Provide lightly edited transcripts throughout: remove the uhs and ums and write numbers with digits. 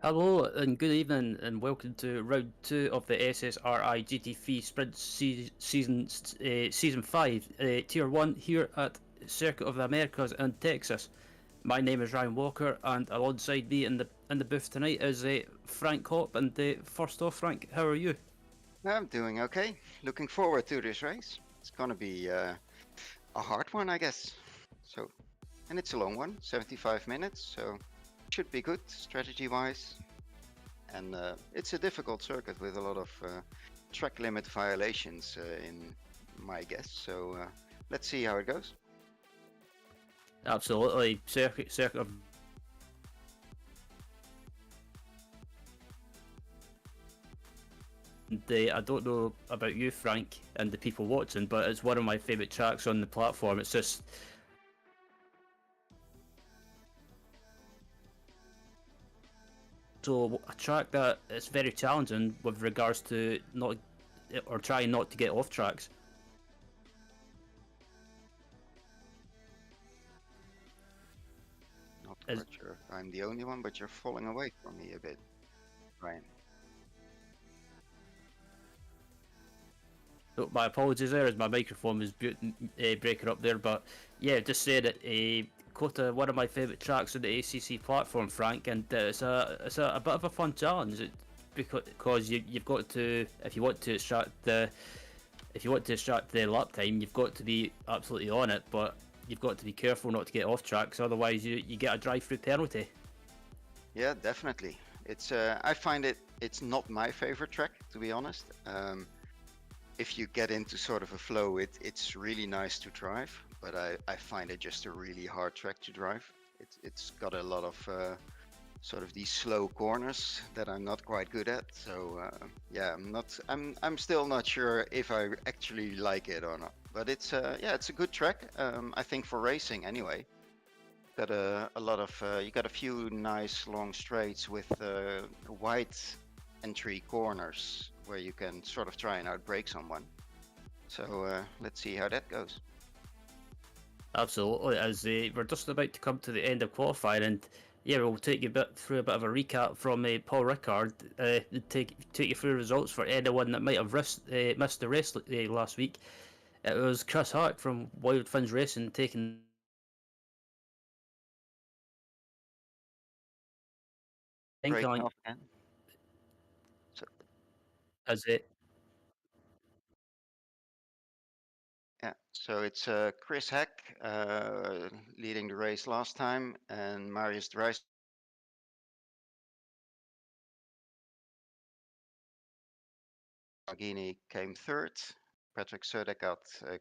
Hello and good evening and welcome to round 2 of the SSRI GT3 Sprint Season 5 Tier 1 here at Circuit of the Americas in Texas. My name is Ryan Walker and alongside me in the booth tonight is Frank Hopp. And first off, Frank, how are you? I'm doing okay. Looking forward to this race. It's gonna be a hard one, I guess. So, and it's a long one, 75 minutes, so should be good strategy-wise. And it's a difficult circuit with a lot of track limit violations in my guess. So let's see how it goes. Absolutely, Circuit of I don't know about you, Frank, and the people watching, but it's one of my favourite tracks on the platform. It's just so a track that is very challenging with regards to not or trying not to get off tracks. Not As quite sure if I'm the only one, but you're falling away from me a bit, Ryan. so my apologies there, as my microphone was breaking up there. But yeah, just said it. COTA, one of my favourite tracks on the ACC platform, Frank, and it's a bit of a fun challenge. Because you've got to, if you want to extract the lap time, you've got to be absolutely on it, but you've got to be careful not to get off track, because otherwise you get a drive-through penalty. Yeah, definitely. It's I find it's not my favorite track, to be honest. If you get into sort of a flow, it's really nice to drive, but I find it just a really hard track to drive. It's got a lot of sort of these slow corners that I'm not quite good at. So yeah, I'm still not sure if I actually like it or not. But it's yeah, it's a good track. I think for racing anyway. Got a lot of you got a few nice long straights with wide entry corners where you can sort of try and outbrake someone. So let's see how that goes. Absolutely, as we're just about to come to the end of qualifying, and yeah, we'll take you through a bit of a recap from Paul Ricard, take you through results for anyone that might have missed the race last week. It was Chris Hart from Wild Fins Racing taking Breaking incline off again. So as it. yeah, so it's Chris Heck leading the race last time, and Marius Drijs Margini came third. Patrick Södergaard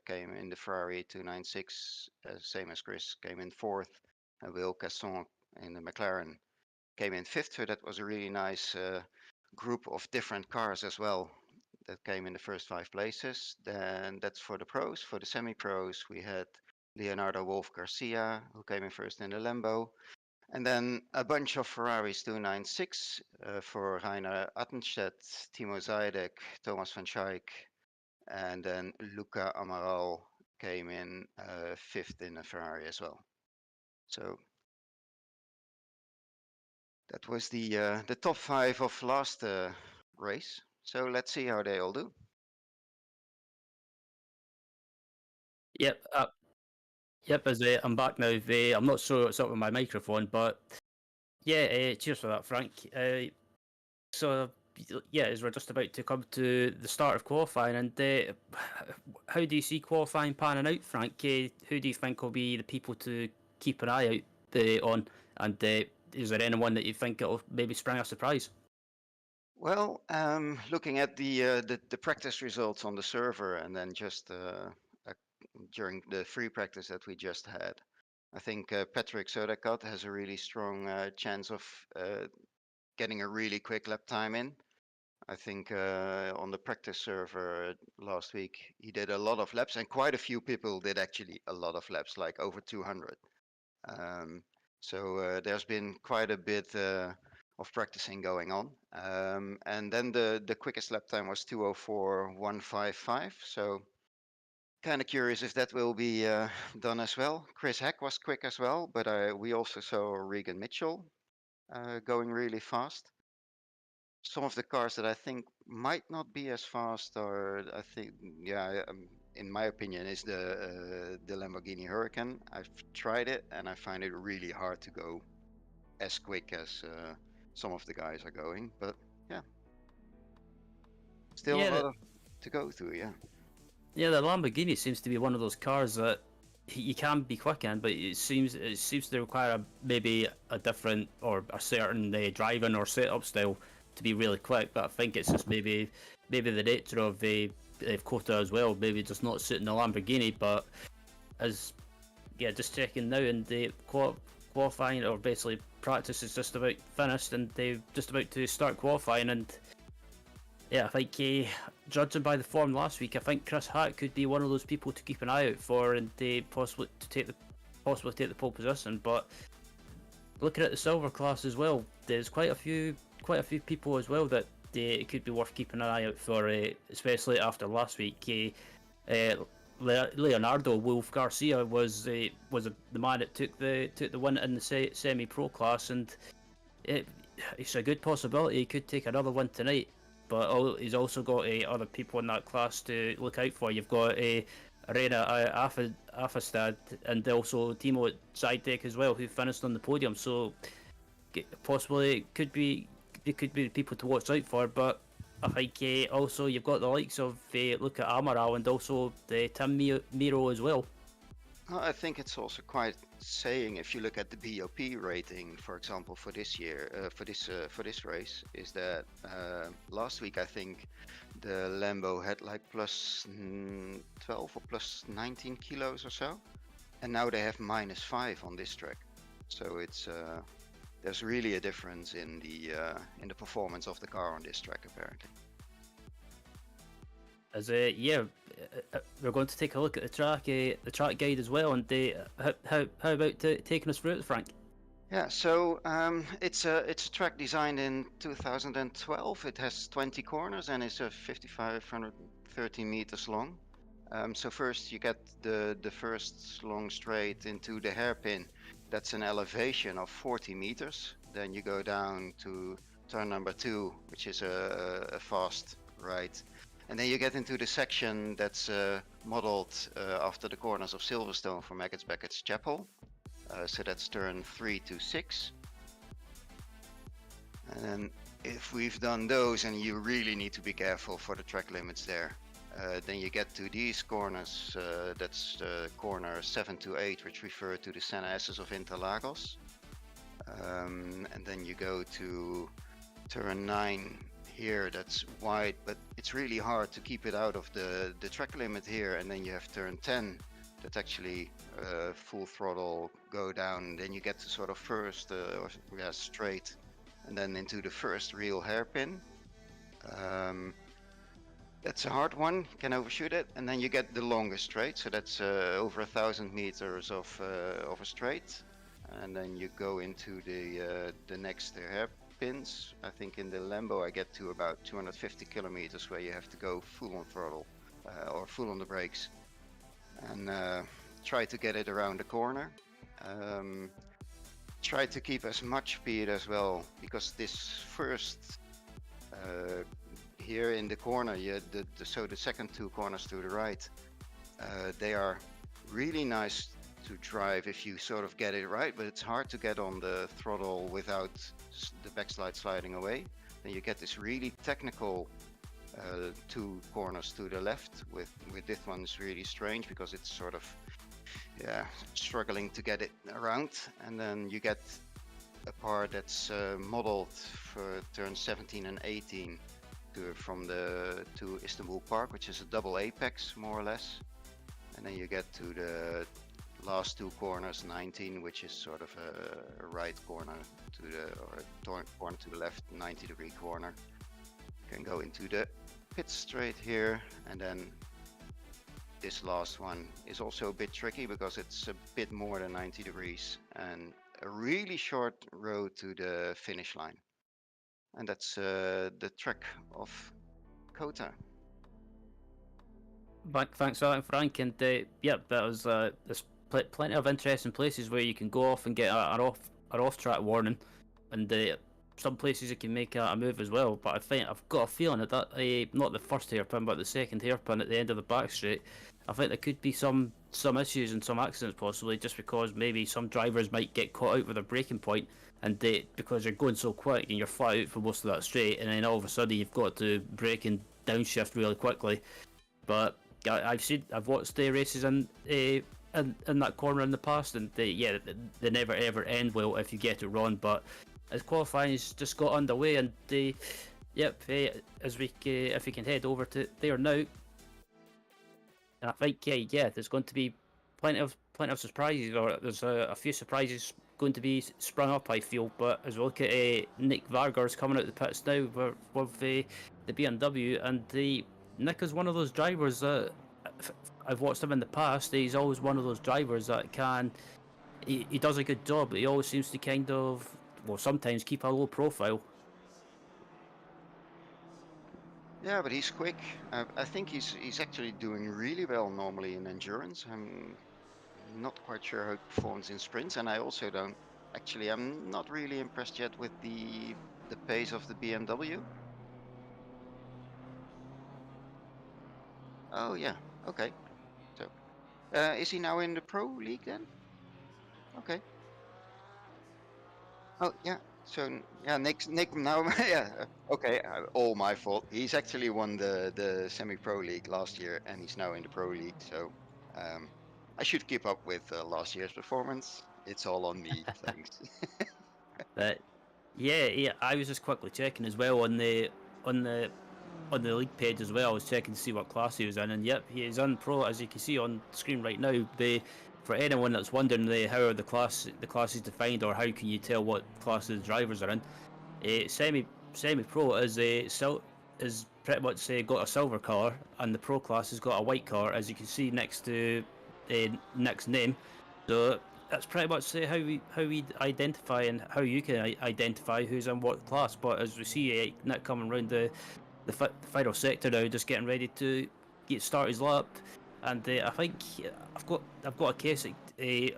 came in the Ferrari 296, same as Chris, came in fourth. And Will Casson in the McLaren came in fifth. So that was a really nice group of different cars as well that came in the first 5 places. Then that's for the pros. For the semi-pros, we had Leonardo Wolf Garcia, who came in first in the Lambo. And then a bunch of Ferraris 296 for Rainer Attenstedt, Timo Zajdek, Thomas van Schaik, and then Luca Amaral came in fifth in a Ferrari as well. So that was the top 5 of last race. So let's see how they all do. Yep, yep. As I'm back now, I'm not sure what's up with my microphone, but yeah, cheers for that, Frank. So yeah, as we're just about to come to the start of qualifying, and how do you see qualifying panning out, Frank? Who do you think will be the people to keep an eye out on? And is there anyone that you think it'll maybe spring a surprise? Well, looking at the practice results on the server, and then just during the free practice that we just had, I think Patrick Södergaard has a really strong chance of getting a really quick lap time in. I think on the practice server last week, he did a lot of laps, and quite a few people did actually a lot of laps, like over 200. Um, so there's been quite a bit of practicing going on. And then the quickest lap time was 2:04.155. So kind of curious if that will be done as well. Chris Heck was quick as well, but we also saw Regan Mitchell. going really fast. Some of the cars that I think might not be as fast, or I think, yeah, in my opinion, is the Lamborghini Huracan. I've tried it and I find it really hard to go as quick as some of the guys are going. But yeah, still a Yeah, lot of to go through. Yeah. yeah, the Lamborghini seems to be one of those cars that you can be quick in, but it seems to require maybe a different or a certain driving or setup style to be really quick. But I think it's just maybe the nature of the COTA as well. Maybe just not suiting the Lamborghini. But as yeah, just checking now, and the qualifying or basically practice is just about finished, and they're just about to start qualifying. And yeah, I think judging by the form last week, I think Chris Hack could be one of those people to keep an eye out for, and they possibly take the pole position. But looking at the silver class as well, there's quite a few people as well that it could be worth keeping an eye out for, especially after last week. Leonardo Wolf Garcia was the man that took the win in the semi-pro class, and it, it's a good possibility he could take another one tonight. But he's also got other people in that class to look out for. You've got Arena Affestad and also Timo Zidek as well, who finished on the podium. So possibly it could be the people to watch out for. But I think also you've got the likes of look at Amaral and also the Tim Miro as well. Well, I think it's also quite saying if you look at the BOP rating, for example, for this year, for this race, is that last week I think the Lambo had like plus 12 or plus 19 kilos or so, and now they have -5 on this track. So it's there's really a difference in the performance of the car on this track apparently. As we're going to take a look at the track guide as well. And how about taking us through it, Frank? Yeah, so it's a track designed in 2012. It has 20 corners and it's 5,530 meters long. So first you get the first long straight into the hairpin. That's an elevation of 40 meters. Then you go down to turn number 2, which is a fast right. And then you get into the section that's modeled after the corners of Silverstone for Maggots Beckett's Chapel. So that's turn 3 to 6. And if we've done those, and you really need to be careful for the track limits there, then you get to these corners. That's corner 7 to 8, which refer to the Senna S's of Interlagos. And then you go to turn 9. Here that's wide, but it's really hard to keep it out of the track limit here. And then you have turn 10, that's actually full throttle, go down. Then you get to sort of first straight, and then into the first real hairpin. That's a hard one, you can overshoot it. And then you get the longest straight, so that's over 1,000 meters of a straight. And then you go into the next hairpin. Pins. I think in the Lambo I get to about 250 kilometers where you have to go full on throttle or full on the brakes and try to get it around the corner. Try to keep as much speed as well, because this first here in the corner, so the second 2 corners to the right, they are really nice to drive if you sort of get it right, but it's hard to get on the throttle without the backslide sliding away. Then you get this really technical 2 corners to the left. With this one is really strange because it's sort of struggling to get it around. And then you get a part that's modeled for turn 17 and 18 to Istanbul Park, which is a double apex more or less. And then you get to the last 2 corners, 19, which is sort of a right corner corner to the left, 90-degree corner. You can go into the pit straight here, and then this last one is also a bit tricky because it's a bit more than 90 degrees and a really short road to the finish line. And that's the track of COTA. Thanks for that, Frank. And that was there's plenty of interesting places where you can go off and get an off-track warning and some places it can make a move as well. But I think I've got a feeling that not the first hairpin, but the second hairpin at the end of the back straight, I think there could be some issues and some accidents possibly, just because maybe some drivers might get caught out with a braking point, and because you're going so quick and you're flat out for most of that straight, and then all of a sudden you've got to brake and downshift really quickly. But I've watched the races in that corner in the past, and they never ever end well if you get it wrong. But as qualifying has just got underway, and if we can head over to there now, and I think there's going to be plenty of surprises, or there's a few surprises going to be sprung up, I feel. But as we look at Nick Vargar's coming out the pits now with the BMW, and Nick is one of those drivers that I've watched him in the past. He's always one of those drivers that he does a good job, but he always seems to kind of, sometimes keep a low profile. Yeah, but he's quick. I think he's actually doing really well normally in endurance. I'm not quite sure how he performs in sprints, and I also I'm not really impressed yet with the pace of the BMW. Oh yeah, okay. So, is he now in the Pro League then? Okay. Oh yeah. So yeah, Nick now yeah. Okay, all my fault. He's actually won the semi-pro league last year, and he's now in the Pro League. So I should keep up with last year's performance. It's all on me. Thanks. But yeah, I was just quickly checking as well on the league page as well. I was checking to see what class he was in, and yep, he is in Pro, as you can see on screen right now. For anyone that's wondering how are the classes defined, or how can you tell what classes the drivers are in, semi-pro is pretty much got a silver colour, and the Pro class has got a white colour, as you can see next to Nick's name. So that's pretty much how we identify, and how you can identify who's in what class. But as we see Nick coming around the final sector now, just getting ready to start his lap. And I think I've got a case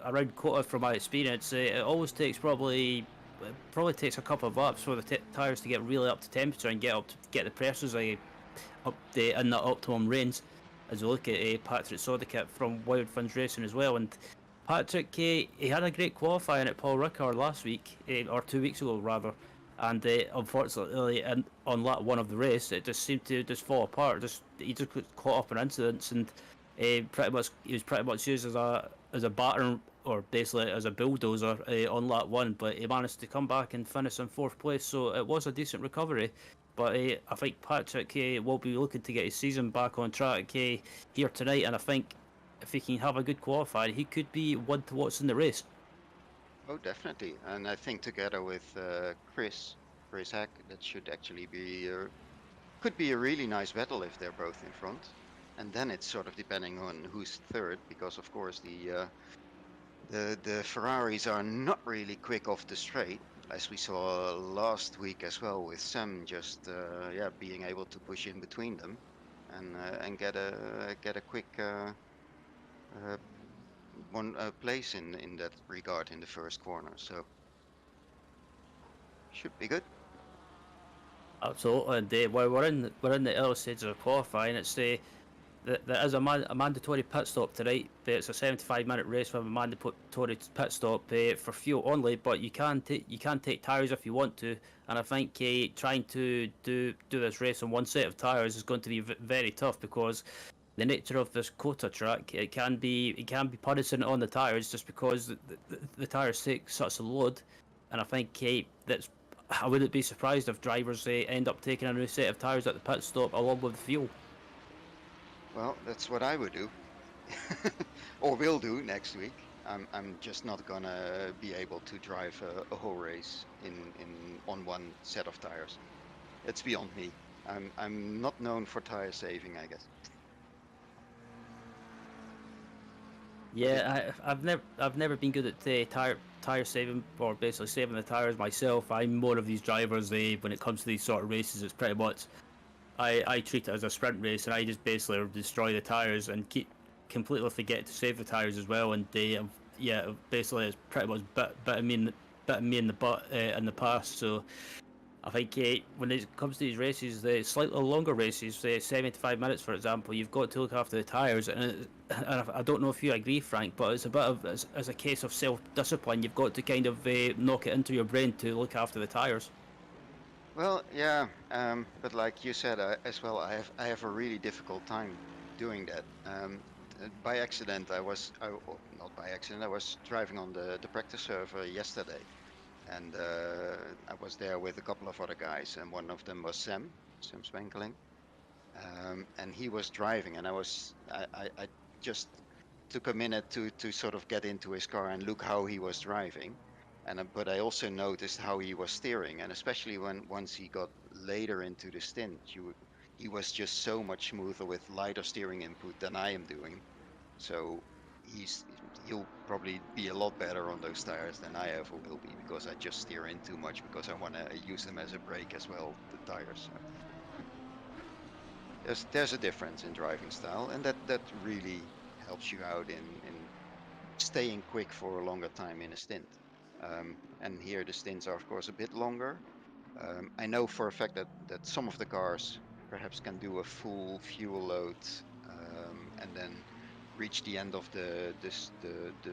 around COTA from my experience. It always takes probably takes a couple of laps for the tyres to get really up to temperature and get the pressures in that optimum range. As we look at Patrick Sodikit from Wild Funds Racing as well, and Patrick he had a great qualifying at Paul Ricard last week, or 2 weeks ago rather. And unfortunately, on lap 1 of the race, it just seemed to just fall apart. He just got caught up in incidents, and he was pretty much used as a batter, or basically as a bulldozer on lap 1. But he managed to come back and finish in 4th place, so it was a decent recovery. But I think Patrick will be looking to get his season back on track here tonight, and I think if he can have a good qualifying, he could be one to watch in the race. Oh, definitely. And I think together with Chris Hack, that should actually could be a really nice battle if they're both in front. And then it's sort of depending on who's third, because of course the Ferraris are not really quick off the straight, as we saw last week as well, with Sam just being able to push in between them and get a quick one place in that regard in the first corner, so should be good. Absolutely, and we're in the early stages of qualifying. It's there is a mandatory pit stop tonight. It's a 75-minute race with a mandatory pit stop for fuel only, but you can take tyres if you want to. And I think trying to do this race on one set of tyres is going to be very tough, because the nature of this COTA track, it can be punishing on the tyres, just because the tyres take such a load. And I think I wouldn't be surprised if drivers end up taking a new set of tyres at the pit stop along with the fuel. Well, that's what I would do, or will do next week. I'm just not gonna be able to drive a whole race on one set of tires. It's beyond me. I'm not known for tire saving, I guess. Yeah, I've never been good at tire saving, or basically saving the tires myself. I'm more of these drivers. When it comes to these sort of races, it's pretty much I treat it as a sprint race, and I just basically destroy the tires and completely forget to save the tires as well. And basically it's pretty much bit of me bitten me in the butt in the past. So I think when it comes to these races, the slightly longer races, say 75 minutes for example, you've got to look after the tyres, and I don't know if you agree, Frank, but it's a bit of as a case of self-discipline. You've got to kind of knock it into your brain to look after the tyres. Well, yeah, but like you said as well, I have a really difficult time doing that. By accident, not by accident, I was driving on the practice server yesterday, and I was there with a couple of other guys, and one of them was Sam Spankeling, and he was driving, and I just took a minute to sort of get into his car and look how he was driving. But I also noticed how he was steering, and especially once he got later into the stint, he was just so much smoother with lighter steering input than I am doing. So he'll probably be a lot better on those tires than I ever will be, because I just steer in too much because I want to use them as a brake as well, the tires. So there's a difference in driving style, and that really helps you out in staying quick for a longer time in a stint. And here the stints are of course a bit longer. I know for a fact that some of the cars perhaps can do a full fuel load and then reach the end of the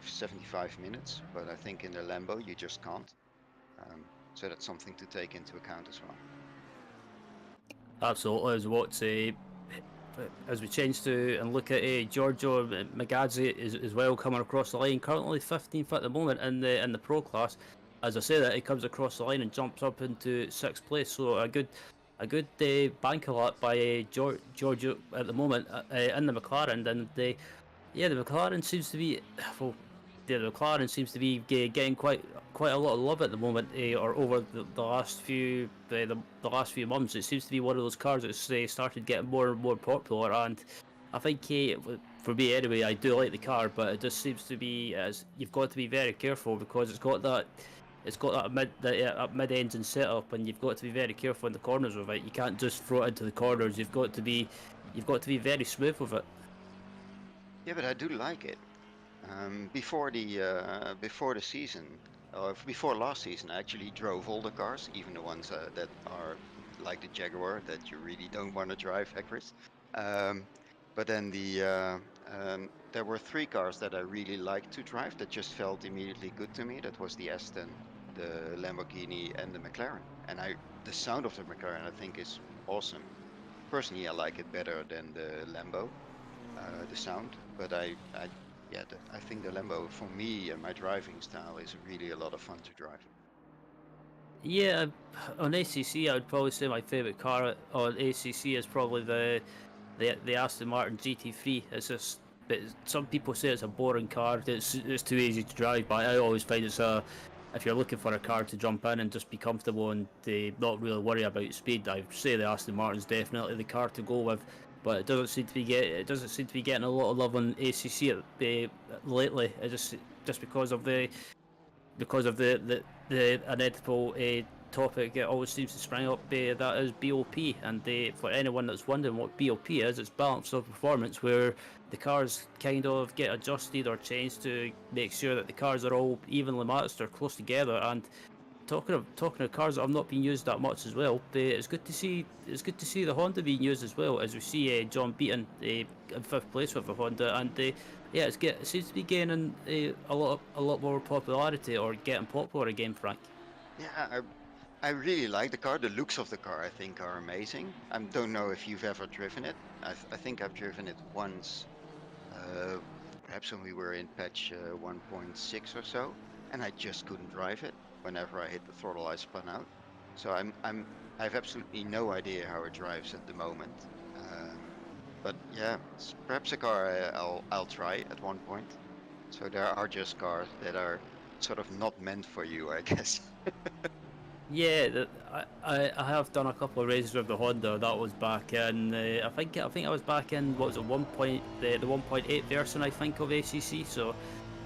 75 minutes, but I think in the Lambo you just can't. So that's something to take into account as well. Absolutely, as we change to and look at Giorgio Magazzi as well coming across the line, currently 15th at the moment in the pro class. As I say that, he comes across the line and jumps up into 6th place. So a good bank alert by Giorgio at the moment in the McLaren, and the McLaren seems to be well, the McLaren seems to be getting quite a lot of love at the moment, or over the last few the last few months. It seems to be one of those cars that's started getting more and more popular, and I think for me anyway, I do like the car, but it just seems to be, as you've got to be very careful because it's got that mid engine setup, and you've got to be very careful in the corners with it. You can't just throw it into the corners. You've got to be very smooth with it. Yeah, but I do like it. Before the season, or before last season, I actually drove all the cars, even the ones that are like the Jaguar that you really don't want to drive, Chris. But then there were 3 cars that I really liked to drive that just felt immediately good to me. That was the Aston, the Lamborghini, and the McLaren. And the sound of the McLaren I think is awesome. Personally, I like it better than the Lambo, the sound. But I think the Lambo, for me and my driving style, is really a lot of fun to drive. Yeah, on ACC, I would probably say my favourite car on ACC is probably the Aston Martin GT3. It's just, but some people say it's a boring car. It's too easy to drive, but I always find if you're looking for a car to jump in and just be comfortable and not really worry about speed, I'd say the Aston Martin's definitely the car to go with. But it doesn't seem to be getting a lot of love on ACC lately. It just because of the inevitable topic. It always seems to spring up that is BOP, and for anyone that's wondering what BOP is, it's balance of performance, where the cars kind of get adjusted or changed to make sure that the cars are all evenly matched or close together. And talking of cars that have not been used that much as well, it's good to see the Honda being used as well, as we see John Beaton in 5th place with the Honda, and it seems to be gaining a lot more popularity, or getting popular again, Frank. Yeah, I really like the car. The looks of the car I think are amazing. I don't know if you've ever driven it. I think I've driven it once, perhaps when we were in patch 1.6 or so, and I just couldn't drive it. Whenever I hit the throttle, I spun out. So I have absolutely no idea how it drives at the moment. But yeah, it's perhaps a car I'll try at one point. So there are just cars that are sort of not meant for you, I guess. Yeah, I have done a couple of races with the Honda. That was back in I think I was back in, what was it, the 1.8 version, I think, of ACC. So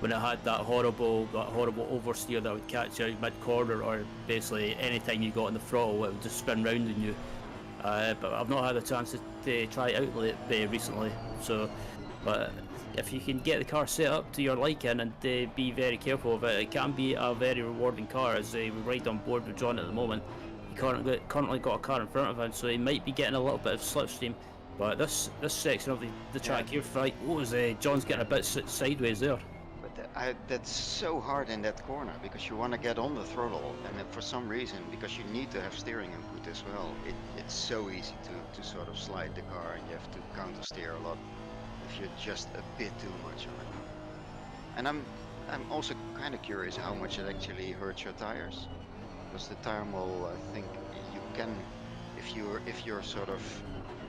when it had that horrible oversteer that would catch you out mid corner, or basically anytime you got on the throttle, it would just spin round on you. But I've not had a chance to try it out recently. So, but if you can get the car set up to your liking and be very careful of it, it can be a very rewarding car. As we ride on board with John at the moment, he currently got a car in front of him, so he might be getting a little bit of slipstream. But this section of the track here, right? John's getting a bit sideways there. But that's so hard in that corner because you want to get on the throttle, and for some reason, because you need to have steering input as well, it's so easy to sort of slide the car, and you have to counter steer a lot if you're just a bit too much on it. And I'm also kind of curious how much it actually hurts your tires, because the tire mole, I think you can, if you're sort of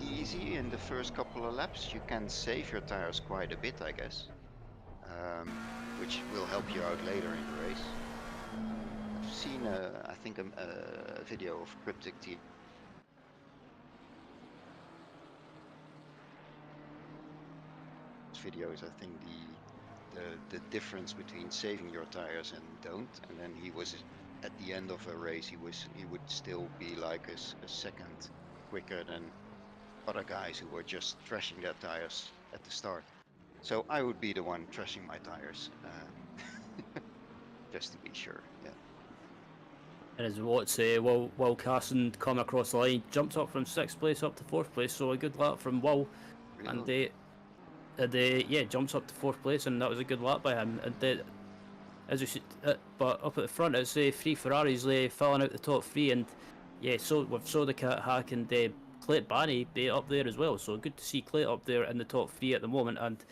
easy in the first couple of laps, you can save your tires quite a bit, I guess. Which will help you out later in the race. I've seen, I think, a video of Cryptic T. Videos, I think the difference between saving your tires and don't, and then he was at the end of a race, he would still be like a second quicker than other guys who were just trashing their tires at the start. So I would be the one trashing my tires, just to be sure. Yeah. And as Will Carson coming across the line, jumped up from 6th place up to 4th place, so a good lap from Will, really? And jumps up to 4th place, and that was a good lap by him. And but up at the front, it's 3 Ferraris filling out the top 3, and so with Soda Cat, Hack, and Clayt Barney up there as well. So good to see Clayt up there in the top 3 at the moment, and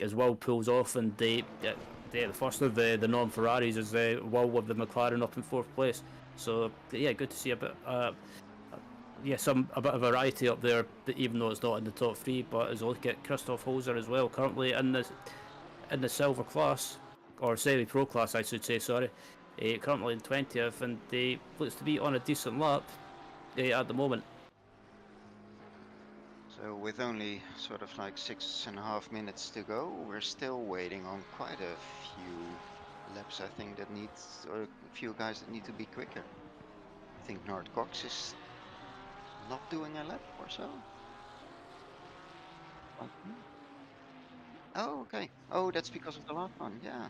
as Will pulls off, and the first of the non-Ferraris is Will with the McLaren up in 4th place. So good to see a bit a bit of variety up there, even though it's not in the top 3. But as I look at Christoph Holzer as well, currently in the silver class, or semi-pro class, I should say. Sorry, currently in 20th, and looks to be on a decent lap at the moment. So with only sort of like 6.5 minutes to go, we're still waiting on quite a few laps, I think, or a few guys that need to be quicker. I think Nard Cox is not doing a lap or so. Oh, okay. Oh, that's because of the last one, yeah.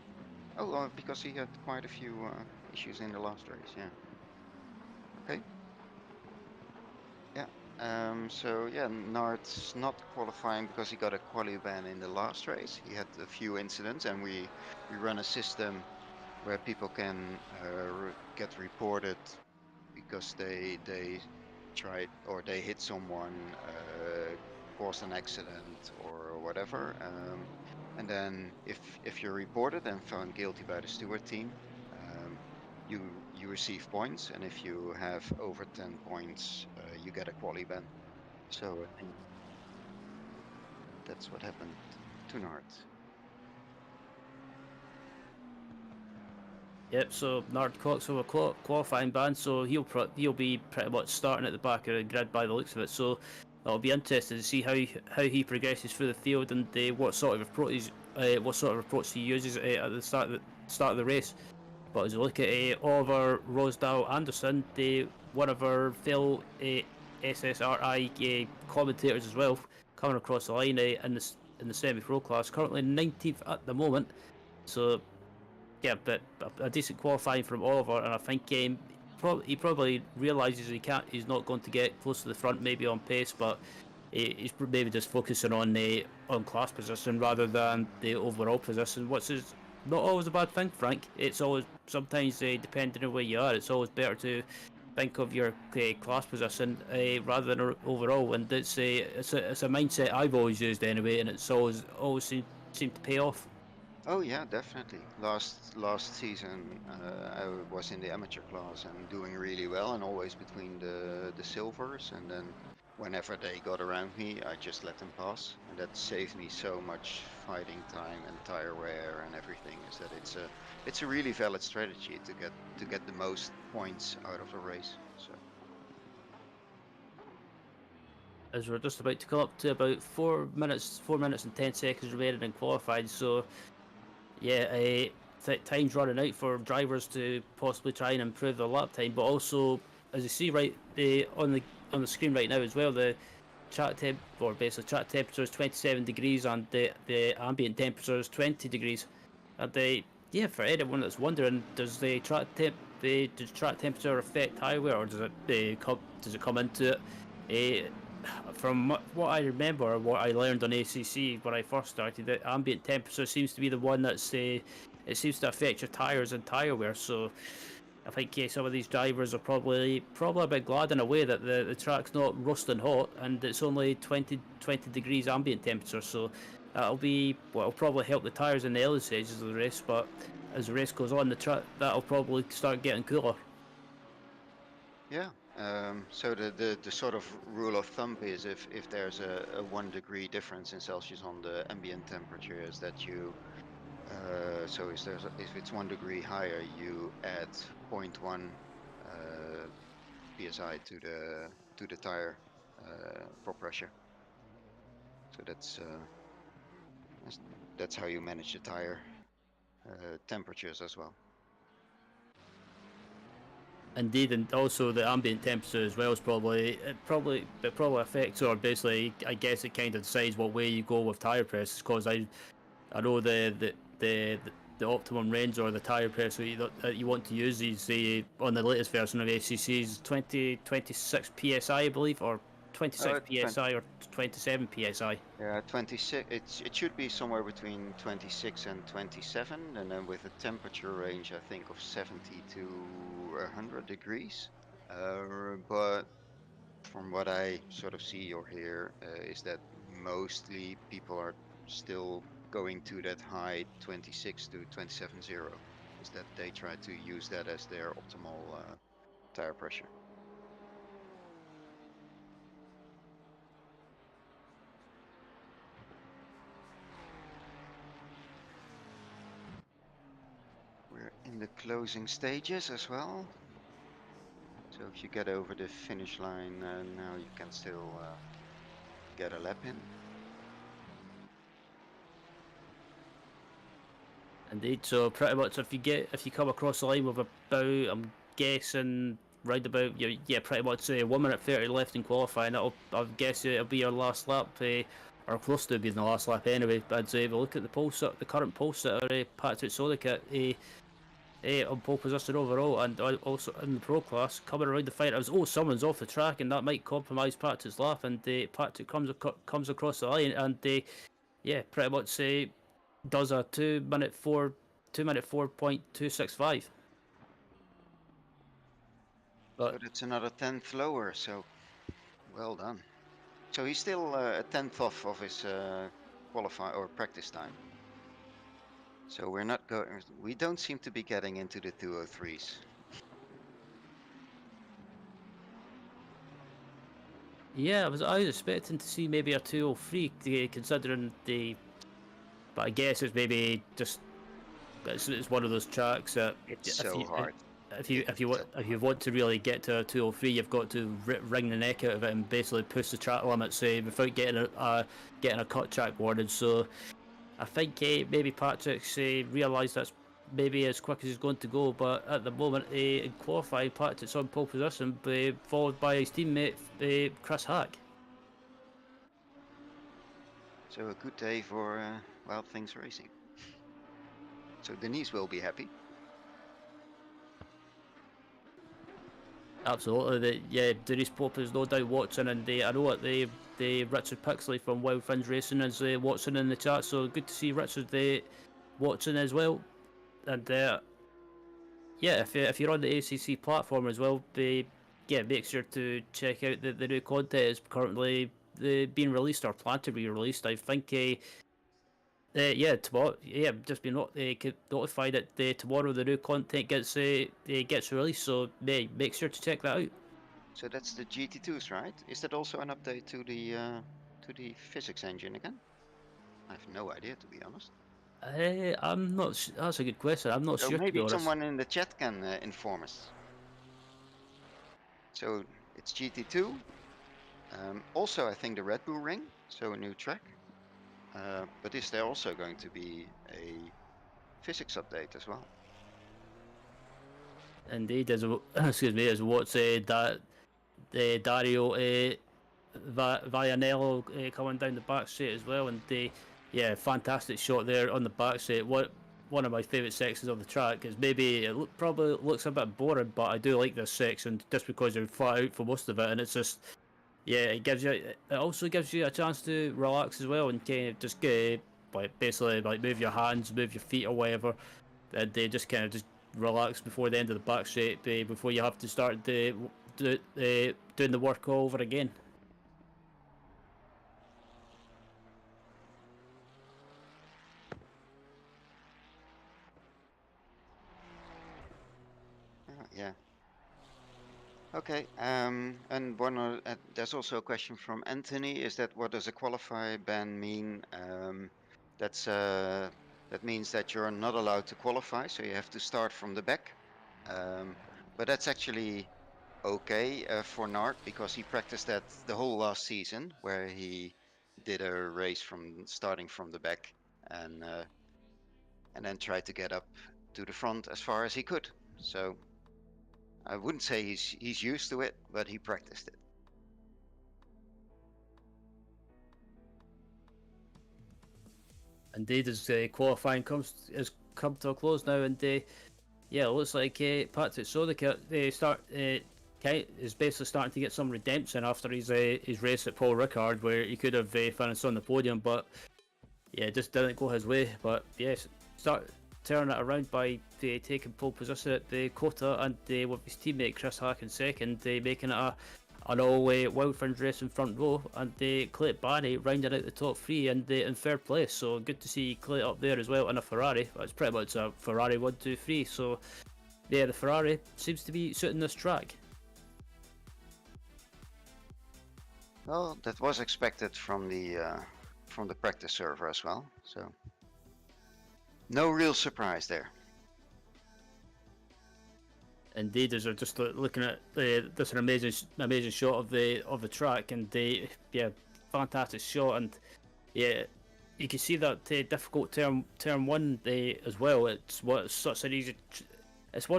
Oh, because he had quite a few issues in the last race, yeah. Okay. Yeah. Nard's not qualifying because he got a quali ban in the last race. He had a few incidents, and we run a system where people can get reported because they tried or they hit someone, caused an accident or whatever. And then if you're reported and found guilty by the steward team, you receive points, and if you have over 10 points, you get a quali ban. So I think that's what happened to Nard. Yep, so Nard Cox with a qualifying ban, so he'll be pretty much starting at the back of the grid by the looks of it. So it'll be interesting to see how he progresses through the field, and what sort of approach he uses at the start of the race. But as we look at Oliver Rosdahl Anderson, one of our fellow SSRI commentators as well, coming across the line in the semi-pro class, currently 19th at the moment. So yeah, but a decent qualifying from Oliver, and I think he probably realises he's not going to get close to the front, maybe on pace, but he's maybe just focusing on class position rather than the overall position, which is not always a bad thing, Frank. It's always, sometimes depending on where you are, it's always better to think of your class position rather than overall, and it's a mindset I've always used anyway, and it's always seemed to pay off. Oh yeah, definitely. Last season, I was in the amateur class and doing really well, and always between the silvers. And then whenever they got around me, I just let them pass, and that saved me so much fighting time and tire wear and everything. Is that it's a really valid strategy to get the most points out of a race. So. As we're just about to come up to about 4 minutes and 10 seconds remaining in qualifying, so yeah, time's running out for drivers to possibly try and improve their lap time, but also, as you see right on the screen right now as well, the track temperature is 27 degrees and the ambient temperature is 20 degrees. And yeah, for anyone that's wondering, does track temperature affect tire wear, or does it come into it? From what I remember, what I learned on ACC when I first started, that ambient temperature seems to be the one that's it seems to affect your tires and tire wear. So I think some of these drivers are probably a bit glad in a way that the track's not rusting hot and it's only 20 degrees ambient temperature. So it'll probably help the tires in the early stages of the race, but as the race goes on, the track that'll probably start getting cooler. Yeah. So the sort of rule of thumb is if there's a 1 degree difference in Celsius on the ambient temperature, is that you so if it's 1 degree higher, you add 0.1 psi to the tire prop pressure. So that's how you manage the tire temperatures as well. Indeed, and also the ambient temperature as well is probably affects, or basically I guess it kind of decides what way you go with tire press. Because I know the optimum range or the tire pressure that you want to use is on the latest version of ACC's 26 psi, I believe, or 26 psi or 27 psi. Yeah, 26. It should be somewhere between 26 and 27, and then with a temperature range, I think, of 70 to 100 degrees. But from what I sort of see or hear, is that mostly people are still going to that high 26 to 27.0, is that they try to use that as their optimal tire pressure. We're in the closing stages as well. So if you get over the finish line now, you can still get a lap in. Indeed. So pretty much, if you come across the line with about, I'm guessing right about pretty much 1 minute 30 left in qualifying, I guess it'll be your last lap, or close to being the last lap anyway. But I'd say if you look at the current pole sitter, Patrick Sodicott, on pole position overall, and also in the pro class, coming around the fight, someone's off the track, and that might compromise Patrick's lap, and Patrick comes across the line, and pretty much does a 2 minute 4.265. So that's another 10th lower, so well done. So he's still a 10th off of his qualify or practice time. So we don't seem to be getting into the 203s. Yeah, I was expecting to see maybe a 203, considering but I guess it's maybe just it's one of those tracks that it's so hard. If you want to really get to a 203, you've got to wring the neck out of it and basically push the track limits without getting a cut track warning. So I think maybe Patrick's realised that's maybe as quick as he's going to go, but at the moment in qualifying, Patrick's on pole position, followed by his teammate Chris Hack. So a good day for Wild Things Racing. So Denise will be happy. Absolutely, Denise Pope is no doubt watching, and I know that the Richard Pixley from Wild Things Racing is watching in the chat. So good to see Richard watching as well. And if you're on the ACC platform as well, make sure to check out the new content is currently being released or planned to be released. I think tomorrow. Just been notified that tomorrow the new content gets released. So make sure to check that out. So that's the GT2s, right? Is that also an update to the physics engine again? I have no idea, to be honest. I'm not. That's a good question. I'm not sure. Maybe someone in the chat can inform us. So it's GT2. Also, I think the Red Bull Ring, so a new track. But is there also going to be a physics update as well? Indeed, as what's that Dario Vianello coming down the back straight as well, and yeah, fantastic shot there on the back straight. One of my favourite sections of the track is maybe probably looks a bit boring, but I do like this section just because you're flat out for most of it, and it's just yeah, it also gives you a chance to relax as well and kind of just get like basically like move your hands, move your feet or whatever, and they just kind of just relax before the end of the back straight before you have to start doing the work all over again. Yeah. Okay. And there's also a question from Anthony. Is that what does a qualify ban mean? That means that you're not allowed to qualify, so you have to start from the back. But that's actually okay for Nart because he practiced that the whole last season, where he did a race from starting from the back and then tried to get up to the front as far as he could. So I wouldn't say he's used to it, but he practiced it. Indeed, as qualifying has come to a close now, and yeah, it looks like Patrick Sodika is basically starting to get some redemption after his race at Paul Ricard, where he could have finished on the podium, but yeah, it just didn't go his way. But yes, start turning it around by taking pole position at the COTA and with his teammate Chris Hack in second, making it an all Wild Fringe Racing front row, and Clayton Barney rounding out the top three and in third place. So good to see Clay up there as well in a Ferrari. It's pretty much a Ferrari 1, 2, 3. So yeah, the Ferrari seems to be suiting this track. Well, that was expected from the practice server as well. So no real surprise there. Indeed, as we're just looking at this an amazing shot of the track, and yeah, fantastic shot, and yeah, you can see that difficult turn one as well. It's one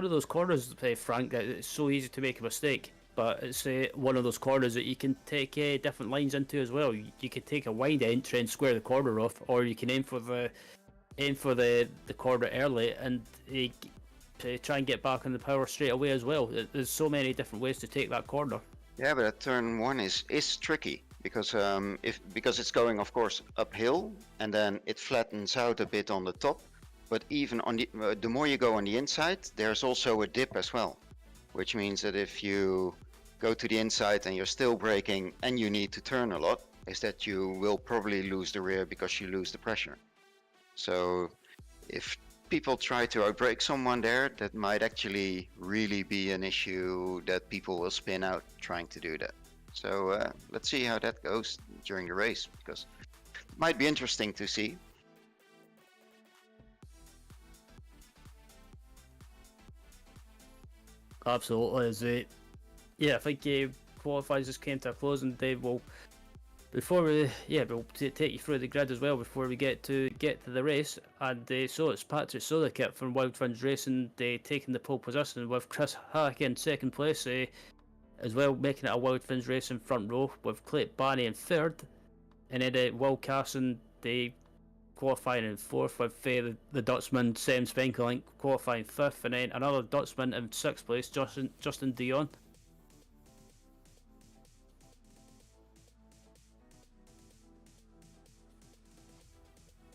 of those corners, Frank, that it's so easy to make a mistake, but it's one of those corners that you can take different lines into as well. You can take a wide entry and square the corner off, or you can aim for the corner early and to try and get back on the power straight away as well. There's so many different ways to take that corner. Yeah, but turn one is tricky because because it's going, of course, uphill, and then it flattens out a bit on the top. But even on the more you go on the inside, there's also a dip as well, which means that if you go to the inside and you're still braking and you need to turn a lot, is that you will probably lose the rear because you lose the pressure. So if people try to outbrake someone there, that might actually really be an issue that people will spin out trying to do that. So let's see how that goes during the race, because it might be interesting to see. Absolutely. Yeah, I think qualifiers just came to a close, and they will. Before we'll take you through the grid as well before we get to the race, and so it's Patrick Sodika from Wild Fringe Racing taking the pole position with Chris Hack in second place, as well making it a Wild Fringe Racing front row with Clayton Barney in third, and then Will Carson qualifying in fourth with the Dutchman Sam Spenkelink qualifying fifth, and then another Dutchman in sixth place, Justin Dion.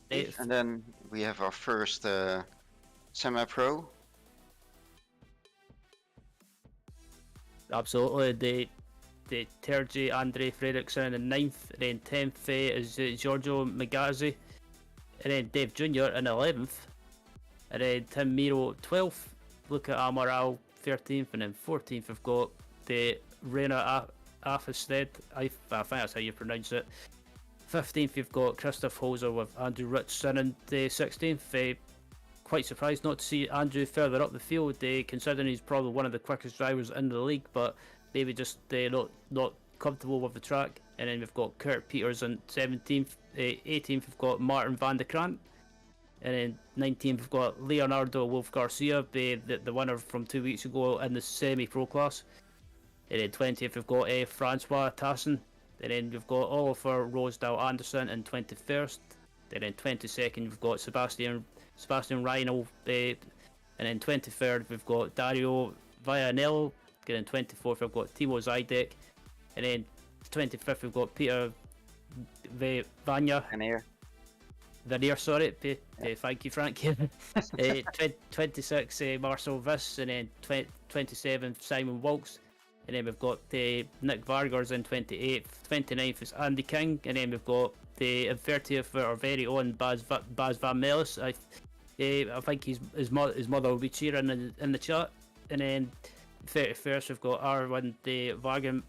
And then we have our first semi-pro. Absolutely. The Terje Andre Fredriksson in ninth, and then 10th is Giorgio Magazzi, and then Dave Jr. in 11th, and then Tim Miro 12th, Luca Amaral 13th, and then 14th we've got the Reina Afested, I think that's how you pronounce it. 15th you've got Christoph Holzer with Andrew Richardson, and 16th, quite surprised not to see Andrew further up the field, considering he's probably one of the quickest drivers in the league, but maybe just not comfortable with the track. And then we've got Kurt Peters in 17th, 18th we've got Martin van der Krant, and then 19th we've got Leonardo Wolf Garcia, the winner from 2 weeks ago in the semi-pro class. And then 20th we've got Francois Tassin And then we've got Oliver Rosedale Anderson in 21st. And then 22nd we've got Sebastian Reinl. And then 23rd we've got Dario Vianello. And then 24th we've got Timo Zidek. And then 25th we've got Peter Vanya. Vanier, sorry. Thank you, Frank. 26, Marcel Viss, and then 27, Simon Wilkes. And then we've got Nick Vargers in 28th. 29th is Andy King. And then we've got the 30th, our very own Baz Van Melis. I think his mother will be cheering in the chat. And then 31st, we've got Arwin, the Wagen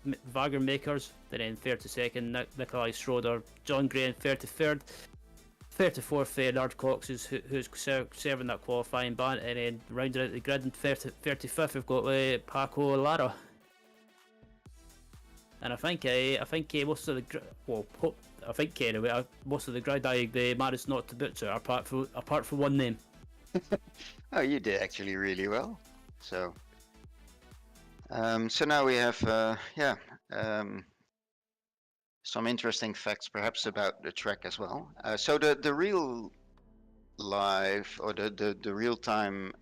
Makers. And then 32nd, Nikolai Schroeder. John Gray in 33rd. 34th, Nard Cox, who's serving that qualifying ban, and then rounding out the grid in 35th, we've got Paco Lara. And I think most of the most of the grid I managed not to butcher, apart from one name. Oh, you did actually really well. So, so now we have some interesting facts perhaps about the track as well. So the real live or the real time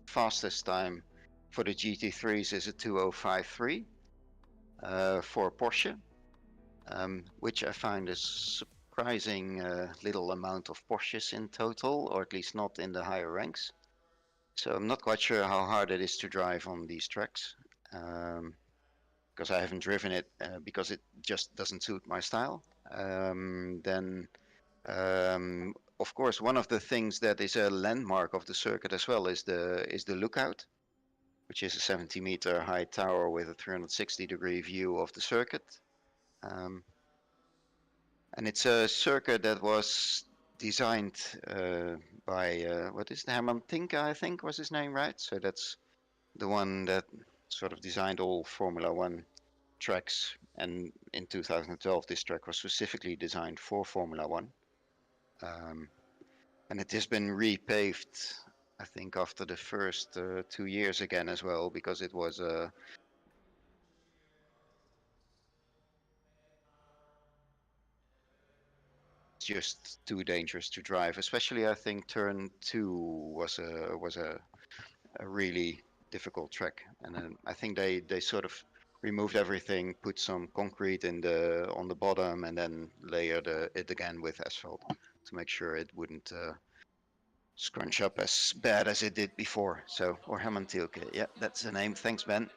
fastest time for the GT3s is a 2053 for Porsche, which I find is surprising little amount of Porsches in total, or at least not in the higher ranks. So I'm not quite sure how hard it is to drive on these tracks. Because I haven't driven it because it just doesn't suit my style. Of course, one of the things that is a landmark of the circuit as well is the lookout, which is a 70-meter high tower with a 360-degree view of the circuit. And it's a circuit that was designed by Herman Tinka, I think was his name, right? So that's the one that sort of designed all Formula One tracks, and in 2012 this track was specifically designed for Formula One, and it has been repaved, I think, after the first 2 years again as well, because it was just too dangerous to drive. Especially, I think turn 2 was a really difficult track, and I think they sort of removed everything, put some concrete on the bottom, and then layered it again with asphalt to make sure it wouldn't scrunch up as bad as it did before. So, or Herman Tielke, yeah, that's the name. Thanks, Ben.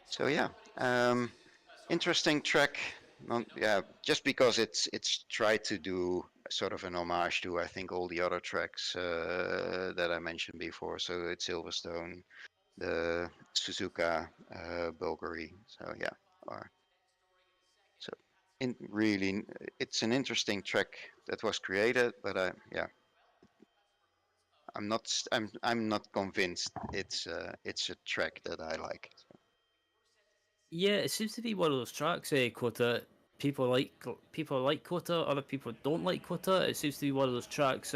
So yeah, interesting track. Yeah, just because it's tried to do sort of an homage to, I think, all the other tracks that I mentioned before. So it's Silverstone, the Suzuka, Bulgari. So yeah, really, it's an interesting track that was created, but I'm not convinced it's a track that I like. So. Yeah, it seems to be one of those tracks, COTA. People like COTA, other people don't like COTA. It seems to be one of those tracks.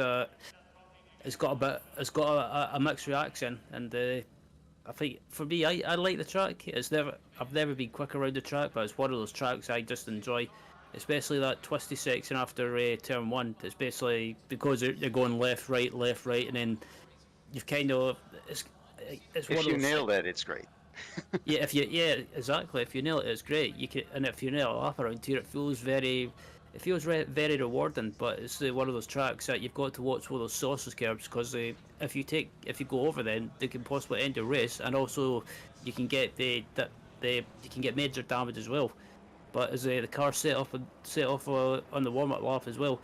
It's got a mixed reaction, and I think for me, I like the track. I've never been quick around the track, but it's one of those tracks I just enjoy, especially that twisty section after turn 1. It's basically because you're going left, right, and then you've kind of it's if one of you those nail that, it's great. yeah, exactly. If you nail it, it's great. And if you nail it up around here, it feels very rewarding. But it's one of those tracks that you've got to watch with those sausage curbs, because if you go over them, they can possibly end the race, and also you can get you can get major damage as well. But as the car set off on the warm up lap as well,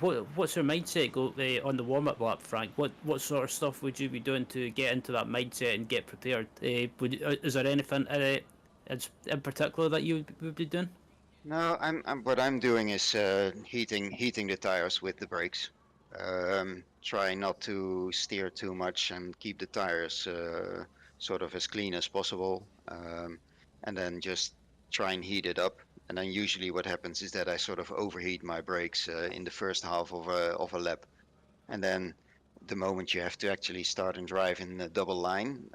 what's your mindset on the warm up lap, Frank? What sort of stuff would you be doing to get into that mindset and get prepared? Is there anything in particular that you would be doing? No, what I'm doing is heating the tires with the brakes. Trying not to steer too much and keep the tires sort of as clean as possible, and then just try and heat it up. And then usually what happens is that I sort of overheat my brakes in the first half of a lap, and then the moment you have to actually start and drive in a double line,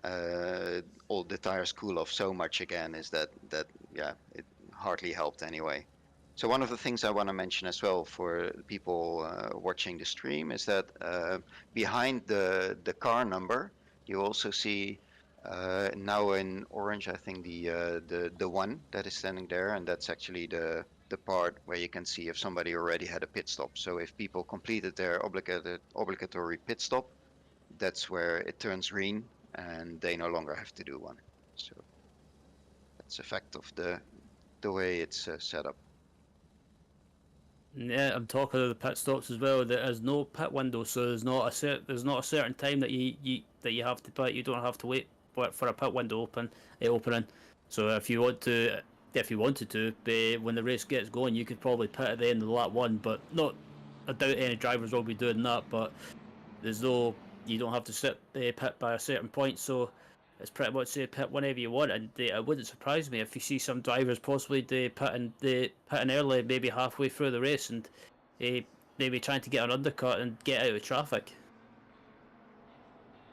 all the tires cool off so much again is that yeah, it hardly helped anyway. So one of the things I want to mention as well for people watching the stream is that behind the car number, you also see now in orange, I think the one that is standing there, and that's actually the part where you can see if somebody already had a pit stop. So if people completed their obligatory pit stop, that's where it turns green, and they no longer have to do one. So that's a fact of the way it's set up. Yeah, I'm talking of the pit stops as well. There is no pit window, so there's not a certain time that you have to pit. You don't have to wait for a pit window opening. So if you wanted to, when the race gets going, you could probably pit at the end of lap one. But not, I doubt any drivers will be doing that. But you don't have to sit pit by a certain point. So it's pretty much pit whenever you want, and it wouldn't surprise me if you see some drivers possibly pitting early, maybe halfway through the race, and maybe trying to get an undercut and get out of traffic.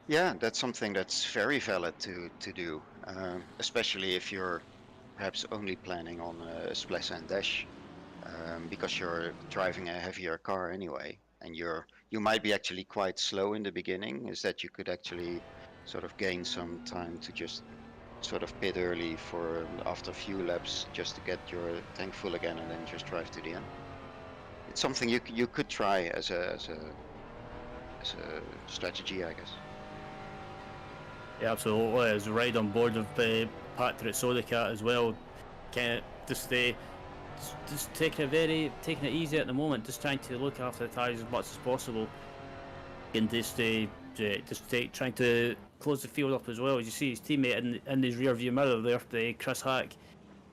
Yeah, that's something that's very valid to do, especially if you're perhaps only planning on a splash and dash, because you're driving a heavier car anyway, and you might be actually quite slow in the beginning. Is that you could actually sort of gain some time to just sort of pit early for after a few laps just to get your tank full again and then just drive to the end. It's something you could try as a strategy, I guess. Yeah, absolutely. I was right on board with Patrick Sodecat as well. Kind of just taking it easy at the moment, just trying to look after the tyres as much as possible, and trying to close the field up as well. As you see his teammate in his rear view mirror there, Chris Hack.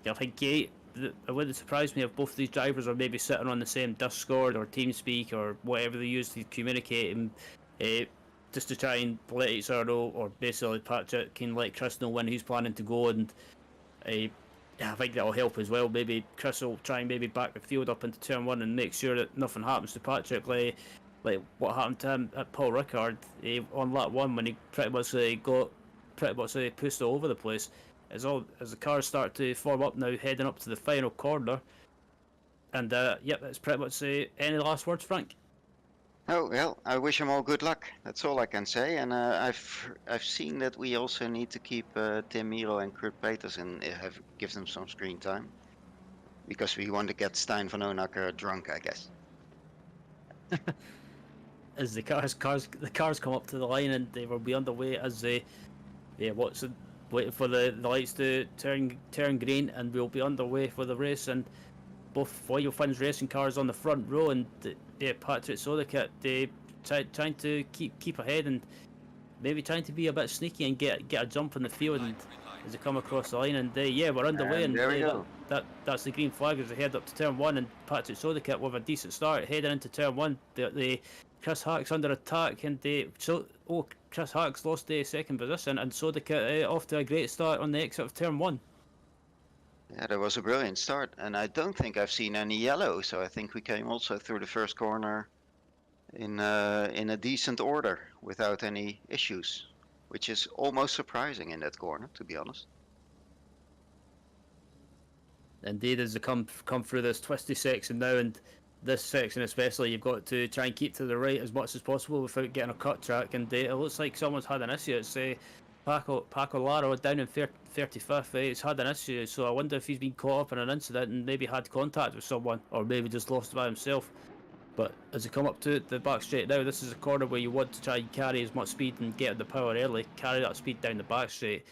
I think it wouldn't surprise me if both of these drivers are maybe sitting on the same Discord or TeamSpeak or whatever they use to communicate, and just to try and let each other know, or basically Patrick can let Chris know when he's planning to go, and I think that'll help as well. Maybe Chris will try and maybe back the field up into turn one and make sure that nothing happens to Patrick, like what happened to him at Paul Ricard on lap one, when he pretty much pushed all over the place. As the cars start to form up now, heading up to the final corner, and yep, that's pretty much any last words, Frank? Oh well, I wish them all good luck. That's all I can say. And I've seen that we also need to keep Tim Miro and Kurt Peters and give them some screen time, because we want to get Stijn van Oonakker drunk, I guess. As the cars come up to the line, and they will be underway as waiting for the lights to turn green, and we'll be underway for the race. And both Royal Funds racing cars on the front row, and Patrick Sodecat trying to keep ahead, and maybe trying to be a bit sneaky and get a jump in the field, and as they come across the line. And we're underway, and there we go. That's the green flag as they head up to turn one, and Patrick Sodecat with a decent start heading into turn one. The Chris Hack's under attack, and Chris Hack's lost the second position, and Sodecat off to a great start on the exit of turn one. Yeah, that was a brilliant start, and I don't think I've seen any yellow, so I think we came also through the first corner in a decent order without any issues, which is almost surprising in that corner, to be honest. Indeed, as they come through this twisty section now, and this section especially, you've got to try and keep to the right as much as possible without getting a cut track, and it looks like someone's had an issue. It's Paco Laro down in 35th. He's had an issue, so I wonder if he's been caught up in an incident and maybe had contact with someone, or maybe just lost by himself. But as they come up to the back straight now, this is a corner where you want to try and carry as much speed and get the power early, carry that speed down the back straight.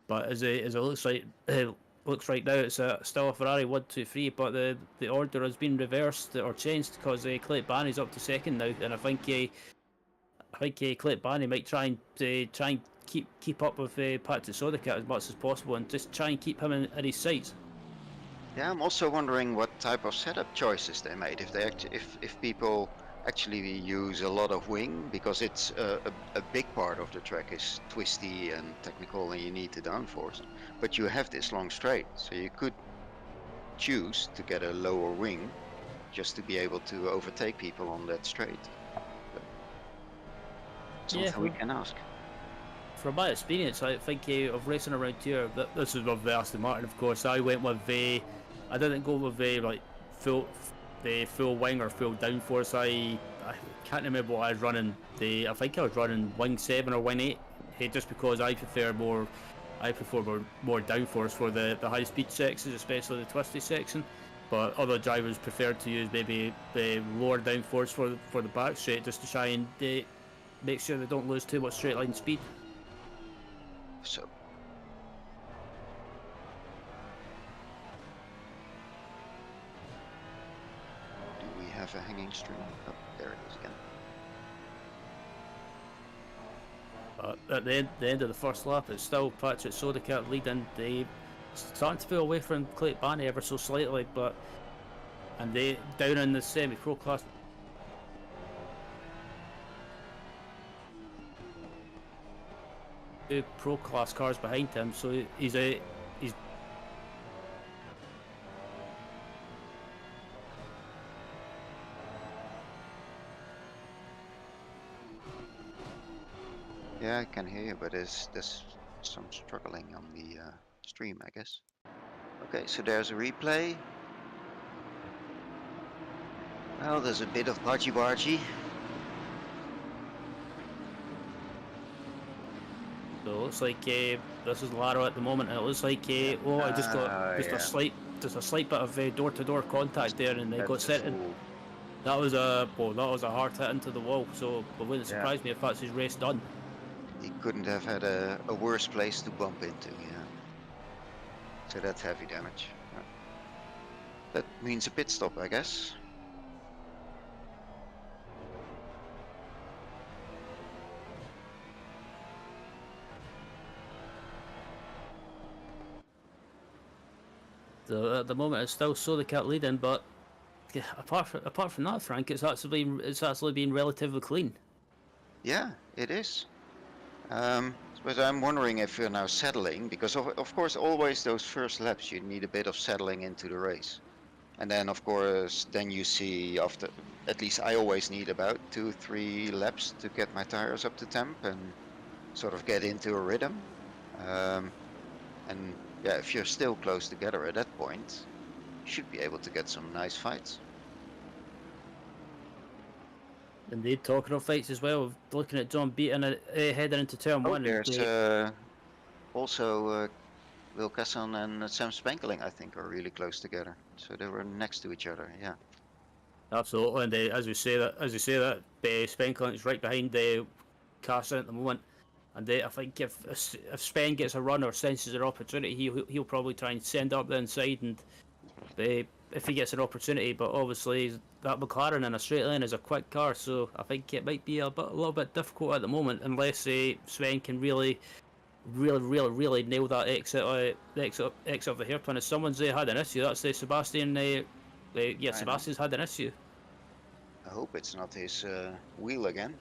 But as it looks like, looks right now, it's still a Ferrari 1-2-3, but the order has been reversed or changed, because Clayton Barney's up to second now, and I think Clayton Barney might try and keep up with Patrick Sodecat as much as possible, and just try and keep him in his sights. Yeah, I'm also wondering what type of setup choices they made. If people actually use a lot of wing, because it's a big part of the track is twisty and technical, and you need the downforce. But you have this long straight, so you could choose to get a lower wing just to be able to overtake people on that straight. Something we can ask. from my experience, I think of racing around here, this is with the Aston Martin, of course. I went with I didn't go with like full wing or full downforce. I can't remember what I was running. I think I was running wing 7 or wing 8, just because I prefer more downforce for the high speed sections, especially the twisty section. But other drivers prefer to use maybe the lower downforce for the back straight, just to try and make sure they don't lose too much straight line speed. So. Do we have a hanging stream? Oh, there it is again. At the end of the first lap, it's still Patrick Sodecat leading. They starting to pull away from Clayton Barney ever so slightly, and they down in the semi-pro class. Two pro class cars behind him, so he's Yeah, I can hear you, but there's some struggling on the stream, I guess. Okay, so there's a replay. Well, there's a bit of bargy. So it looks like this is Laro at the moment, and it looks like I just got just a slight bit of door-to-door contact there, and they got sent in. That was a hard hit into the wall. So it wouldn't surprise me if that's his race done. He couldn't have had a worse place to bump into, yeah. So that's heavy damage. That means a pit stop, I guess. So at the moment, it's still Sodecat leading, but apart from that, Frank, it's actually been relatively clean. Yeah, it is. But I'm wondering if you're now settling, because of course always those first laps you need a bit of settling into the race, and then of course then you see after, at least I always need about 2-3 laps to get my tires up to temp and sort of get into a rhythm. And yeah, if you're still close together at that point, you should be able to get some nice fights. Indeed, talking of fights as well, looking at John Beaton heading into turn 1. There's also Will Casson and Sam Spankeling, I think, are really close together. So they were next to each other, yeah. Absolutely, and as you say that, Spankeling is right behind Casson at the moment. And I think if Spen gets a run or senses an opportunity, he'll probably try and send up the inside, and if he gets an opportunity. But obviously that McLaren in a straight line is a quick car, so I think it might be a little bit difficult at the moment unless Sven can really nail that exit of the hairpin. If someone's had an issue, that's Sebastian. Sebastian's had an issue. I hope it's not his wheel again.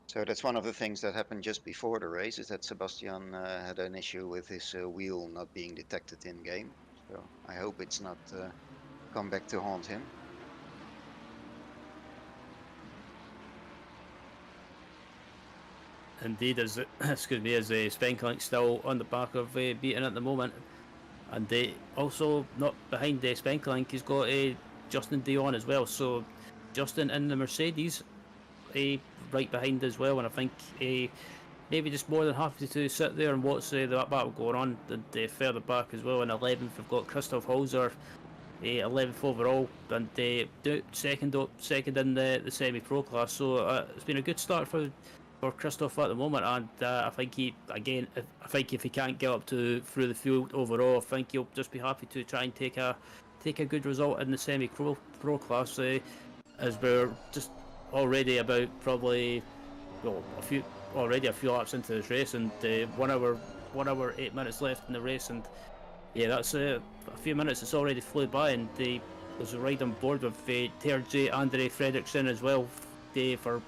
So that's one of the things that happened just before the race, is that Sebastian had an issue with his wheel not being detected in game. So I hope it's not come back to haunt him. Indeed, as Spankelink still on the back of Beaton at the moment, and also not behind Spankelink, he's got Justin Dion as well. So Justin in the Mercedes, right behind as well, and I think maybe just more than happy to sit there and watch that battle going on. And further back as well in 11th, we've got Christoph Holzer, 11th overall, and second in the semi-pro class. So it's been a good start for Christoph at the moment, and I think if he can't get up through the field overall, I think he'll just be happy to try and take a good result in the semi-pro class, as we're just already about probably a few laps into this race, and 1 hour 8 minutes left in the race, and yeah, that's a few minutes that's already flew by. And there's a ride on board with Terje Andre Fredriksson as well for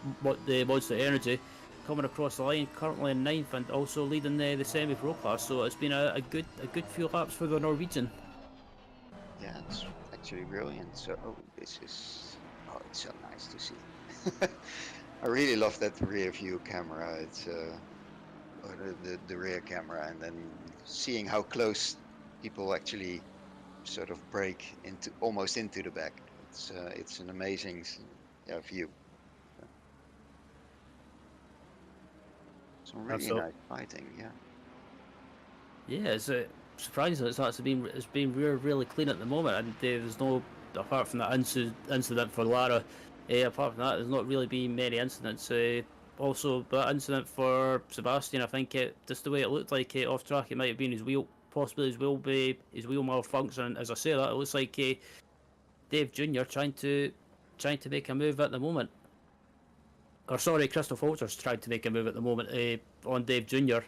the Monster Energy, coming across the line, currently in 9th and also leading the semi-pro class. So it's been a good few laps for the Norwegian. Yeah, it's actually brilliant. So it's so nice to see. I really love that rear view camera. It's or the rear camera, and then seeing how close people actually sort of break into almost into the back. It's an amazing view. Some really So nice fighting, yeah. yeah, it's surprising. It's been really clean at the moment, and there's no, apart from that incident for Lara. Apart from that, there's not really been many incidents. Also, that incident for Sebastian, I think just the way it looked like off track, it might have been his wheel, possibly his wheel malfunction. As I say that, it looks like Dave Jr. trying to make a move at the moment. Or sorry, Christoph Walters trying to make a move at the moment on Dave Jr.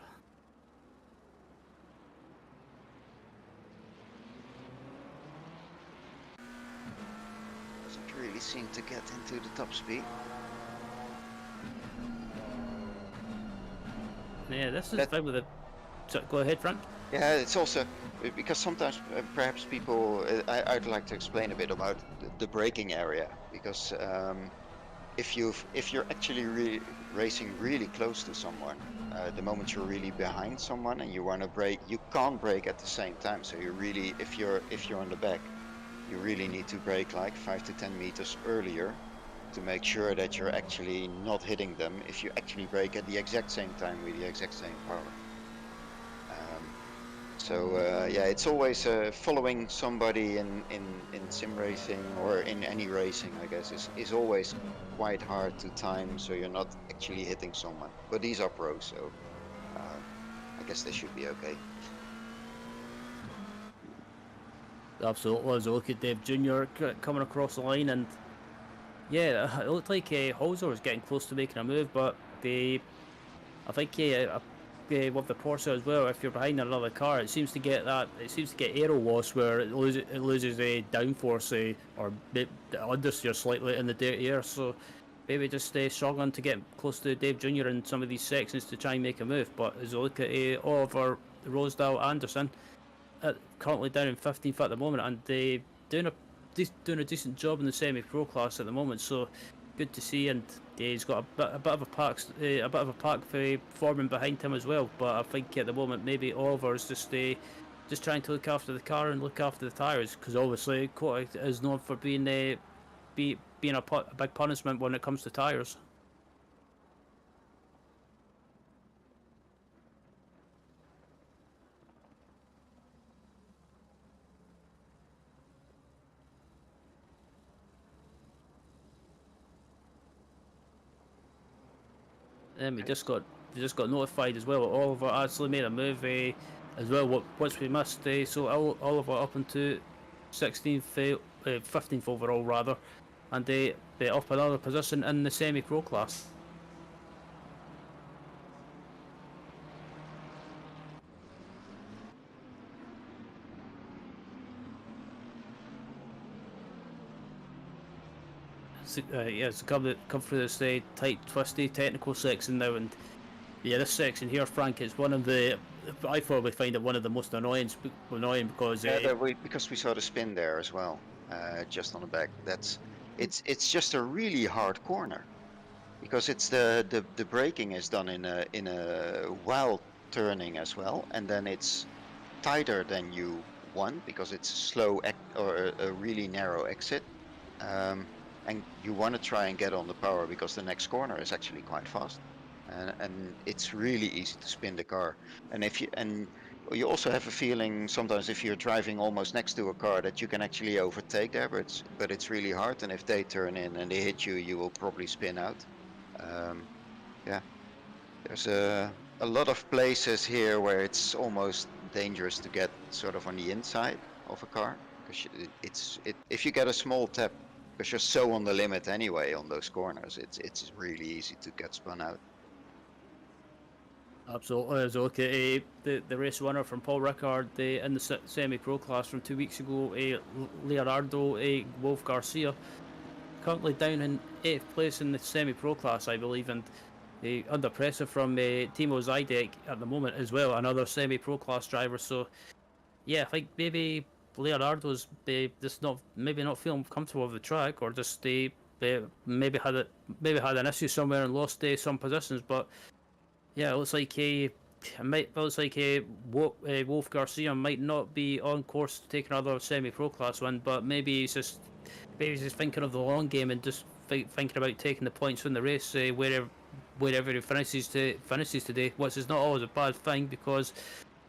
Doesn't really seem to get into the top speed. Yeah, this is the thing with the. So, go ahead, Frank. Yeah, it's also because sometimes perhaps people. I'd like to explain a bit about the braking area, because if you're actually racing really close to someone, the moment you're really behind someone and you want to brake, you can't brake at the same time. So you really, if you're on the back, you really need to brake like 5 to 10 meters earlier to make sure that you're actually not hitting them if you actually brake at the exact same time with the exact same power. Yeah, it's always following somebody in sim racing or in any racing, I guess, is always quite hard to time, so you're not actually hitting someone. But these are pros, so I guess they should be okay. Absolutely. As I look at Dave Jr. coming across the line, and yeah, it looked like Holzer was getting close to making a move, but I think with the Porsche as well, if you're behind another car, it seems to get aero loss where it loses a downforce or understeer slightly in the dirty air. So maybe just struggling to get close to Dave Jr. in some of these sections to try and make a move. But as I look at Oliver Rosedale Anderson, currently down in 15th at the moment, and they doing a decent job in the semi-pro class at the moment. So good to see, and he's got a bit of a pack forming behind him as well. But I think at the moment maybe Oliver's just trying to look after the car and look after the tyres, because obviously COTA is known for being a big punishment when it comes to tyres. And we just got notified as well. Oliver actually made a move as well. Once we missed, so Oliver up into 16th, 15th overall rather, and they up another position in the semi-pro class. So come through this tight, twisty, technical section now, and yeah, this section here, Frank, is one of the. I probably find it one of the most annoying because because we saw the spin there as well, just on the back. It's just a really hard corner, because it's the braking is done in a while turning as well, and then it's tighter than you want because it's slow or a really narrow exit. And you want to try and get on the power because the next corner is actually quite fast, and it's really easy to spin the car. And you also have a feeling sometimes if you're driving almost next to a car that you can actually overtake there, but it's really hard. And if they turn in and they hit you, you will probably spin out. Yeah, there's a lot of places here where it's almost dangerous to get sort of on the inside of a car, because if you get a small tap, because you're so on the limit anyway on those corners, it's really easy to get spun out. Absolutely. As I look at the race winner from Paul Ricard in the semi-pro class from 2 weeks ago, Leonardo Wolf Garcia, currently down in 8th place in the semi-pro class, I believe, and under pressure from Timo Zidek at the moment as well, another semi-pro class driver. So yeah, I think maybe Leonardo's just not feeling comfortable with the track, or just maybe had an issue somewhere and lost some positions. But yeah, it looks like Wolf Garcia might not be on course to take another semi-pro class win, but maybe he's just thinking of the long game and just thinking about taking the points from the race wherever he finishes today, which is not always a bad thing, because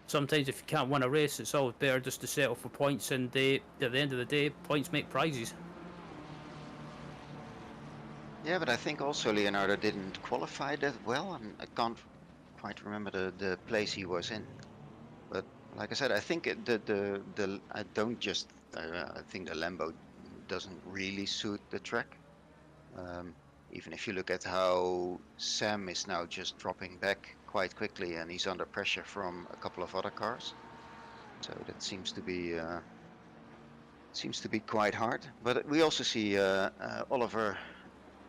sometimes if you can't win a race, it's always better just to settle for points, and at the end of the day, points make prizes. Yeah, but I think also Leonardo didn't qualify that well, and I can't quite remember the place he was in. But like I said, I think I think the Lambo doesn't really suit the track. Even if you look at how Sam is now just dropping back quite quickly, and he's under pressure from a couple of other cars, so that seems to be quite hard. But we also see Oliver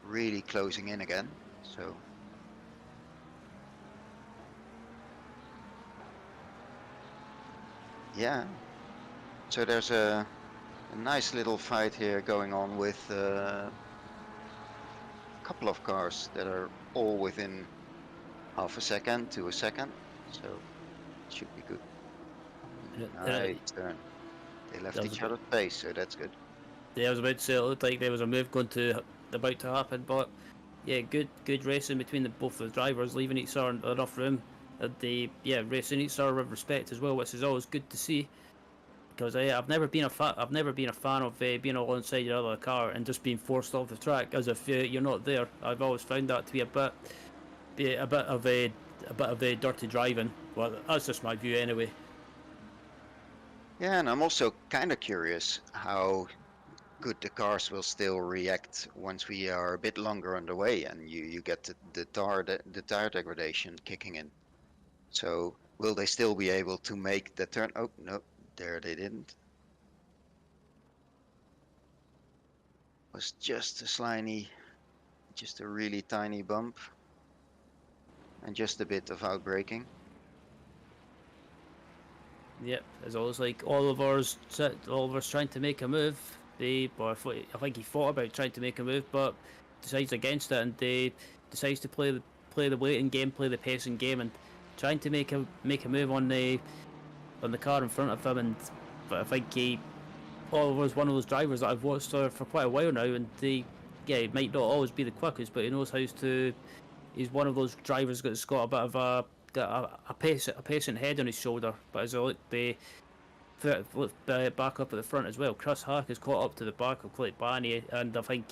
really closing in again. So yeah, so there's a nice little fight here going on with a couple of cars that are all within half a second to a second, so it should be good. Nice turn. They left each other's pace, so that's good. Yeah, I was about to say, it looked like there was a move about to happen, but yeah, good racing between both the drivers, leaving each other enough room, and racing each other with respect as well, which is always good to see. Because I've never been a fan of being alongside your other car and just being forced off the track as if you're not there. I've always found that to be a bit of a dirty driving. Well, that's just my view anyway. Yeah, and I'm also kind of curious how good the cars will still react once we are a bit longer on the way, and you get the tire degradation kicking in. So will they still be able to make the turn? Oh no, there they didn't. It was just a really tiny bump, and just a bit of outbraking. Yep, as always, like Oliver's trying to make a move. I think he thought about trying to make a move, but decides against it, and decides to play the waiting game, play the pacing game, and trying to make a move on the car in front of him. But I think Oliver's one of those drivers that I've watched for quite a while now, and he might not always be the quickest, but he knows how to. He's one of those drivers that's got a bit of a patient head on his shoulder. But as I look back up at the front as well, Chris Hack has caught up to the back of Clint Barney, and I think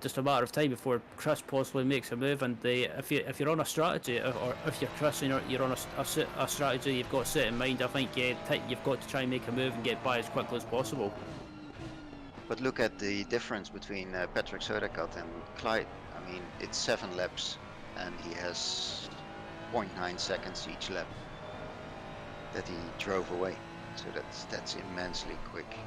just a matter of time before Chris possibly makes a move. And if you're on a strategy, or if you're Chris and you're on a strategy you've got set in mind, I think you've got to try and make a move and get by as quickly as possible. But look at the difference between Patrick Söderqvist and Clyde. I mean, it's 7 laps, and he has 0.9 seconds each lap that he drove away. So that's immensely quick.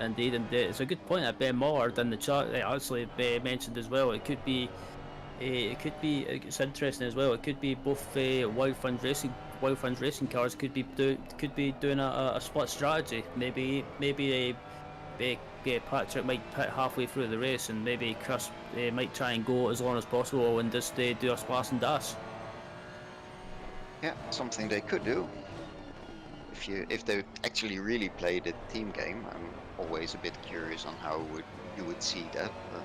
Indeed, and it's a good point that Ben Mollard in the chat actually mentioned as well. It's interesting as well. It could be both Wild Funds Racing cars could be doing a split strategy. Maybe Patrick might pit halfway through the race, and maybe Chris might try and go as long as possible and just do a splash and dash. Yeah, something they could do. If they actually really played a team game, I'm always a bit curious on how you would see that. But,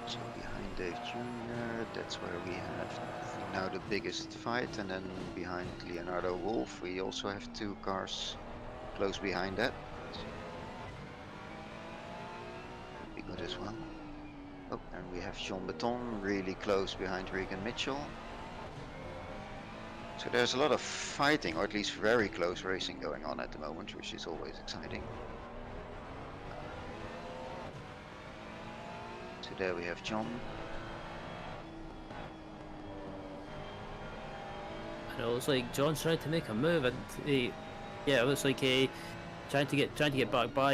so behind Dave Jr., that's where we have now the biggest fight, and then behind Leonardo Wolf, we also have 2 cars close behind that. Good as well. Oh, and we have Jean Beton really close behind Regan Mitchell. So there's a lot of fighting, or at least very close racing going on at the moment, which is always exciting. So there we have John. And it looks like John's trying to make a move, and it looks like trying to get back by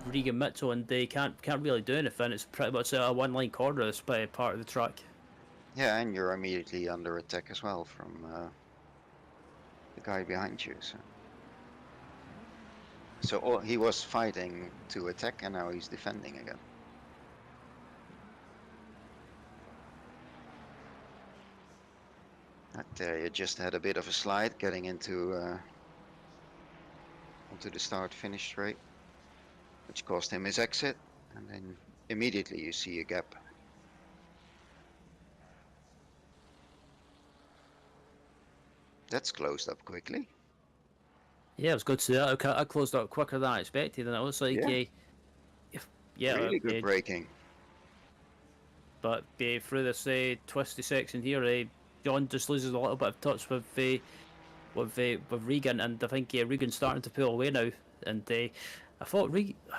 Regan Mitchell, and they can't really do anything. It's pretty much a one-line corner. This part of the track. Yeah, and you're immediately under attack as well from the guy behind you. So he was fighting to attack, and now he's defending again. He just had a bit of a slide getting into onto the start-finish straight, which cost him his exit, and then immediately you see a gap. That's closed up quickly. Yeah, it was good to see that. I closed up quicker than I expected, and it looks like Really good braking. But through this twisty section here, John just loses a little bit of touch with Regan, and I think Regan's starting to pull away now. And I thought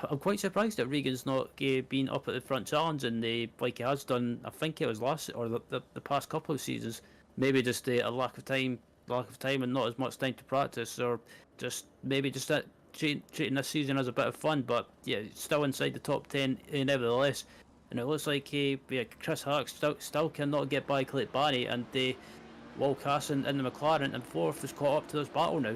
I'm quite surprised that Regan's not been up at the front challenge, and like he has done. I think it was last or the past couple of seasons. Maybe just a lack of time, and not as much time to practice, or just that treating this season as a bit of fun. But yeah, still inside the top 10 nevertheless. And it looks like Chris Hack still cannot get by Clayton Barney, and Will Casson in the McLaren and fourth has caught up to this battle now.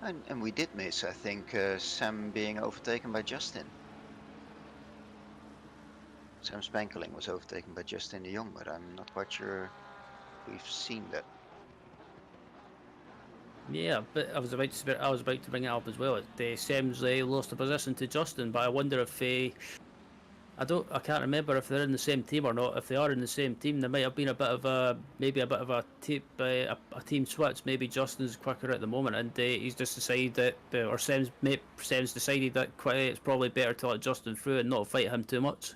And we did miss, I think, Sam being overtaken by Justin. Sam Spankeling was overtaken by Justin de Jong, but I'm not quite sure we've seen that. Yeah, but I was about to bring it up as well. Sam's lost a position to Justin, but I wonder if I can't remember if they're in the same team or not. If they are in the same team, there might have been a bit of a team switch. Maybe Justin's quicker at the moment, and he's just decided that, or Sam's decided that it's probably better to let Justin through and not fight him too much.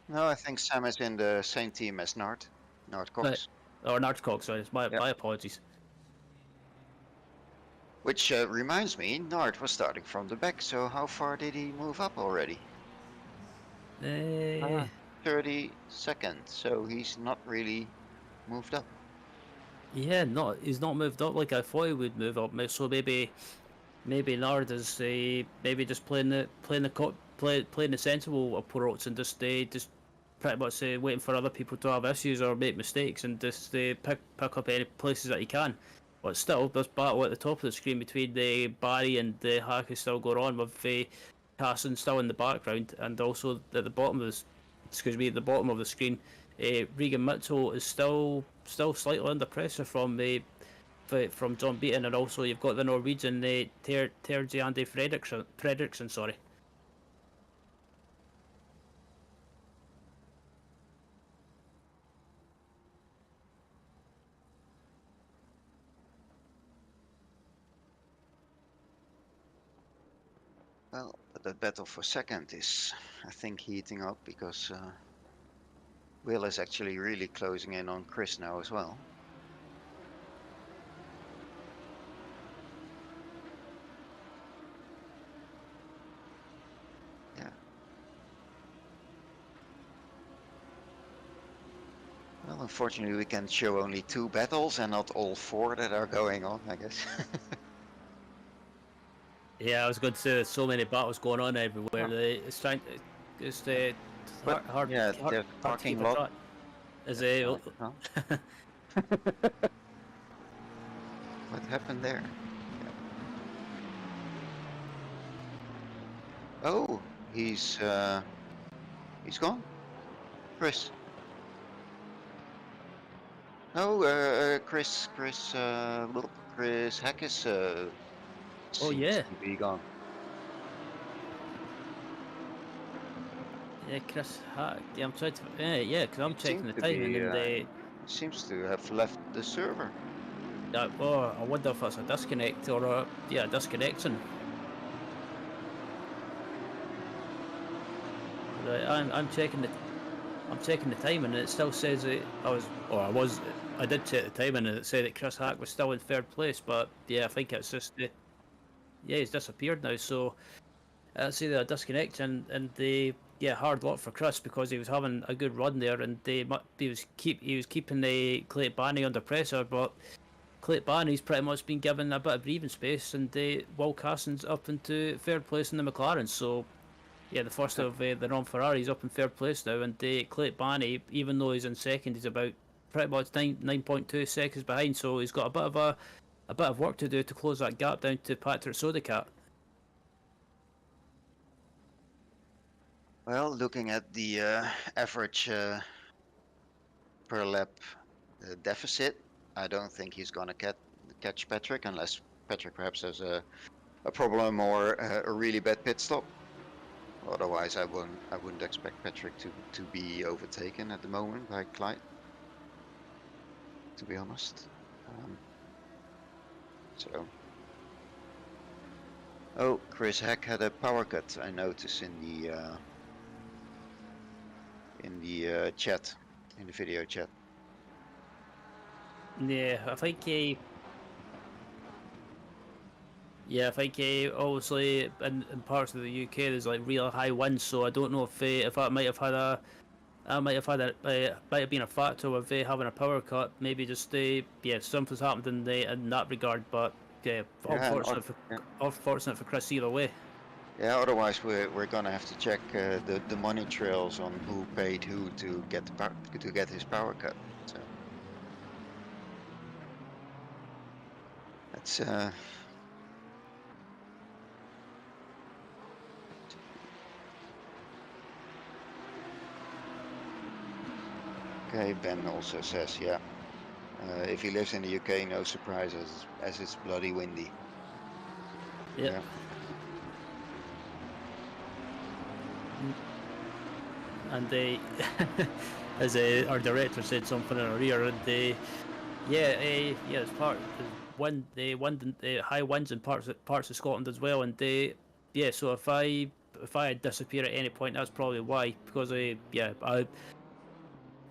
No, I think Sam is in the same team as Nard Cox. Or Nard Cox, sorry, my apologies. Which reminds me, Nard was starting from the back, so how far did he move up already? 30 seconds, so he's not really moved up. Yeah, he's not moved up like I thought he would move up. So maybe Nard is maybe just playing the sensible approach, and just pretty much waiting for other people to have issues or make mistakes, and just pick up any places that he can. But still, this battle at the top of the screen between Barry and Hack is still going on, with Carson still in the background, and also at the bottom of the bottom of the screen, Regan Mitchell is still slightly under pressure from John Beaton, and also you've got the Norwegian Terje Andy Fredriksson, sorry. Well, the battle for second is, I think, heating up, because Will is actually really closing in on Chris now as well. Yeah. Well, unfortunately, we can show only 2 battles and not all 4 that are going on, I guess. Yeah, I was going to say there's so many battles going on everywhere. It's hard yeah, to the parking lot is what happened there? Yeah. Oh, he's gone. Chris. No, Chris Hack is oh yeah. To be gone. Yeah, Chris Hack. Yeah, I'm trying to. Because I'm checking the timing, and seems to have left the server. Oh, I wonder if that's a disconnect or a disconnection. Right, I'm checking the timing, and it still says that I did check the timing, and it said that Chris Hack was still in third place, but yeah, I think it's just he's disappeared now. So it's either a disconnection, and hard luck for Chris, because he was having a good run there, and he was keeping the Clayton Barney under pressure, but Clay Barney's pretty much been given a bit of breathing space, and Will Carson's up into third place in the McLaren. So yeah, the first of the non-Ferraris up in third place now, and Clay Barney, even though he's in second, he's about pretty much 9.2 seconds behind. So he's got a bit of work to do to close that gap down to Patrick Sodicat. Well, looking at the average per lap deficit, I don't think he's gonna catch Patrick unless Patrick perhaps has a problem or a really bad pit stop. Otherwise, I wouldn't expect Patrick to be overtaken at the moment by Clyde, to be honest. Oh, Chris Heck had a power cut, I noticed in the chat, in the video chat. Yeah, I think obviously in parts of the UK there's like real high winds, so I don't know if that might have been a factor with having a power cut. Maybe just something's happened in that regard. But unfortunate for Chris either way. Yeah, otherwise we're gonna have to check the money trails on who paid who to get his power cut. So that's okay. Ben also says, yeah, if he lives in the UK, no surprise as it's bloody windy. Yep. Yeah. And as our director said something in our ear, and it's high winds in parts of Scotland as well, and so if I disappear at any point, that's probably why, because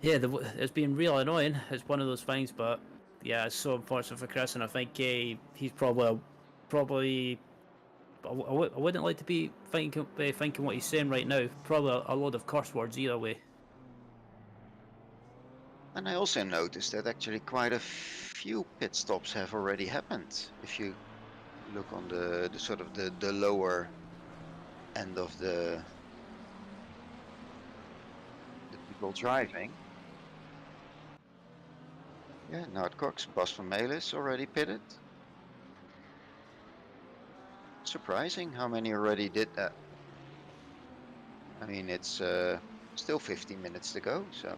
it's been real annoying. It's one of those things, but yeah, it's so unfortunate for Chris, and I think he's probably. I wouldn't like to be thinking what he's saying right now. Probably a load of curse words either way. And I also noticed that actually quite a few pit stops have already happened. If you look on the sort of the lower end of the people driving. Yeah, Nard Cox, Bas van Melis already pitted. Surprising how many already did that. I mean, it's still 15 minutes to go, so.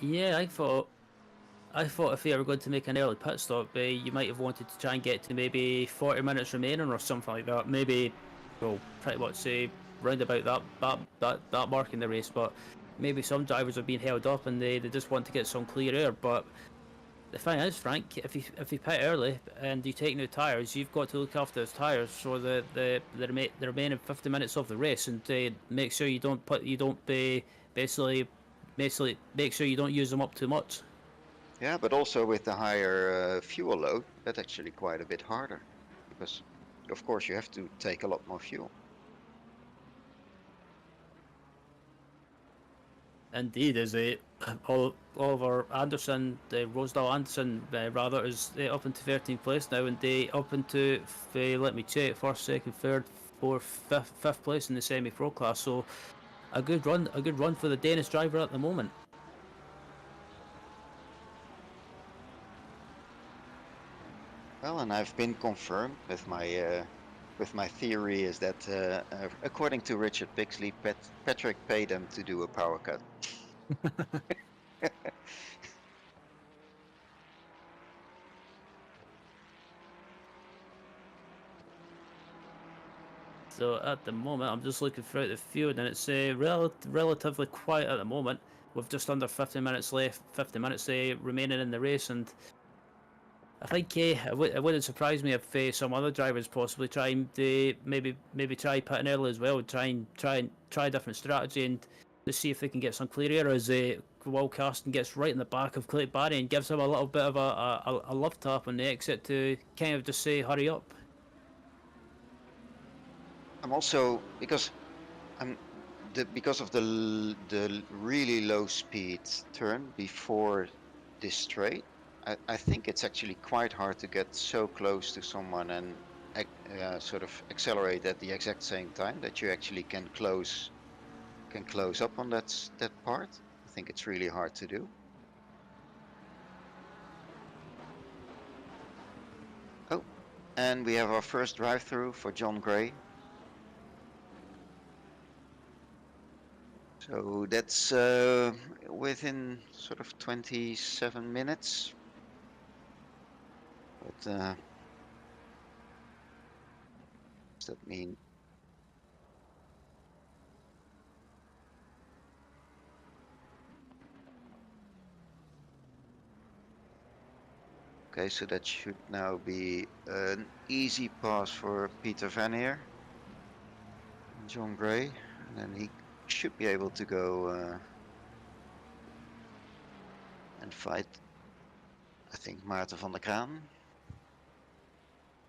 Yeah, I thought if they were going to make an early pit stop, you might have wanted to try and get to maybe 40 minutes remaining or something like that. Maybe, well, pretty much say round about that mark in the race. But maybe some drivers are being held up and they just want to get some clear air. But the thing is, Frank, if you pit early and you take new tyres, you've got to look after those tyres for the remaining 50 minutes of the race, and make sure you don't basically make sure you don't use them up too much. Yeah, but also with the higher fuel load, that's actually quite a bit harder, because of course you have to take a lot more fuel. Indeed, is Oliver Anderson, Rosedal Anderson, rather, is up into 13th place now, and they up into let me check, first, second, third, fourth, fifth place in the semi-pro class. So a good run for the Danish driver at the moment. Well, and I've been confirmed with my theory is that according to Richard Pixley, Patrick paid them to do a power cut. So at the moment, I'm just looking throughout the field, and it's relatively quiet at the moment, with just under 50 minutes left, 50 minutes remaining in the race, and I think it wouldn't surprise me if some other drivers possibly try and maybe try pitting early as well, try a different strategy and to see if they can get some clear air as Will Carston gets right in the back of Clay Barry and gives him a little bit of a love tap on the exit to kind of just say hurry up. I'm also because of the really low speed turn before this straight, I think it's actually quite hard to get so close to someone and sort of accelerate at the exact same time that you actually can close up on that part. I think it's really hard to do. Oh, and we have our first drive-through for John Gray. So that's within sort of 27 minutes. But does that mean? Okay, so that should now be an easy pass for Peter Vanier and John Gray, and then he should be able to go and fight, I think, Maarten van der Kraan,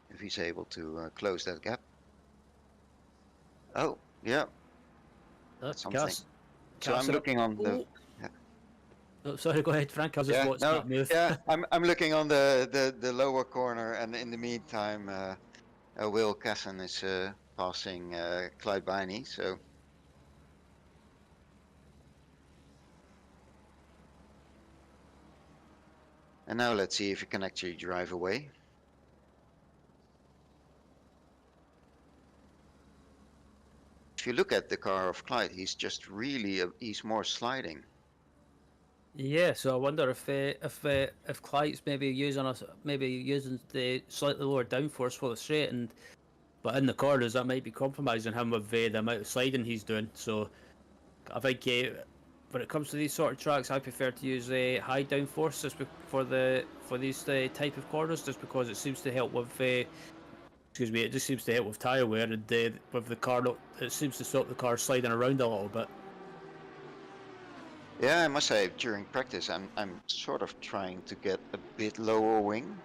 if he's able to close that gap. Oh, yeah, that's something. So I'm looking on the... Oh, sorry, go ahead, Frank. I was just watching that move. Yeah, I'm looking on the lower corner, and in the meantime, Will Casson is passing Clyde Biney. So, and now let's see if he can actually drive away. If you look at the car of Clyde, he's just really he's more sliding. Yeah, so I wonder if Clyde's maybe using the slightly lower downforce for the straight, but in the corners that might be compromising him with the amount of sliding he's doing. So I think when it comes to these sort of tracks, I prefer to use a high downforce just for these type of corners, just because it seems to help with it just seems to help with tyre wear, and with the car, it seems to stop the car sliding around a little bit. Yeah, I must say, during practice, I'm sort of trying to get a bit lower wing,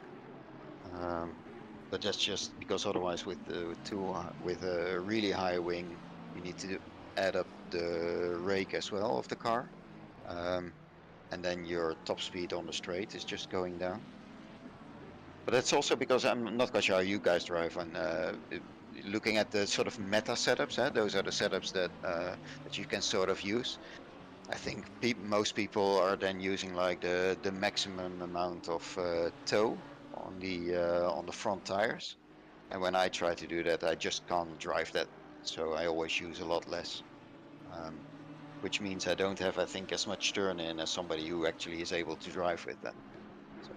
but that's just because otherwise, with a really high wing, you need to add up the rake as well of the car, and then your top speed on the straight is just going down. But that's also because I'm not quite sure how you guys drive. And looking at the sort of meta setups, those are the setups that you can sort of use. I think most people are then using like the maximum amount of toe on the front tires, and when I try to do that, I just can't drive that, so I always use a lot less, which means I don't have, I think, as much turn in as somebody who actually is able to drive with that. So.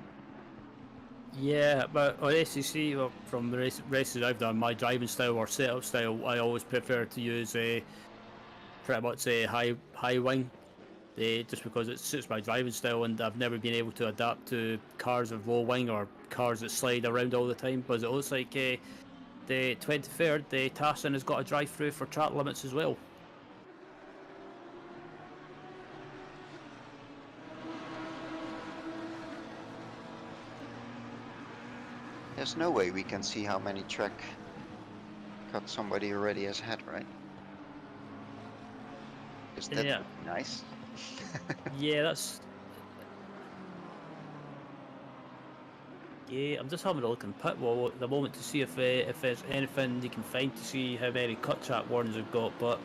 Yeah, but on ACC, from the races I've done, my driving style or setup style, I always prefer to use pretty much a high wing. Just because it suits my driving style, and I've never been able to adapt to cars with low wing or cars that slide around all the time. Because it looks like the 23rd, the Tassin has got a drive-through for track limits as well. There's no way we can see how many track cut somebody already has had, right? Is that nice? Yeah, that's... Yeah, I'm just having a look in pit wall at the moment to see if there's anything you can find to see how many cut track warnings we've got, but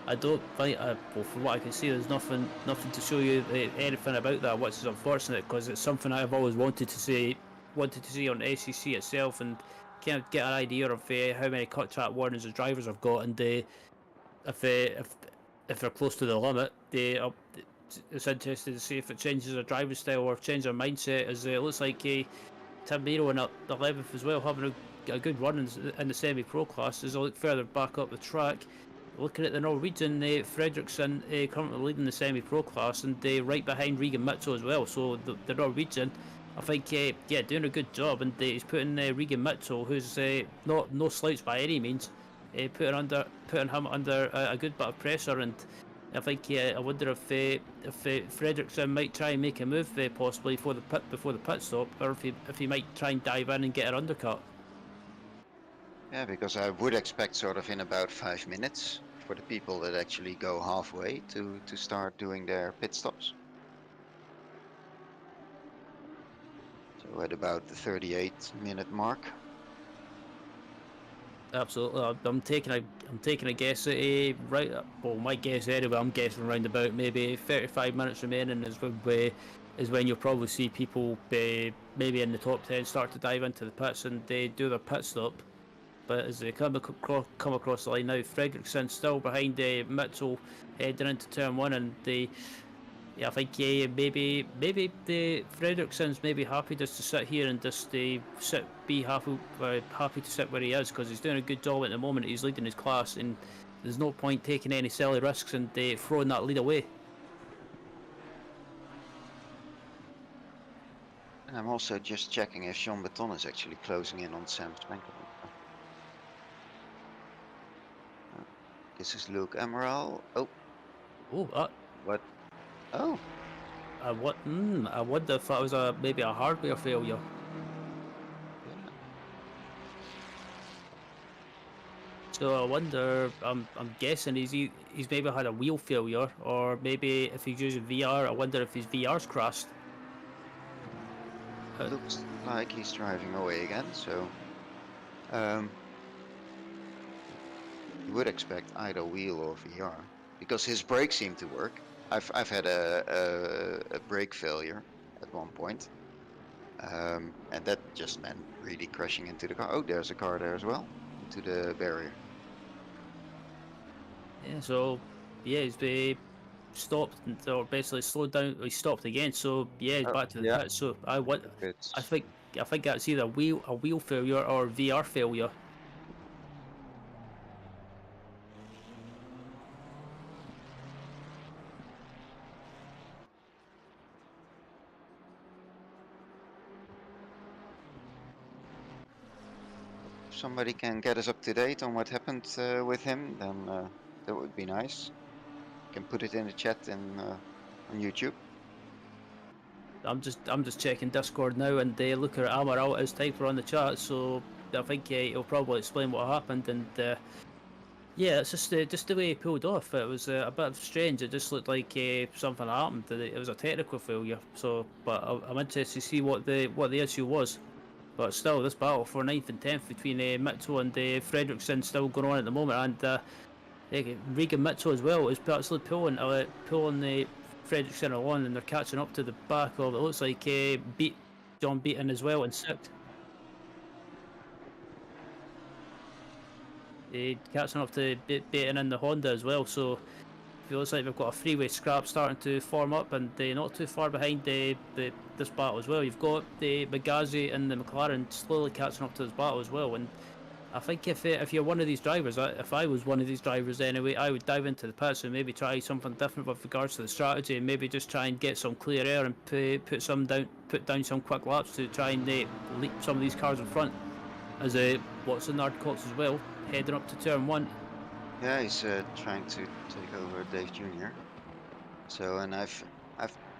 I don't think, well, from what I can see, there's nothing to show you anything about that, which is unfortunate, because it's something I've always wanted to see on ACC itself, and kind of get an idea of how many cut track warnings the drivers have got, and if they're close to the limit, it's interesting to see if it changes their driving style or change their mindset. As it looks like Tim Miro in 11th as well, having a good run in the semi-pro class. As I look further back up the track, looking at the Norwegian, Fredriksson currently leading the semi-pro class, and right behind Regan Mitchell as well. So the Norwegian, I think, doing a good job, and he's putting Regan Mitchell, who's no slouch by any means, putting him under a good bit of pressure. And I think I wonder if Fredriksson might try and make a move possibly before the pit stop, or if he might try and dive in and get an undercut. Yeah, because I would expect sort of in about 5 minutes for the people that actually go halfway to start doing their pit stops. So at about the 38-minute mark. Absolutely. I'm taking a guess at a right. Well, my guess anyway. I'm guessing around about maybe 35 minutes remaining is when you'll probably see people maybe in the top 10 start to dive into the pits and they do their pit stop. But as they come across the line now, Fredriksson still behind Mitchell heading into turn one, and yeah, I think maybe the Fredriksson's maybe happy just to sit here and just be happy to sit where he is because he's doing a good job at the moment. He's leading his class, and there's no point taking any silly risks and throwing that lead away. And I'm also just checking if Jean Beton is actually closing in on Sam Spanker. This is Luke Emerald. Oh. Oh, What? Oh. I wonder if that was maybe a hardware failure. Yeah. So I wonder. I'm guessing he's maybe had a wheel failure, or maybe if he's using VR, I wonder if his VR's crashed. Looks like he's driving away again. So, you would expect either wheel or VR because his brakes seem to work. I've had a brake failure at one point, and that just meant really crashing into the car. Oh, there's a car there as well, into the barrier. Yeah. So yeah, he's stopped or basically slowed down. He stopped again. So yeah, he's back to the pit. So I think that's either a wheel failure or VR failure. If somebody can get us up to date on what happened with him, then that would be nice. You can put it in the chat on YouTube. I'm just checking Discord now, and look at Amaral as typer on the chat. So I think he'll probably explain what happened, and yeah, it's just the way he pulled off. It was a bit strange. It just looked like something happened. It was a technical failure. So, but I'm interested to see what the issue was. But still, this battle for 9th and 10th between Mitchell and Fredriksson still going on at the moment, and Regan Mitchell as well is actually pulling the Fredriksson along, and they're catching up to the back of it looks like John Beaton as well in 6th. Catching up to Beaton in the Honda as well, so it feels like we've got a three-way scrap starting to form up, and not too far behind this battle as well. You've got the Bugatti and the McLaren slowly catching up to this battle as well, and I think if you're one of these drivers, if I was one of these drivers anyway, I would dive into the pits and maybe try something different with regards to the strategy, and maybe just try and get some clear air and put down some quick laps to try and leap some of these cars in front. As Watson Nardcox as well, heading up to turn 1. Yeah, he's trying to take over Dave Jr. So, and I've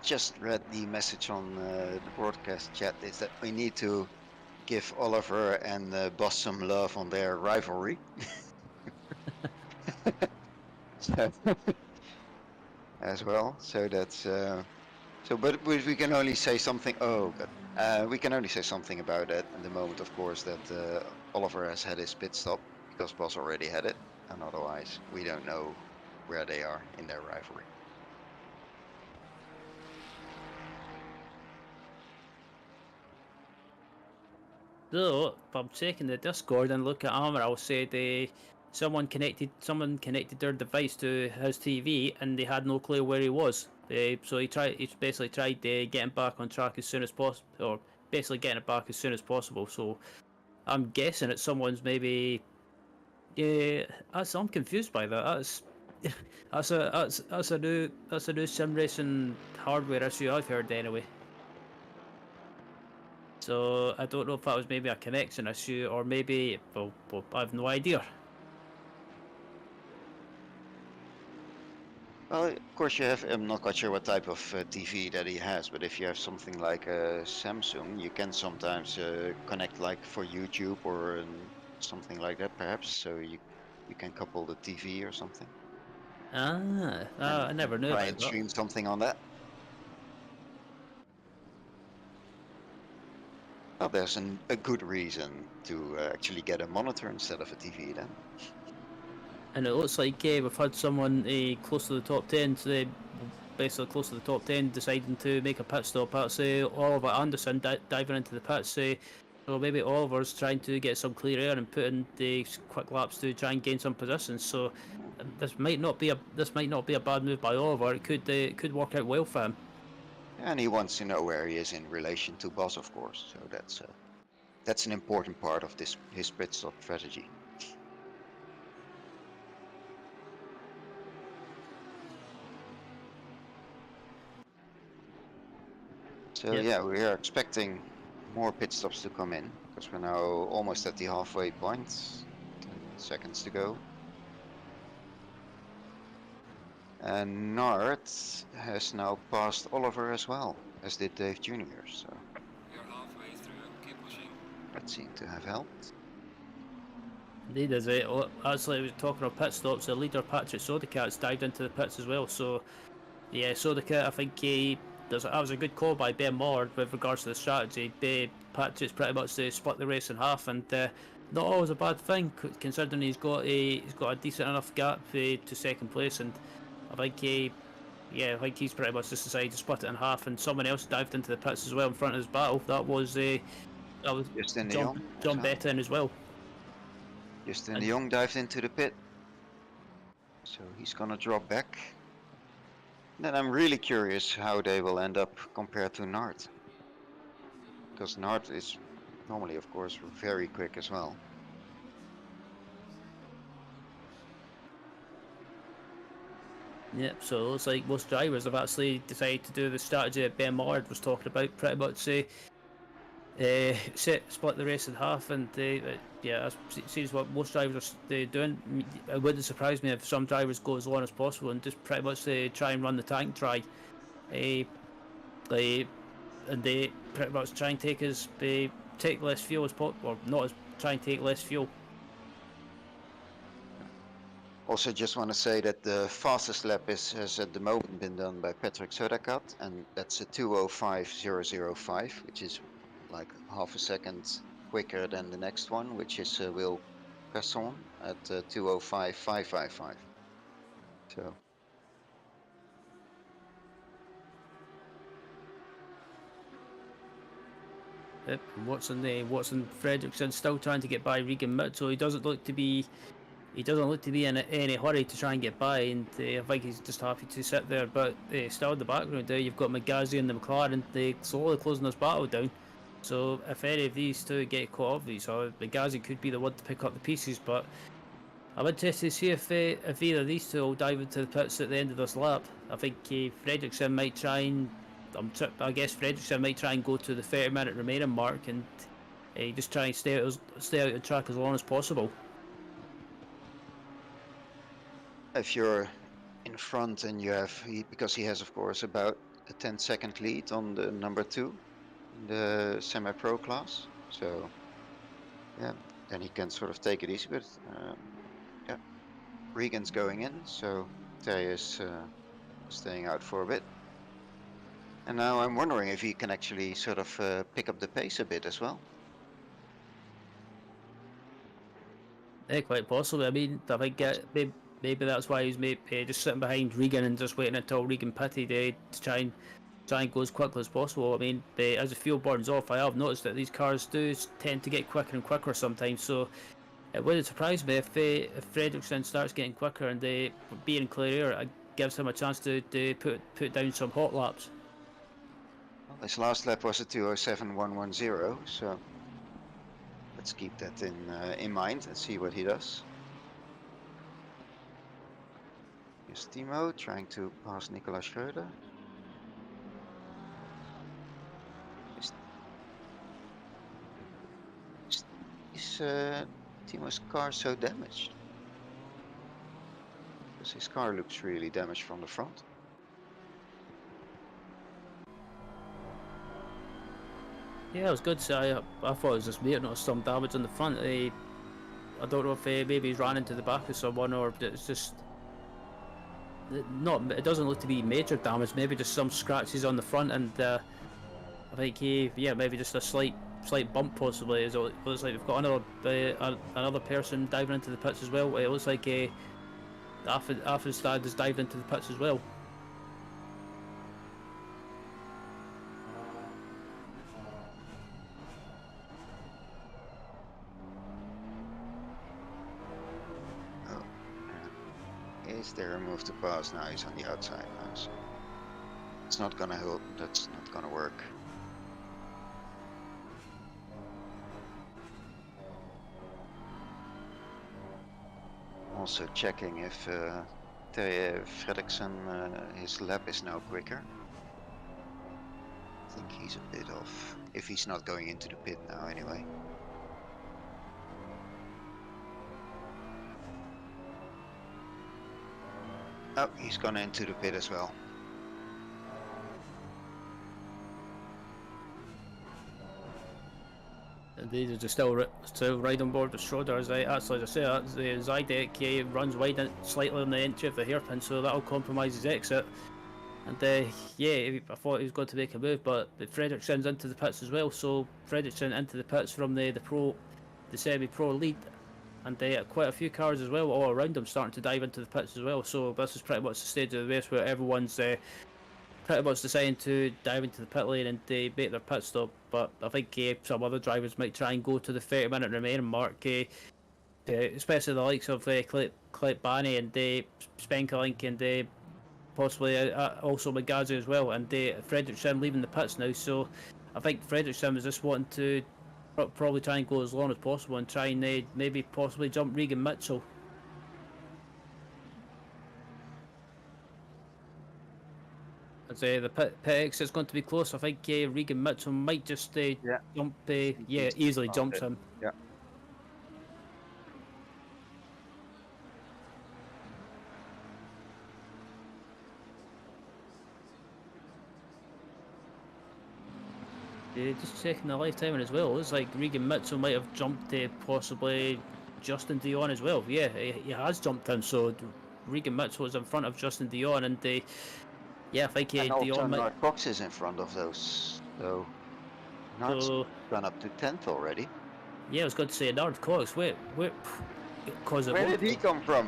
just read the message on the broadcast chat is that we need to give Oliver and Boss some love on their rivalry. So, as well. So that's but we can only say something. Oh God. We can only say something about that at the moment, of course, that Oliver has had his pit stop because Boss already had it, and otherwise we don't know where they are in their rivalry. So if I'm checking the Discord and look at Armour, I'll say someone connected their device to his TV and they had no clue where he was. So he basically tried getting back on track as soon as possible, or basically getting it back as soon as possible. So I'm guessing it's someone's maybe. Yeah, I'm confused by that. That's a new sim racing hardware issue I've heard anyway. So I don't know if that was maybe a connection issue or maybe well I have no idea. Well, of course you have. I'm not quite sure what type of TV that he has, but if you have something like a Samsung, you can sometimes connect like for YouTube or something like that, perhaps. So you can couple the TV or something. I never knew try about and that. stream something on that. Well, there's a good reason to actually get a monitor instead of a TV then. And it looks like we've had someone close to the top 10, so basically close to the top 10, deciding to make a pit stop. That's Oliver Anderson diving into the pits. So maybe Oliver's trying to get some clear air and put in the quick laps to try and gain some position. So this might not be a bad move by Oliver. It could work out well for him. And he wants to know where he is in relation to Boss, of course. So that's an important part of his pit stop strategy. So yeah, we are expecting more pit stops to come in because we're now almost at the halfway point. 10 seconds to go. And Nart has now passed Oliver as well, as did Dave Jr. So You're halfway through, keep pushing. that seemed to have helped. Indeed, as actually talking of pit stops, the leader Patrick Sodicat's dived into the pits as well. So yeah, Sodicat, I think that was a good call by Ben Mollard with regards to the strategy. Patrick's pretty much split the race in half, and not always a bad thing considering he's got a decent enough gap to second place. And I think I think he's pretty much just decided to split it in half, and someone else dived into the pits as well in front of his battle. That was Justin de John Betton as well. Justin de Jong dived into the pit, so he's gonna drop back. Then I'm really curious how they will end up compared to Nart, because Nart is normally, of course, very quick as well. Yep, so it looks like most drivers have actually decided to do the strategy that Ben Mollard was talking about, pretty much split the race in half, and that seems what most drivers are doing. It wouldn't surprise me if some drivers go as long as possible and just pretty much try and run the tank dry, and they pretty much try and take less fuel as possible, or not as try and take less fuel. Also, just want to say that the fastest lap has at the moment been done by Patrick Sodakat, and that's a 2:05.005, which is like half a second quicker than the next one, which is Will Casson at 2:05.555. So. Yep, Watson Fredrickson still trying to get by Regan Mitchell. He doesn't look to be in any hurry to try and get by, and I think he's just happy to sit there. But still in the background there, you've got Magazi and the McLaren, they slowly closing this battle down. So if any of these two get caught up, Magazi could be the one to pick up the pieces. But I'm interested to see if either of these two will dive into the pits at the end of this lap. I think Fredrickson might try and Fredrickson might try and go to the 30-minute remaining mark and just try and stay out the track as long as possible. If you're in front and you have, because he has of course about a 10-second lead on the number 2 in the semi-pro class, so yeah, then he can sort of take it easy. But yeah, Regan's going in, so Terje is staying out for a bit. And now I'm wondering if he can actually sort of pick up the pace a bit as well. Yeah, quite possibly. I mean, I think maybe that's why he's just sitting behind Regan and just waiting until Regan pitted to try and go as quickly as possible. I mean, as the fuel burns off, I have noticed that these cars do tend to get quicker and quicker sometimes. So it wouldn't surprise me if Fredrickson starts getting quicker and being in clear air, it gives him a chance to put down some hot laps. Well, his last lap was a 2:07.110, so let's keep that in mind and see what he does. Here's Timo trying to pass Nicolas Schreuder. Is Timo's car so damaged? Because his car looks really damaged from the front. Yeah, it was good. So I thought it was just me, not some damage on the front. I don't know if maybe he's ran into the back of someone, or it's just it doesn't look to be major damage. Maybe just some scratches on the front, and I think maybe just a slight slight bump possibly. It looks like we've got another person diving into the pits as well. It looks like Afenstad has dived into the pits as well. Is there a move to pass? Now he's on the outside now, so it's not gonna help. That's not gonna work. Also checking if Fredriksson, his lap is now quicker. I think he's a bit off, if he's not going into the pit now anyway. Oh, he's gone into the pit as well. These are still right on board with Schroeder. As I say, Zidek runs wide slightly on the entry of the hairpin, so that'll compromise his exit. And yeah, I thought he was going to make a move, but Fredriksson's into the pits as well. So Fredriksson into the pits from the semi-pro lead, and quite a few cars as well all around him starting to dive into the pits as well. So this is pretty much the stage of the race where everyone's pretty much deciding to dive into the pit lane and make their pit stop. But I think some other drivers might try and go to the 30-minute remaining mark, especially the likes of Clint Barney and Spenkelink and possibly also Magazi as well, and Fredriksson leaving the pits now. So I think Fredriksson was just wanting to probably try and go as long as possible and try and maybe possibly jump Regan Mitchell. As the pit exit's going to be close, I think Regan Mitchell might just jump, easily jumps him. Yeah. Just checking the live timing as well. It looks like Regan Mitchell might have jumped possibly Justin Dion as well. Yeah, he has jumped him. So Regan Mitchell is in front of Justin Dion, and yeah, I think and also Dion Nard Cox is in front of those. So Nard's gone up to 10th already. Yeah, I was going to say Nard Cox. Where did he come from?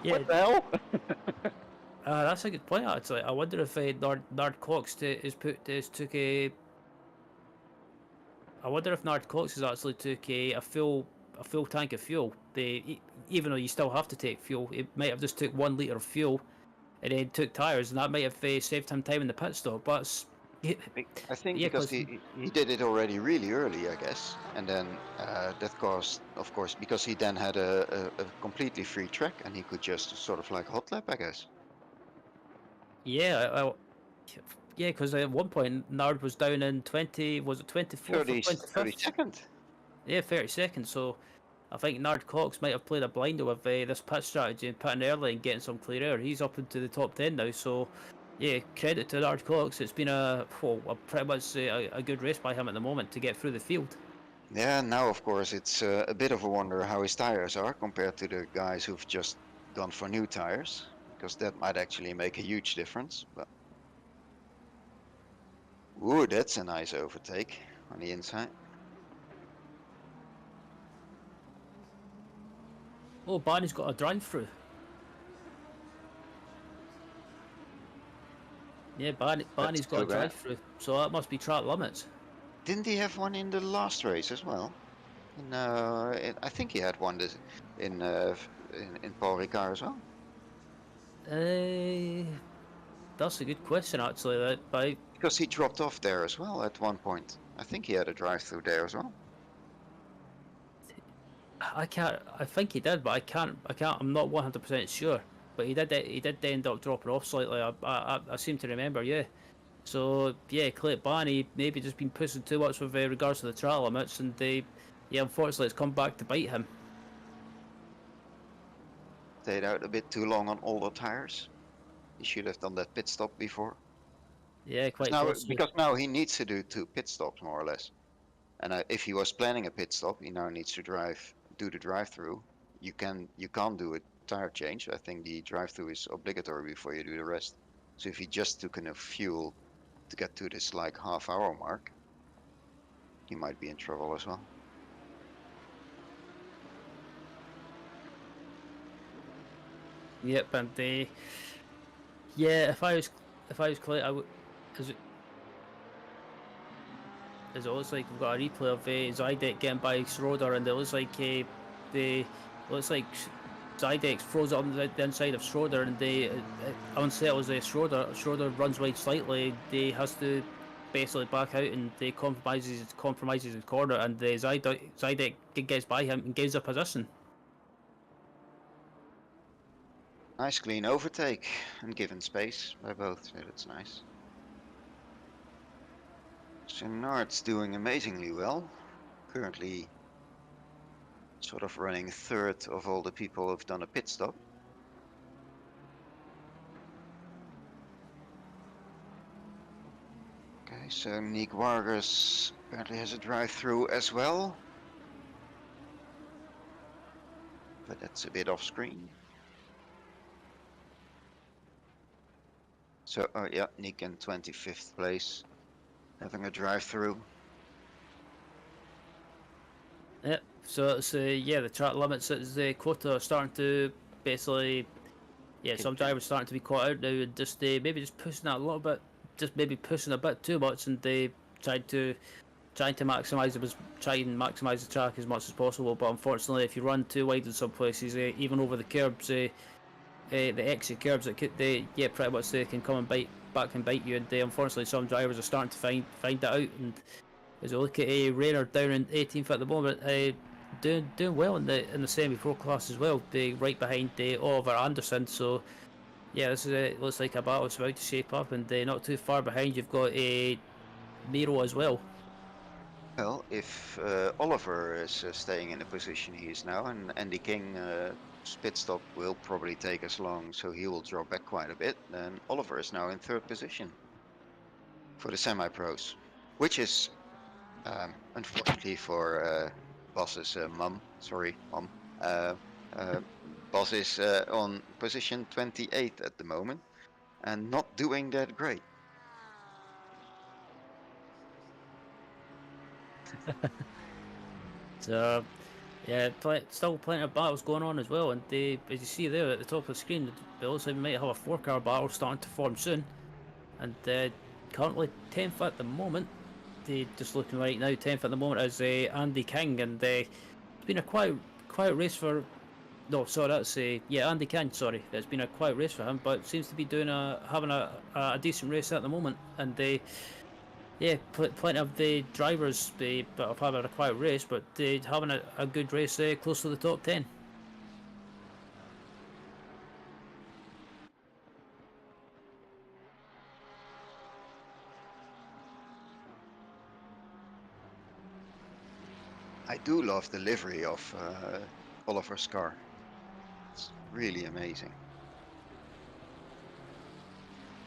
Yeah. What the hell? That's a good point actually. I wonder if Nard Cox took a. I wonder if Nard Cox has actually took a full tank of fuel. Even though you still have to take fuel, it might have just took 1 litre of fuel, and then took tyres, and that might have saved him time in the pit stop. But I think because he did it already really early, I guess, and then that caused, of course, because he then had a completely free track and he could just sort of like hot lap, I guess. Yeah, yeah, because at one point Nard was down in 20, was it 24th or 25th? 32nd. Yeah, 32nd. So I think Nard Cox might have played a blinder with this pit strategy and pitting early and getting some clear air. He's up into the top 10 now, so yeah, credit to Nard Cox. It's been pretty much a good race by him at the moment to get through the field. Yeah, now of course it's a bit of a wonder how his tires are compared to the guys who've just gone for new tires, because that might actually make a huge difference. But ooh, that's a nice overtake on the inside. Oh, Barney's got a drive-through. Yeah, Barney's got a drive-through, so that must be track limits. Didn't he have one in the last race as well? I think he had one in Paul Ricard as well. That's a good question actually. Because he dropped off there as well at one point. I think he had a drive-through there as well. I think he did, but I can't. I'm not 100% sure. But he did end up dropping off slightly. I seem to remember, yeah. So yeah, Clint Barney maybe just been pushing too much with regards to the track limits, and unfortunately it's come back to bite him. Stayed out a bit too long on all the tires. He should have done that pit stop before. Yeah, quite possibly. Because now he needs to do 2 pit stops more or less. And if he was planning a pit stop, he now needs to do the drive-through. You can't do a tire change. I think the drive-through is obligatory before you do the rest. So if he just took enough fuel to get to this like half-hour mark, he might be in trouble as well. Yep, and yeah, if I was Clay, I would. As it looks like we've got a replay of Zydek getting by Schroeder, and it looks like Zydek throws it on the inside of Schroeder, and they unsettles Schroeder. Schroeder runs wide slightly. They has to basically back out, and they compromises his corner, and Zydek gets by him and gains a position. Nice clean overtake and given space by both, so that's nice. Synard's doing amazingly well. Currently sort of running third of all the people who've done a pit stop. Okay, so Nick Vargas apparently has a drive-through as well. But that's a bit off screen. So, yeah, Nick in 25th place, having a drive-through. Yep. So it's yeah, the track limits at the COTA are starting to basically, yeah, some drivers starting to be caught out now, and just maybe just pushing that a little bit, just maybe pushing a bit too much, and they trying to maximise the track as much as possible. But unfortunately, if you run too wide in some places, even over the curbs, the exit curbs, yeah, pretty much they can come and bite you. And unfortunately, some drivers are starting to find that out. And as we look at Rayner down in 18th at the moment, doing well in the semi-pro class as well. Right behind Oliver Anderson. So yeah, this is looks like a battle that's about to shape up. And not too far behind, you've got Miro as well. Well, if Oliver is staying in the position he is now, and Andy King pit stop will probably take as long, so he will drop back quite a bit, then Oliver is now in third position for the semi-pros, which is unfortunately for Boss's mum, Boss is on position 28 at the moment and not doing that great. So yeah, still plenty of battles going on as well, and as you see there at the top of the screen, it looks like we might have a 4-car battle starting to form soon. And currently 10th at the moment. Just looking right now, 10th at the moment is Andy King, and it's been a quiet race for. No, sorry, that's yeah, Andy King. Sorry, it's been a quiet race for him, but seems to be having a decent race at the moment, and yeah, plenty of the drivers that have had a quiet race, but having a good race close to the top 10. I do love the livery of Oliver's car. It's really amazing.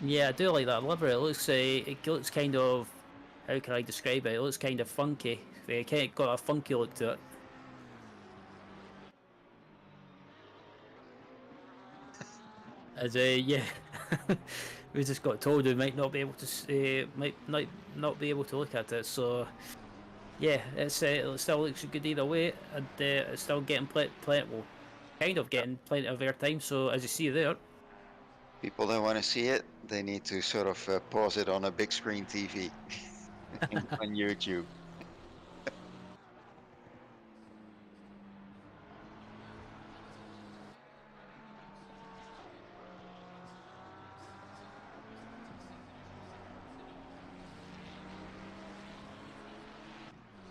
Yeah, I do like that livery. It looks kind of, how can I describe it? It looks kind of funky. It kind of got a funky look to it. As yeah, we just got told we might not be able to not be able to look at it. So yeah, it still looks good either way, and it's still getting kind of getting plenty of airtime. So as you see there. People that want to see it, they need to sort of pause it on a big screen TV on YouTube.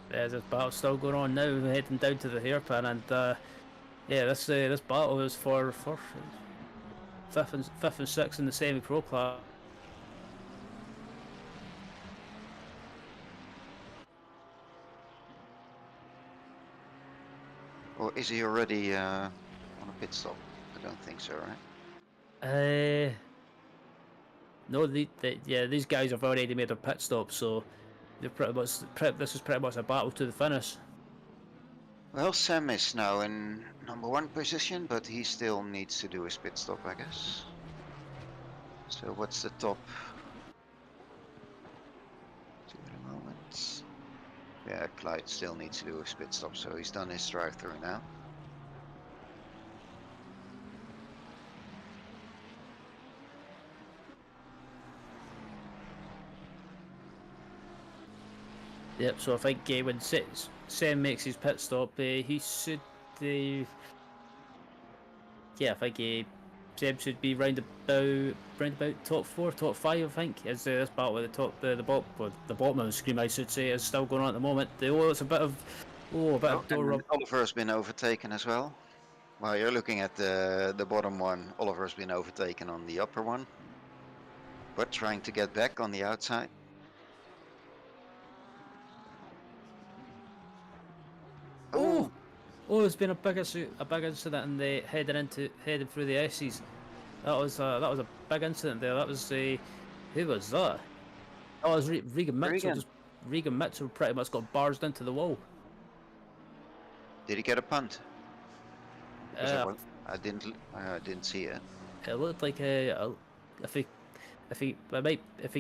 There's this battle still going on now, heading down to the hairpin, and yeah, this battle is for fifth and sixth in the semi-pro class. Or is he already on a pit stop? I don't think so, right? No, yeah, these guys have already made a pit stop, so they're this is pretty much a battle to the finish. Well, Sam is now in number 1 position, but he still needs to do his pit stop, I guess. So what's the top? 2 at the moment. Yeah, Clyde still needs to do his pit stop, so he's done his drive-through now. Yep, so I think when Sam makes his pit stop, he should. Yeah, I think Sam should be round about top 4, top 5. I think as this battle at the top, the bottom of the screen, I should say, is still going on at the moment. It's a bit of door rub. Oliver's been overtaken as well. While you're looking at the bottom one, Oliver's been overtaken on the upper one, but trying to get back on the outside. Oh, there's been a big incident in the heading through the S's. That was a big incident there. That was who was that? That was Regan Mitchell. Regan Mitchell pretty much got barged into the wall. Did he get a punt? Uh, I didn't see it. It looked like if he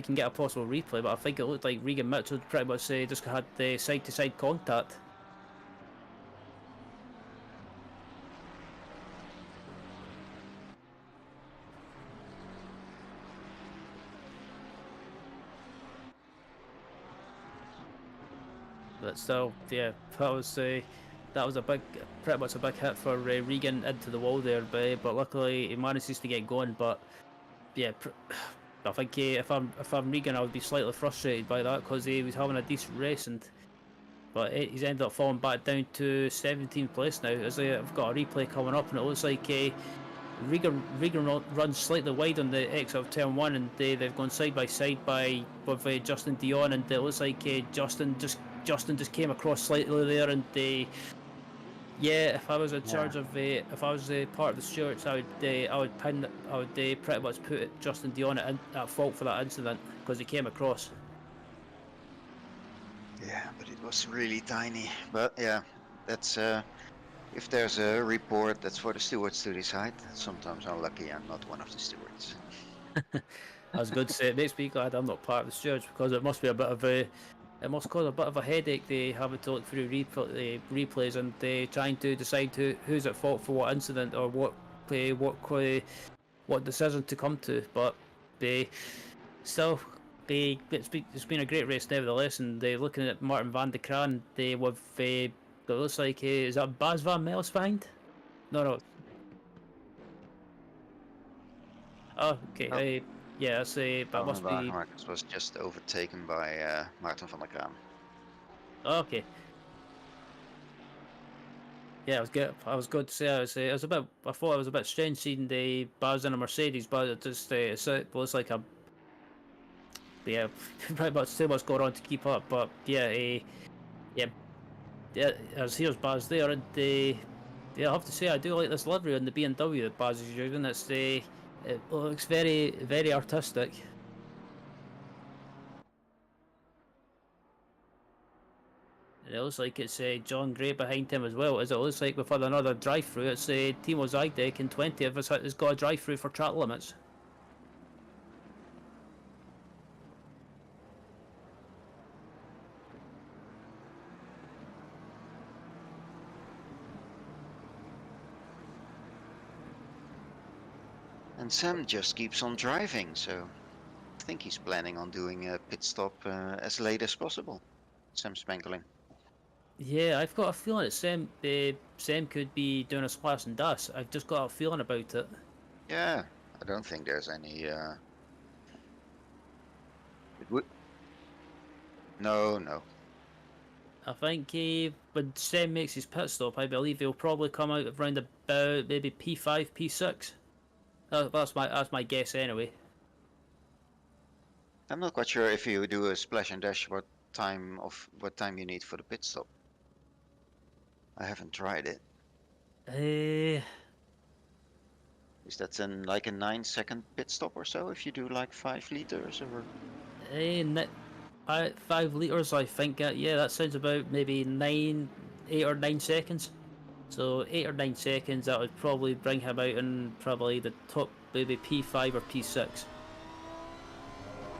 can get a possible replay, but I think it looked like Regan Mitchell pretty much just had the side-to-side contact. But still, yeah, that was pretty much a big hit for Regan into the wall there. But luckily he manages to get going. But yeah, I think if I'm Regan, I would be slightly frustrated by that because he was having a decent race, but he's ended up falling back down to 17th place now. As I've got a replay coming up, and it looks like Regan runs slightly wide on the exit of turn 1, and they've gone side by side with Justin Dion, and it looks like Justin just came across slightly there, and yeah, if I was in charge of if I was part of the stewards, I would pretty much put Justin Dion at fault for that incident because he came across. Yeah, but it was really tiny. But yeah, that's if there's a report, that's for the stewards to decide. Sometimes I'm lucky I'm not one of the stewards. I was going to say, it makes me glad I'm not part of the stewards because it must be it must cause a bit of a headache they having to look through replays and trying to decide who's at fault for what incident or what decision to come to. But still, it's been a great race nevertheless. And looking at Martin van de Kraan, with it looks like is that Bas van Mels behind? No. Oh, okay. Yeah, that's that must be. Marcus was just overtaken by Martin van der Kraan. Okay. Yeah, I was good to say. I thought it was a bit strange seeing the Baz in a Mercedes, but it just it was like pretty much too much going on to keep up. But yeah, as here's Baz there, and I have to say I do like this livery on the BMW that Baz is using. It looks very, very artistic. And it looks like it's John Gray behind him as well. As it looks like we've had another drive-through. It's Timo Zygdek in 20th has got a drive-through for track limits. And Sam just keeps on driving, so I think he's planning on doing a pit stop as late as possible. Sam Spankeling. Yeah, I've got a feeling that Sam could be doing a splash and dash. I've just got a feeling about it. Yeah, I don't think there's any. It would. No. I think when Sam makes his pit stop, I believe he'll probably come out around about maybe P5, P6. That's my guess anyway. I'm not quite sure if you do a splash and dash what time you need for the pit stop. I haven't tried it. Is that like a 9-second pit stop or so if you do like 5 liters or? 5 liters, I think. Yeah, that sounds about maybe 8 or 9 seconds. So 8 or 9 seconds, that would probably bring him out in probably the top, maybe P5 or P6.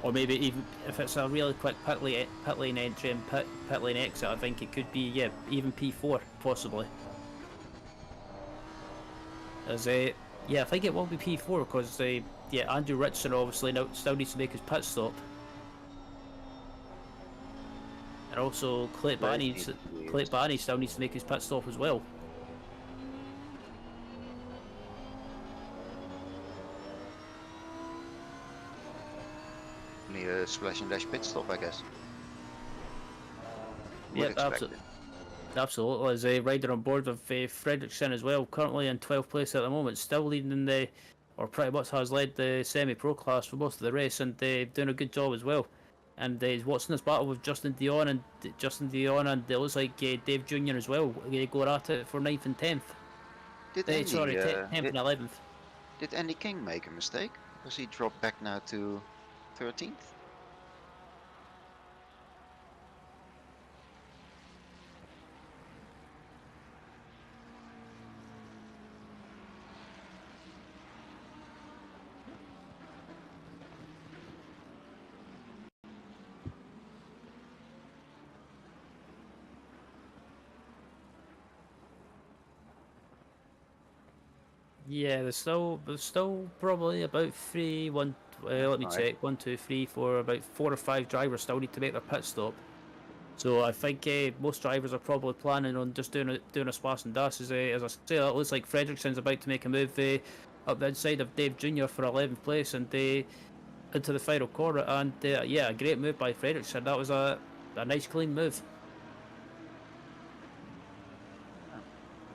or maybe even if it's a really quick pit lane entry and pit lane exit, I think it could be even P4 possibly. As yeah, I think it will be P4 because Andrew Richardson obviously still needs to make his pit stop, and also Clayton Barney still needs to make his pit stop as well. Only a splash and dash pit stop, I guess. Yeah, absolutely. As a rider on board with Fredriksson as well, currently in 12th place at the moment, still leading or pretty much has led the semi-pro class for most of the race, and doing a good job as well. And he's watching this battle with Justin Dion, and it looks like Dave Jr. as well, going at it for 9th and 10th. 10th and 11th. Did Andy King make a mistake? Because he dropped back now to 13th? Yeah, there's still probably about let me check, 1, 2, 3, 4, about 4 or 5 drivers still need to make their pit stop. So I think most drivers are probably planning on just doing a splash and dash. As I say, it looks like Fredriksson's about to make a move up the inside of Dave Jr. for 11th place and into the final corner. And yeah, a great move by Fredriksson. That was a nice clean move.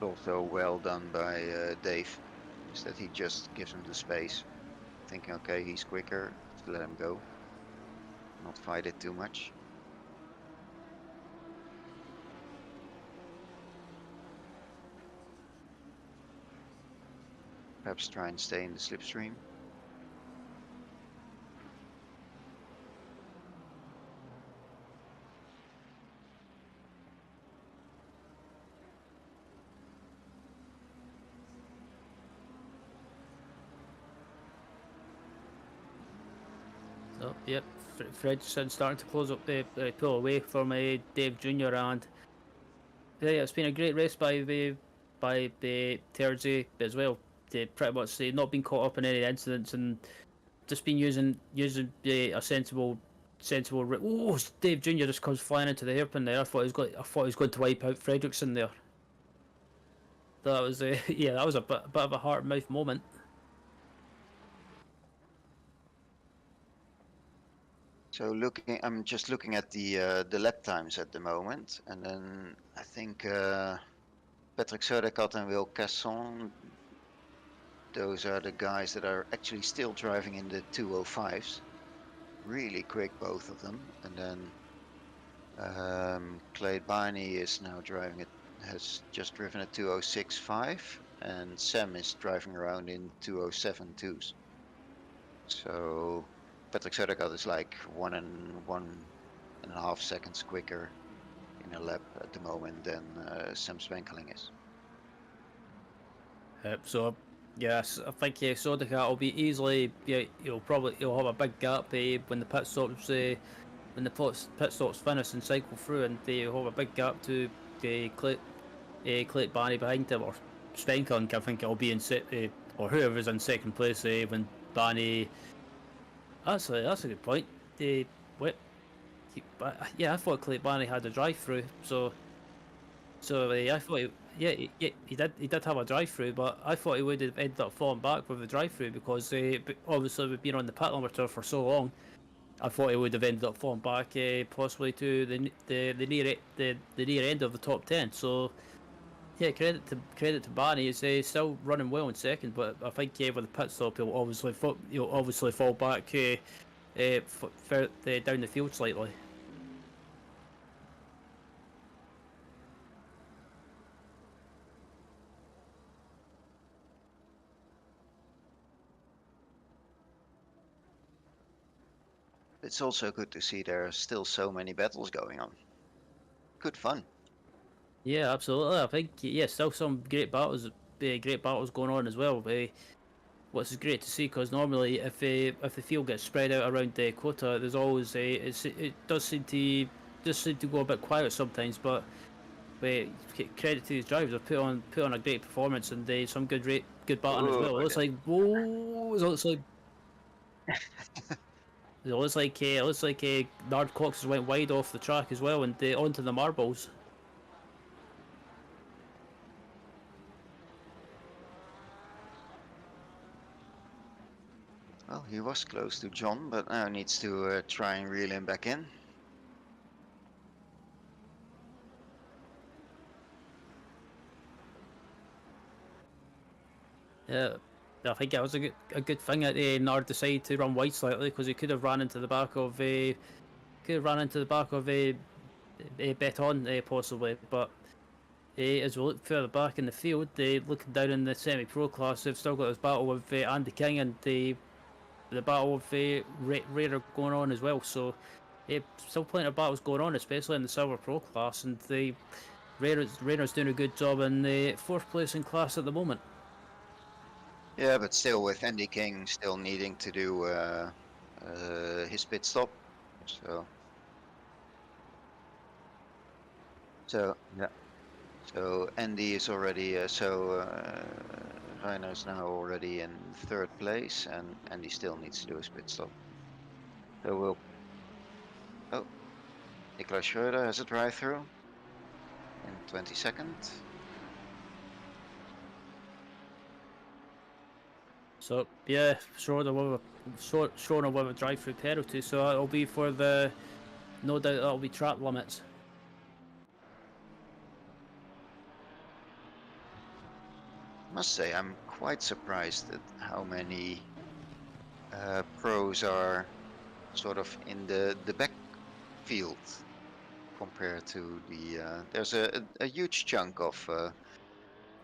Also well done by Dave. Is that he just gives him the space, thinking, okay, he's quicker, just let him go, not fight it too much. Perhaps try and stay in the slipstream. So, yep, Fredriksson starting to close up pull away from Dave Jr. and yeah, it's been a great race by the Terzi as well. They pretty much not been caught up in any incidents and just been using a sensible. Oh, Dave Jr. just comes flying into the hairpin there. I thought he was going to wipe out Fredriksson there. That was yeah, that was a bit of a heart mouth moment. So I'm just looking at the lap times at the moment, and then I think Patrick Söderqvist and Will Casson, those are the guys that are actually still driving in the 205s. Really quick, both of them. And then Clay Barney is now has just driven a 206.5, and Sam is driving around in 207.2s. So Patrick Söderqvist is like 1.5 seconds quicker in a lap at the moment than Sam Swenkeling is. So yes, I think Söderqvist will be easily. Yeah, he'll have a big gap when the pit stops finish and cycle through, and he'll have a big gap to Clayton Barney behind him, or Swenkeling. I think it'll be or whoever's in second place when Barney. That's a good point. Yeah, I thought Clayton Barney had a drive-through, so I thought he did have a drive-through, but I thought he would have ended up falling back with the drive-through because obviously we've been on the pit limiter for so long. I thought he would have ended up falling back possibly to the near end of the top 10. So yeah, credit to Barney. He's still running well in second, but I think with the pit stop he'll obviously fall back down the field slightly. It's also good to see there are still so many battles going on. Good fun. Yeah, absolutely. I think still some great battles going on as well. which is great to see, because normally if the field gets spread out around the COTA, there's always it does seem to go a bit quiet sometimes. But credit to these drivers, they've put on a great performance, and some good battling as well. It looks like it looks like Nard Cox went wide off the track as well, and onto the marbles. Well, he was close to John, but now needs to try and reel him back in. Yeah, I think that was a good thing that Nard decided to run wide slightly, because he could have ran into the back of Beton possibly. But as we look further back in the field, looking down in the semi-pro class, they've still got this battle with Andy King and the battle of Raider going on as well. So still plenty of battles going on, especially in the silver pro class, and the Raider's doing a good job in the 4th place in class at the moment. Yeah, but still with Andy King still needing to do his pit stop. So yeah. So Andy is already Reiner's now already in 3rd place, and Andy still needs to do his pit stop. So we'll. Oh, Nicolas Schroeder has a drive-through in 22nd. So yeah, Schroeder with a drive-through penalty. So it'll be for no doubt that'll be track limits. I must say, I'm quite surprised at how many pros are sort of in the backfield compared to the. There's a huge chunk of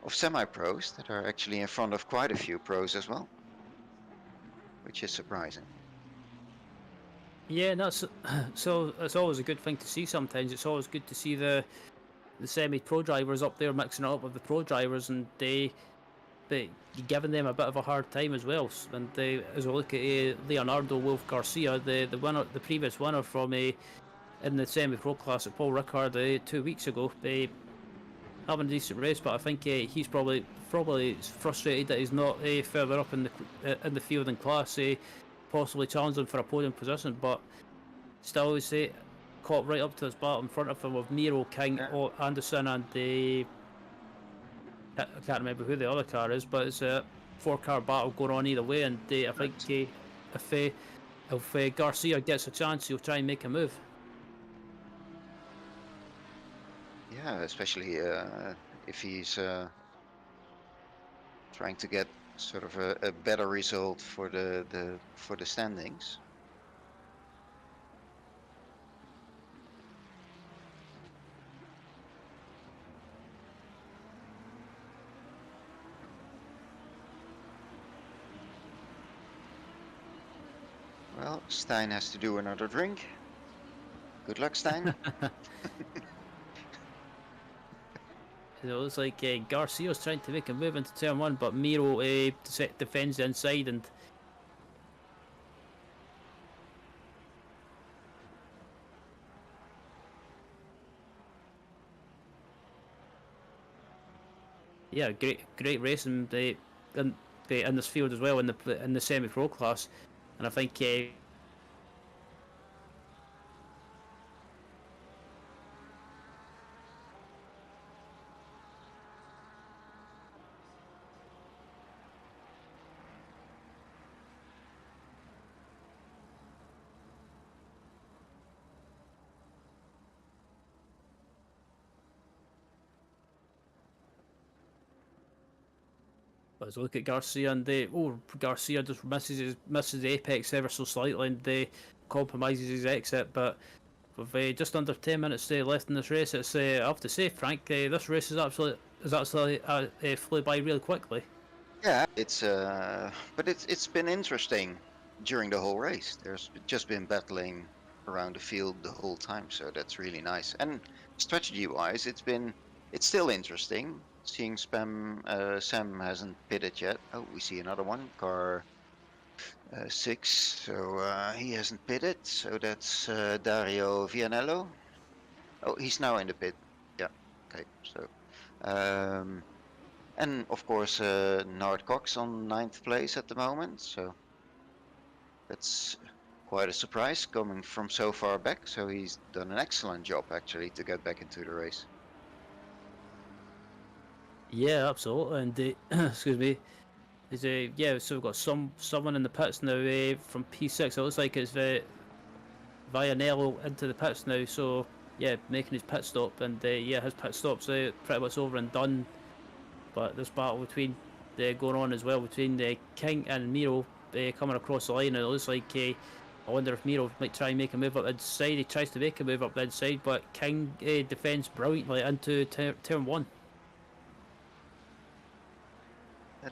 semi-pros that are actually in front of quite a few pros as well, which is surprising. Yeah, that's so. It's always a good thing to see. Sometimes it's always good to see the semi-pro drivers up there mixing it up with the pro drivers, and you're giving them a bit of a hard time as well. And as we look at Leonardo Wolf Garcia, the previous winner from in the semi-pro class at Paul Ricard 2 weeks ago, having a decent race, but I think he's probably frustrated that he's not further up in the field and class, possibly challenging for a podium position. But still, he's caught right up to his battle in front of him with Miro, King, Anderson, and I can't remember who the other car is, but it's a 4-car battle going on either way. And I think if Garcia gets a chance, he'll try and make a move. Yeah, especially if he's trying to get sort of a better result for the standings. Well, Stein has to do another drink. Good luck, Stein. It looks like Garcia's trying to make a move into turn 1, but Miro defends the inside, and yeah, great racing in this field as well, in the semi-pro class, and I think let's look at Garcia, and Garcia just misses the apex ever so slightly, and compromises his exit. But with just under 10 minutes left in this race, it's I have to say, Frank, this race is actually flew by really quickly. Yeah, but it's been interesting during the whole race. There's just been battling around the field the whole time, so that's really nice. And strategy-wise, it's still interesting. seeing Sam hasn't pitted yet. Oh, we see another one, car 6. So he hasn't pitted. So that's Dario Vianello. Oh, he's now in the pit. Yeah. Okay. So, and of course, Nard Cox on 9th place at the moment. So that's quite a surprise coming from so far back. So he's done an excellent job actually to get back into the race. Yeah, absolutely. And excuse me. Is yeah, so we've got someone in the pits now from P6. It looks like it's Vianello into the pits now. So yeah, making his pit stop, and yeah, his pit stop's pretty much over and done. But this battle between going on as well between King and Miro coming across the line, and it looks like I wonder if Miro might try and make a move up the inside. He tries to make a move up the inside, but King defends brilliantly into turn 1.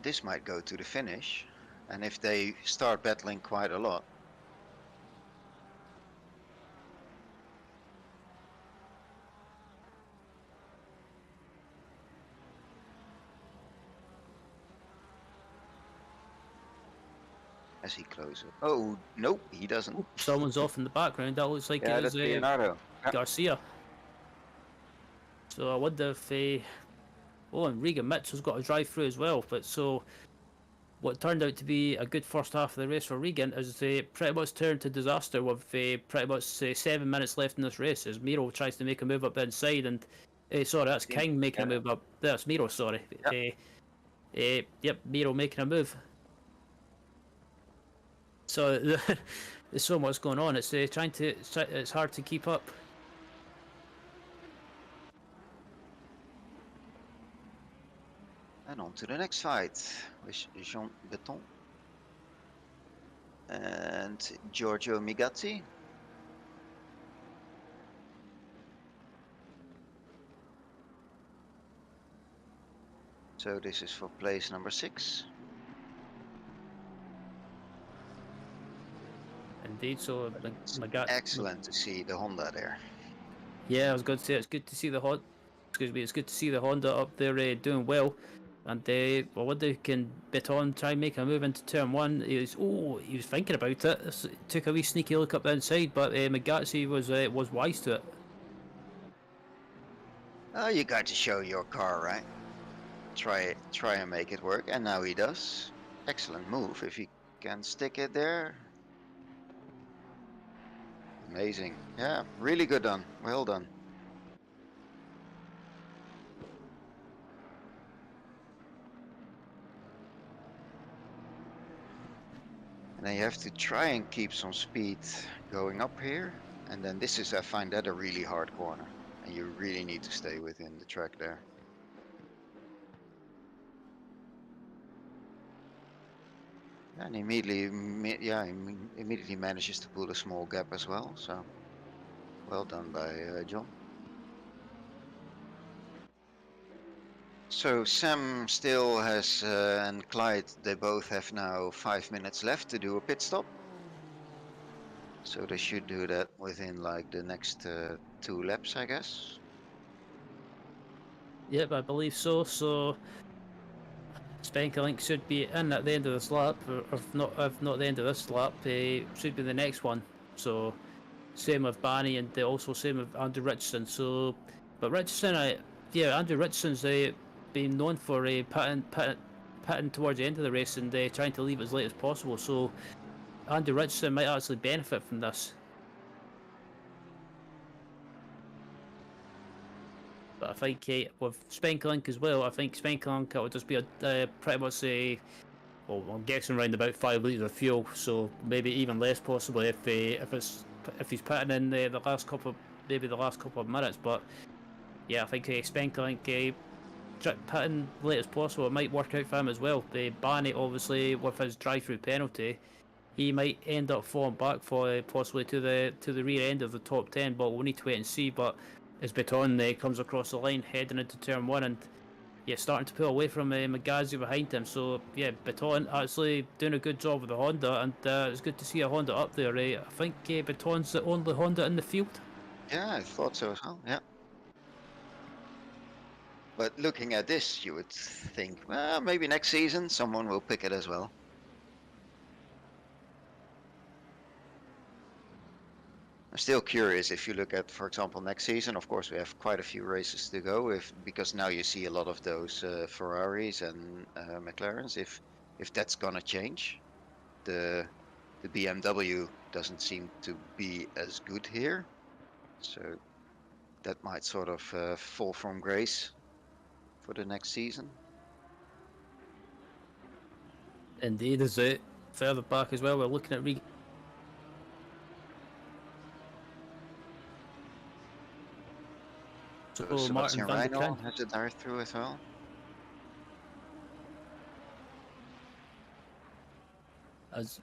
This might go to the finish, and if they start battling quite a lot. As he closes. Oh, nope, he doesn't. Someone's off in the background. That looks like Yeah, it that's is Leonardo. Garcia. So I wonder if oh, and Regan Mitchell's got a drive through as well. But so what turned out to be a good first half of the race for Regan is pretty much turned to disaster with pretty much 7 minutes left in this race as Miro tries to make a move up the inside, and sorry, that's King making a move up. That's Miro, sorry. Yep, Miro making a move. So there's so much going on. It's it's hard to keep up. And on to the next fight with Jean Beton and Giorgio Migazzi. So this is for place number 6. Indeed, so Excellent to see the Honda there. Yeah, I was going to say it's good to see the it's good to see the Honda up there doing well. And I wonder can Beton try and make a move into turn 1. He was thinking about it. Took a wee sneaky look up the inside, but Migazzi was wise to it. Oh, you got to show your car, right? Try and make it work, and now he does. Excellent move if he can stick it there. Amazing. Yeah, really good done. Well done. And then you have to try and keep some speed going up here. And then this is, I find that a really hard corner. And you really need to stay within the track there. And immediately manages to pull a small gap as well. So well done by John. So Sam still has and Clyde, they both have now 5 minutes left to do a pit stop. So they should do that within like the next 2 laps, I guess. Yep, I believe so. So Spenkelink should be in at the end of this lap, or if not the end of this lap, should be the next one. So same with Barney, and also same with Andrew Richardson. So, but Richardson, Andrew Richardson's been known for pitting towards the end of the race and trying to leave as late as possible. So Andrew Richardson might actually benefit from this. But I think with Spenkelink as well, I think Spenkelink will just be a pretty much well, I'm guessing around about 5 litres of fuel, so maybe even less possibly if he's putting in the last couple of minutes. But yeah, I think Spenkelink putting late as possible, it might work out for him as well. Barney, obviously, with his drive-through penalty, he might end up falling back for possibly to the rear end of the top 10. But we'll need to wait and see. But as Beton comes across the line heading into turn 1, and yeah, starting to pull away from Migazzi behind him. So yeah, Beton actually doing a good job with the Honda, and it's good to see a Honda up there. I think Beton's the only Honda in the field. Yeah, I thought so as well. Yeah. But looking at this, you would think, well, maybe next season someone will pick it as well. I'm still curious if you look at, for example, next season. Of course, we have quite a few races to go. Because now you see a lot of those Ferraris and McLarens. If that's gonna change, the BMW doesn't seem to be as good here, so that might sort of fall from grace for the next season. Indeed, is it further back as well? We're looking at So Martin Sebastian van der Reinl Krank. has a dive through as well. As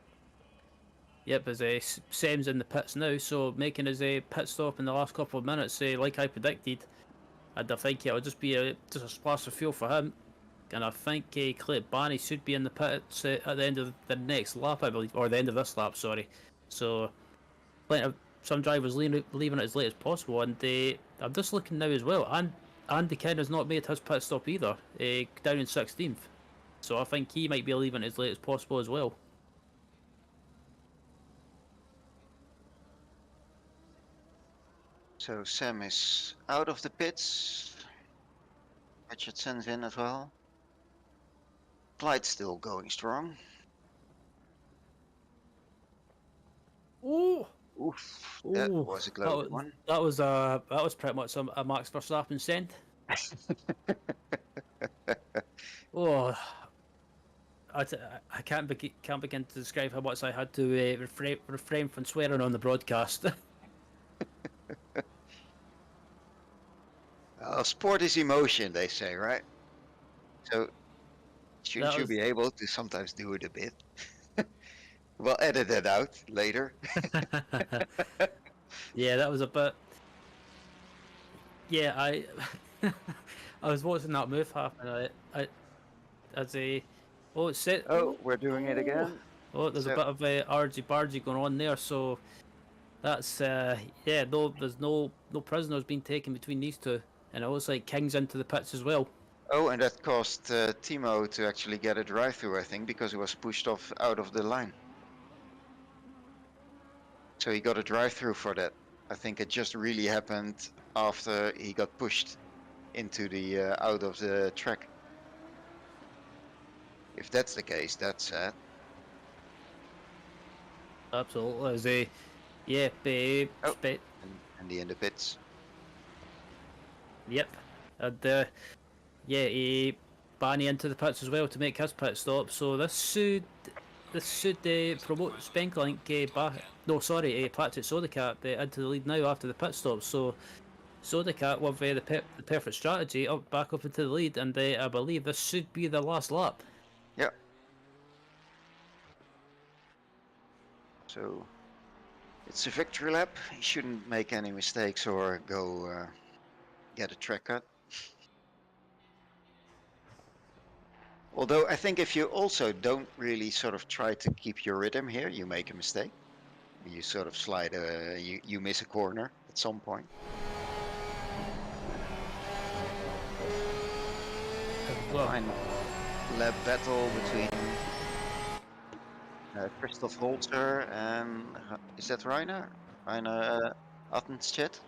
Sam's in the pits now, so making his pit stop in the last couple of minutes, like I predicted. And I think it'll just be just a splash of fuel for him. And I think Clint Barney should be in the pits at the end of the next lap, I believe, or the end of this lap, sorry. So, some drivers leaving it as late as possible, and I'm just looking now as well. And Andy Ken has not made his pit stop either, down in 16th. So I think he might be leaving as late as possible as well. So Sam is out of the pits. Richardson's in as well. Clyde's still going strong. Ooh! Oof, that Ooh, was a close one. that was pretty much a Max Verstappen send. Oh, I can't begin to describe how much I had to refrain from swearing on the broadcast. Sport is emotion, they say, right? So shouldn't you was- be able to sometimes do it a bit? We'll edit that out later. Yeah, that was a bit. Yeah, I I was watching that move happen. As a oh, it's set. Oh, we're doing it again. Oh, there's So- a bit of argy-bargy going on there. So that's yeah. No, there's no prisoners being taken between these two, and it looks like King's into the pits as well. Oh, and that caused Timo to actually get a drive-through, I think, because he was pushed off out of the line. So he got a drive-through for that. I think it just really happened after he got pushed into the out of the track. If that's the case, that's sad. Absolutely, as a yeah, babe. Oh. And in the pits. Yep, and yeah, Barney into the pits as well to make his pit stop. So this should promote Spenklink back. No, sorry, Patrick Sodecat into the lead now after the pit stop. So Sodecat with the perfect strategy back up into the lead, and I believe this should be the last lap. Yeah. So it's a victory lap. He shouldn't make any mistakes or go get a track cut. Although I think if you also don't really sort of try to keep your rhythm here, you make a mistake. You sort of slide, you miss a corner at some point. Well, Final lap battle between Christoph Holzer and is that Rainer? Rainer Attenstedt?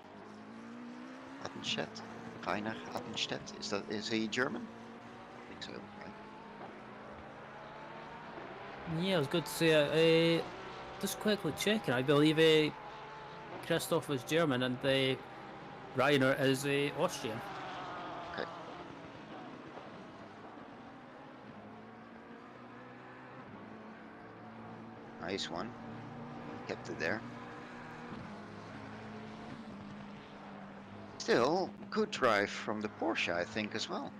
Attenstedt? Rainer Attenstedt? Is he German? I think so. Right? yeah, I was good to say. Just quickly checking. I believe Christoph is German and Rainer is Austrian. Okay. Nice one. Kept it there. Still, good drive from the Porsche, I think, as well.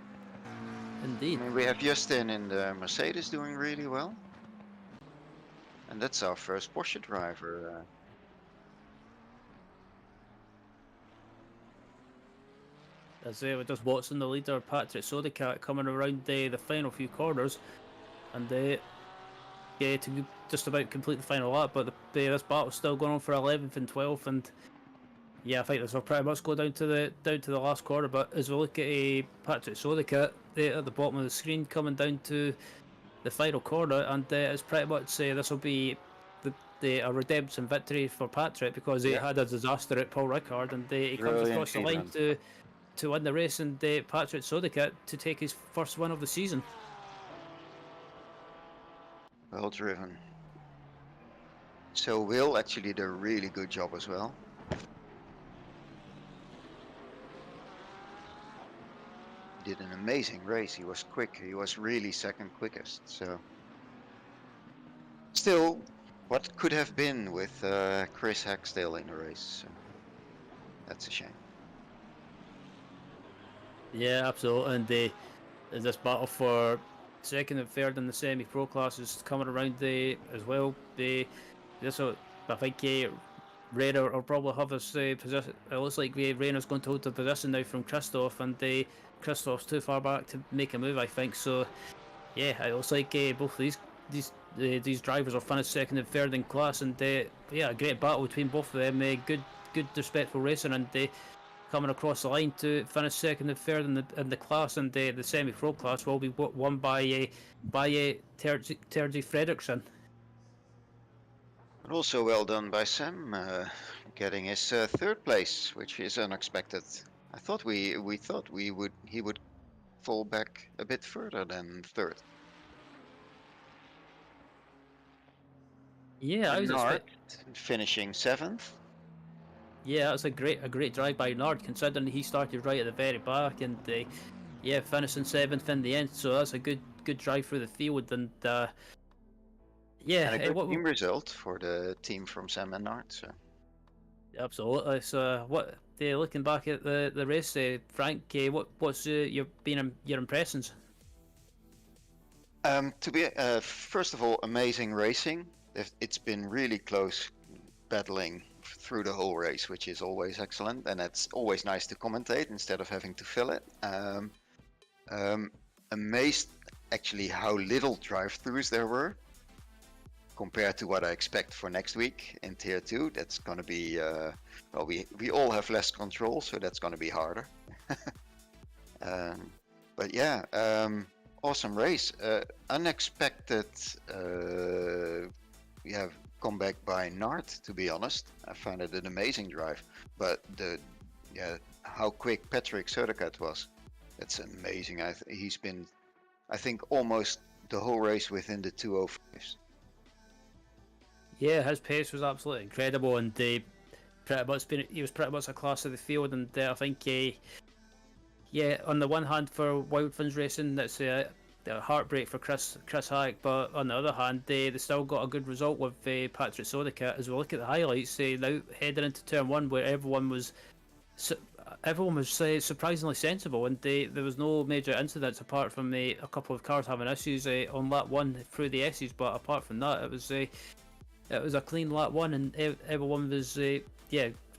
Indeed. I mean, we have Justin in the Mercedes doing really well. And that's our first Porsche driver. As we're just watching the leader, Patrick Sodecat, coming around the final few corners, and yeah, to just about complete the final lap. But this battle's still going on for 11th and 12th, and Yeah, I think this will pretty much go down to the last quarter. But as we look at Patrick Sodica at the bottom of the screen coming down to the final corner, and it's pretty much this will be a redemption victory for Patrick, because he had a disaster at Paul Ricard, and he comes across the line to win the race, and Patrick Sodica to take his first win of the season. Well driven. So Will actually did a really good job as well. Did an amazing race. He was quick. He was really second quickest. So still, what could have been with Chris Hacksdale in the race. So that's a shame. Yeah, absolutely. And this battle for second and third in the semi-pro class is coming around as well. I think Rayner will probably have this position. It looks like Rayner's going to hold the position now from Christoph, and Christoph's too far back to make a move, I think. So yeah, it looks like both of these drivers will finish second and third in class, and yeah, a great battle between both of them. Good respectful racing, and coming across the line to finish second and third in the class, and the semi-pro class will be won by Terji Fredriksson. But also well done by Sam, getting his third place, which is unexpected. I thought he would fall back a bit further than third. Yeah, I was finishing seventh. Yeah, that's a great drive by Nard, considering he started right at the very back, and yeah, finishing seventh in the end. So that's a good drive through the field, and yeah, and a good team result for the team from Sam and Nard. So absolutely. So what looking back at the race, Frank, what's your impressions? To be first of all, amazing racing. It's been really close battling through the whole race, which is always excellent, and it's always nice to commentate instead of having to fill it. Amazed actually how little drive-throughs there were compared to what I expect for next week in Tier 2. That's going to be well, we all have less control, so that's going to be harder. But yeah, awesome race. Unexpected comeback by Nard, to be honest. I found it an amazing drive, but how quick Patrick Söderkaart was, that's amazing. He's been, I think, almost the whole race within the 2:05s. Yeah, his pace was absolutely incredible, and he was pretty much a class of the field, and I think yeah, on the one hand for Wild Funds Racing, that's a heartbreak for Chris Hack, but on the other hand, they still got a good result with Patrick Söderkaart. As we look at the highlights, now heading into turn one, where everyone was surprisingly sensible, and there was no major incidents apart from a couple of cars having issues on lap one through the S's. But apart from that, it was a clean lap one, and everyone was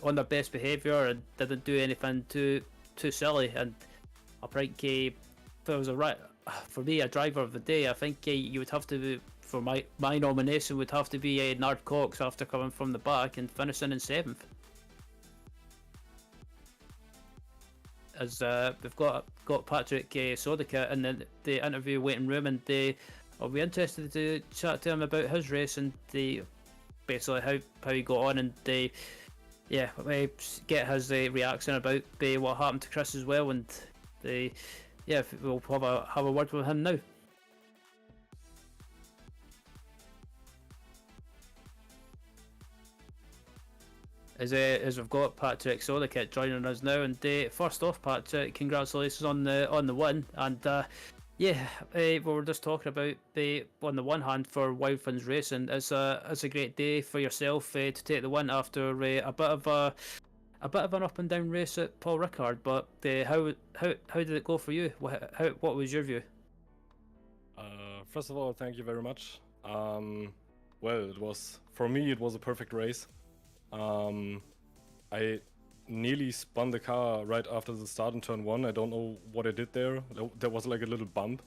on their best behaviour and didn't do anything too silly. And I think if there was for me, a driver of the day, I think you would have to, for my nomination, would have to be Nard Cox after coming from the back and finishing in seventh. As we've got Patrick Söderkaart in the interview waiting room, and I'll be interested to chat to him about his race and basically how he got on, and get his reaction about what happened to Chris as well, and we'll have a word with him now. As we've got Patrick Söderkaart joining us now, and first off, Patrick, congratulations on the win, and we were just talking about on the one hand for Wild Funds Racing, it's a great day for yourself to take the win after a bit of an up and down race at Paul Ricard. But how did it go for you? What was your view? First of all, thank you very much. Well, for me it was a perfect race. I nearly spun the car right after the start in turn one. I don't know what I did there. There was like a little bump,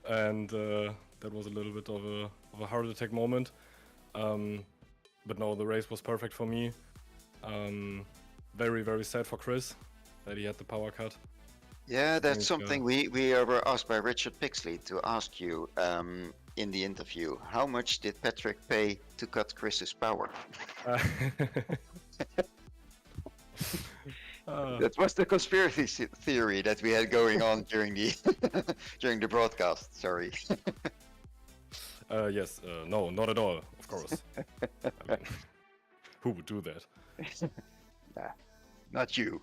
and that was a little bit of a heart attack moment. But no, the race was perfect for me. very, very sad for Chris that he had the power cut. Yeah, that's think, something we were asked by Richard Pixley to ask you in the interview. How much did Patrick pay to cut Chris's power? That was the conspiracy theory that we had going on during the during the broadcast. Sorry. Yes, no, not at all, of course. I mean, who would do that? Nah, not you.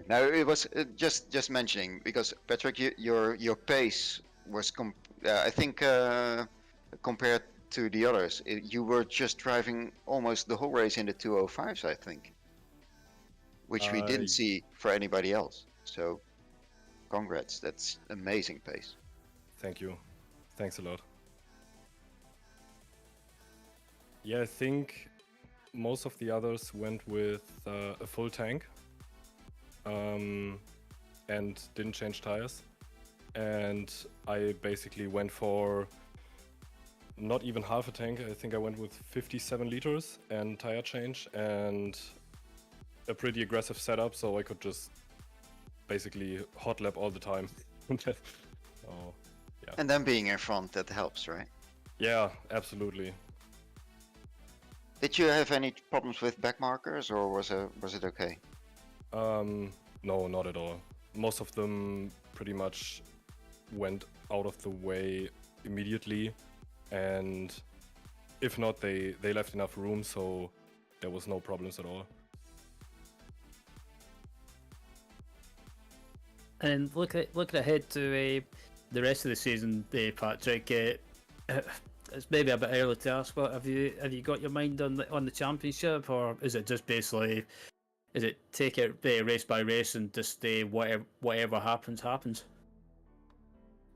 No, it was just mentioning because Patrick, your pace was I think compared to the others, you were just driving almost the whole race in the 205s, I think, which we didn't see for anybody else. So, congrats, that's amazing pace. Thank you, thanks a lot. Yeah, I think most of the others went with a full tank and didn't change tires. And I basically went for not even half a tank. I think I went with 57 liters and tire change and a pretty aggressive setup, so I could just basically hot lap all the time. Oh, yeah. And then being in front, that helps, right? Yeah, absolutely. Did you have any problems with back markers, or was it okay? No, not at all. Most of them pretty much went out of the way immediately, and if not, they left enough room, so there was no problems at all. And looking ahead to the rest of the season, Patrick. It's maybe a bit early to ask, but have you got your mind on the championship, or is it just basically, take it race by race and just whatever happens?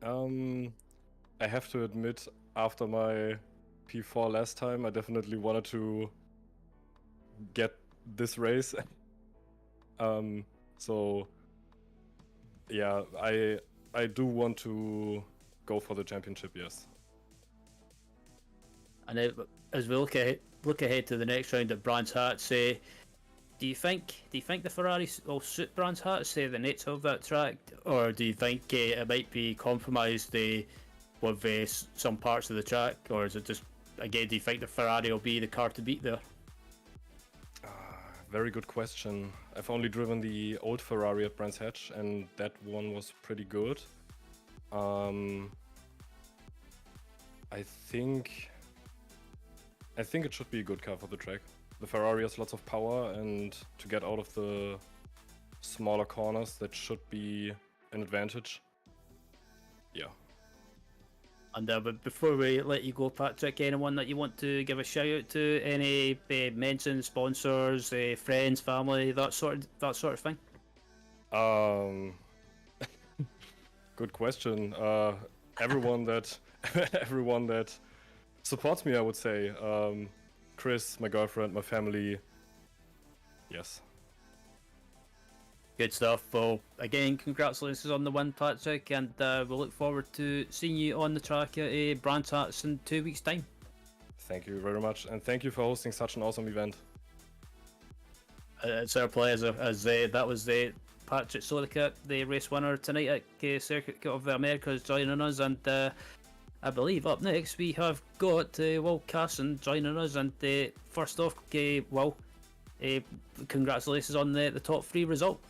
I have to admit, after my P4 last time, I definitely wanted to get this race. So yeah, I do want to go for the championship, yes. And as we look ahead to the next round at Brands Hatch, do you think the Ferrari will suit Brands Hatch, the nature of that track, or do you think it might be compromised with some parts of the track, or is it just, again, do you think the Ferrari will be the car to beat there? Very good question. I've only driven the old Ferrari at Brands Hatch, and that one was pretty good. I think it should be a good car for the track. The Ferrari has lots of power, and to get out of the smaller corners, that should be an advantage. Yeah. And but before we let you go, Patrick, anyone that you want to give a shout out to? Any mentions, sponsors, friends, family, that sort of thing? Good question. Everyone that supports me, I would say. Chris, my girlfriend, my family. Yes. Good stuff. Well, again, congratulations on the win, Patrick, and we'll look forward to seeing you on the track at Brands Hatch in 2 weeks' time. Thank you very much, and thank you for hosting such an awesome event. It's our pleasure, as that was Patrick Sodicat, the race winner tonight at Circuit of the Americas, joining us, and I believe up next we have got Will Casson joining us, and first off, Will, congratulations on the top 3 result.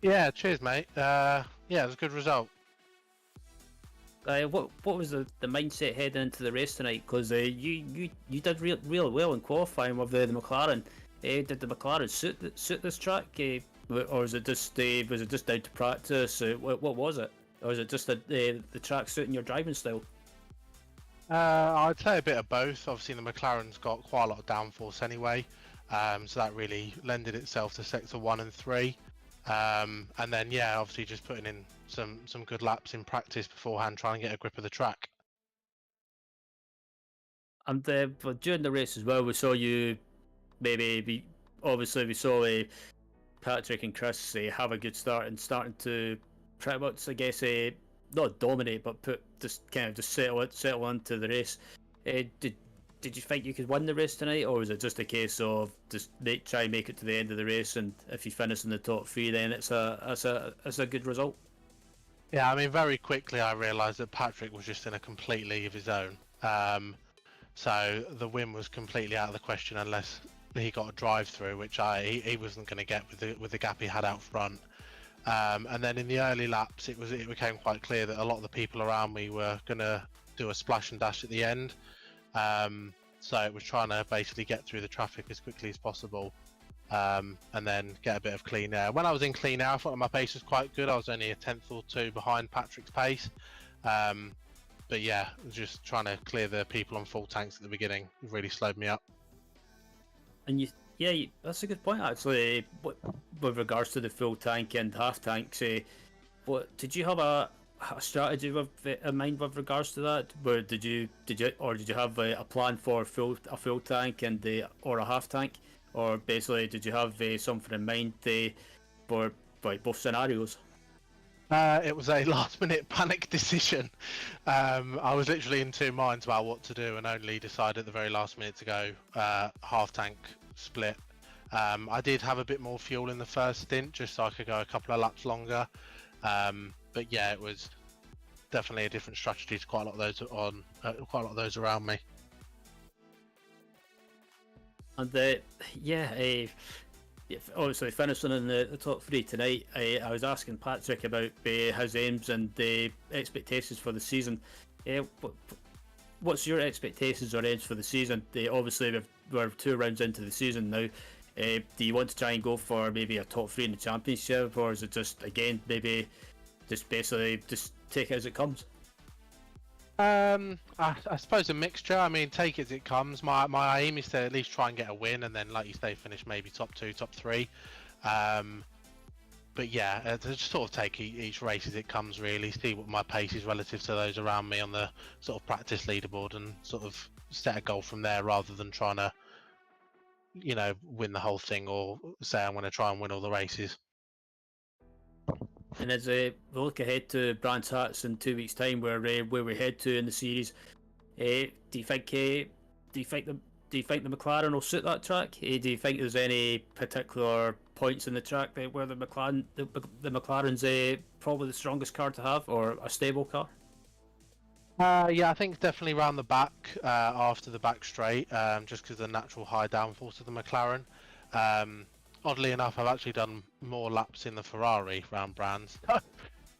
Yeah, cheers, mate. Yeah, it was a good result. What was the mindset heading into the race tonight? Because you did really well in qualifying with the McLaren. Did the McLaren suit this track, or was it just down to practice? What was it? Or was it just the track suiting your driving style? I'd say a bit of both. Obviously, the McLaren's got quite a lot of downforce anyway, so that really lended itself to sector 1 and 3. And then, yeah, obviously just putting in some good laps in practice beforehand, trying to get a grip of the track. And but during the race as well, we saw you we saw Patrick and Chris have a good start and starting to pretty much, I guess, not dominate, but settle into the race. Did did you think you could win the race tonight, or was it just a case of just try and make it to the end of the race, and if you finish in the top 3, then it's a good result? Yeah, I mean, very quickly I realised that Patrick was just in a complete league of his own. So the win was completely out of the question unless he got a drive through, which he wasn't going to get with the gap he had out front. And then in the early laps, it became quite clear that a lot of the people around me were going to do a splash and dash at the end. So it was trying to basically get through the traffic as quickly as possible, and then get a bit of clean air. When I was in clean air, I thought my pace was quite good. I was only a tenth or two behind Patrick's pace. But yeah, just trying to clear the people on full tanks at the beginning really slowed me up. And that's a good point actually. With regards to the full tank and half tanks, what did you have a strategy in mind with regards to that? Where did you have a plan for a full tank and or a half tank, or basically did you have something in mind for both scenarios? It was a last-minute panic decision. I was literally in two minds about what to do, and only decided at the very last minute to go half tank split. I did have a bit more fuel in the first stint, just so I could go a couple of laps longer. But yeah, it was definitely a different strategy to quite a lot of those around me. And obviously finishing in the top 3 tonight, I was asking Patrick about his aims and the expectations for the season. What's your expectations or aims for the season? Obviously we're 2 rounds into the season now. Do you want to try and go for maybe a top 3 in the championship, or is it just again maybe just basically just take it as it comes? I suppose a mixture. I mean, take it as it comes. My aim is to at least try and get a win, and then, like you say, finish maybe top 2, top 3. But yeah, to just sort of take each race as it comes, really. See what my pace is relative to those around me on the sort of practice leaderboard, and sort of set a goal from there, rather than trying to, win the whole thing, or say I'm going to try and win all the races. And as we look ahead to Brands Hatch in 2 weeks' time, where we head to in the series, do you think the McLaren will suit that track? Do you think there's any particular points in the track where the McLaren's probably the strongest car to have, or a stable car? Yeah, I think definitely round the back, after the back straight, just because of the natural high downforce of the McLaren. Oddly enough, I've actually done more laps in the Ferrari round Brands.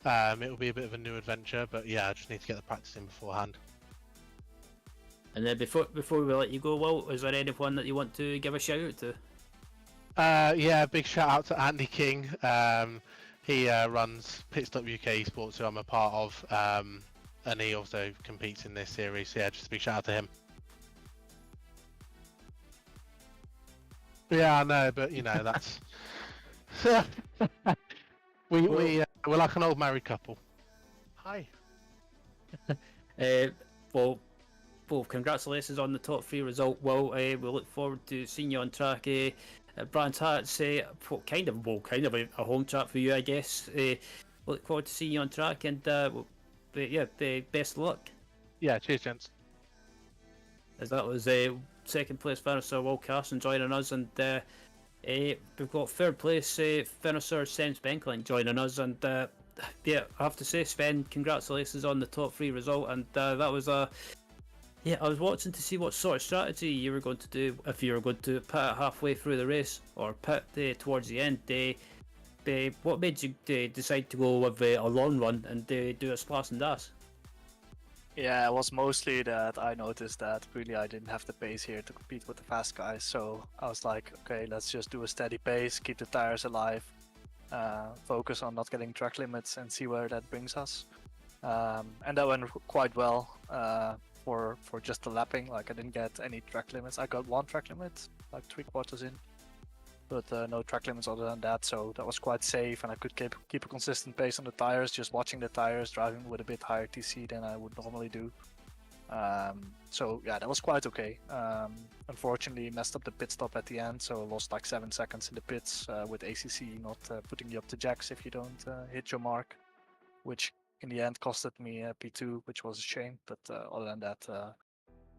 It will be a bit of a new adventure, but yeah, I just need to get the practice in beforehand. And then before we let you go, Will, is there anyone that you want to give a shout out to? Yeah, big shout out to Andy King. He runs Pitstop UK Esports, who I'm a part of, and he also competes in this series. So yeah, just a big shout out to him. Yeah, I know, but that's we're like an old married couple. Hi. Well, congratulations on the top 3 result, Will. We look forward to seeing you on track at Brands Hatch. Kind of a home track for you, I guess. Look forward to seeing you on track, and best of luck. Yeah, cheers, gents. As that was second place finisher Will Carson joining us, and we've got third place finisher Sven Spenkling joining us, and I have to say, Sven, congratulations on the top 3 result, and that was I was watching to see what sort of strategy you were going to do, if you were going to pit halfway through the race or pit towards the end. What made you decide to go with a long run and do a splash and dash? Yeah, it was mostly that I noticed that really I didn't have the pace here to compete with the fast guys, so I was like, okay, let's just do a steady pace, keep the tires alive, focus on not getting track limits, and see where that brings us. And that went quite well for just the lapping. Like, I didn't get any track limits. I got 1 track limit, like 3/4 in, but no track limits other than that, so that was quite safe, and I could keep a consistent pace on the tires, just watching the tires, driving with a bit higher TC than I would normally do. So yeah, that was quite okay. Unfortunately, messed up the pit stop at the end, so I lost like 7 seconds in the pits with ACC not putting you up to jacks if you don't hit your mark, which in the end costed me P2, which was a shame, but other than that,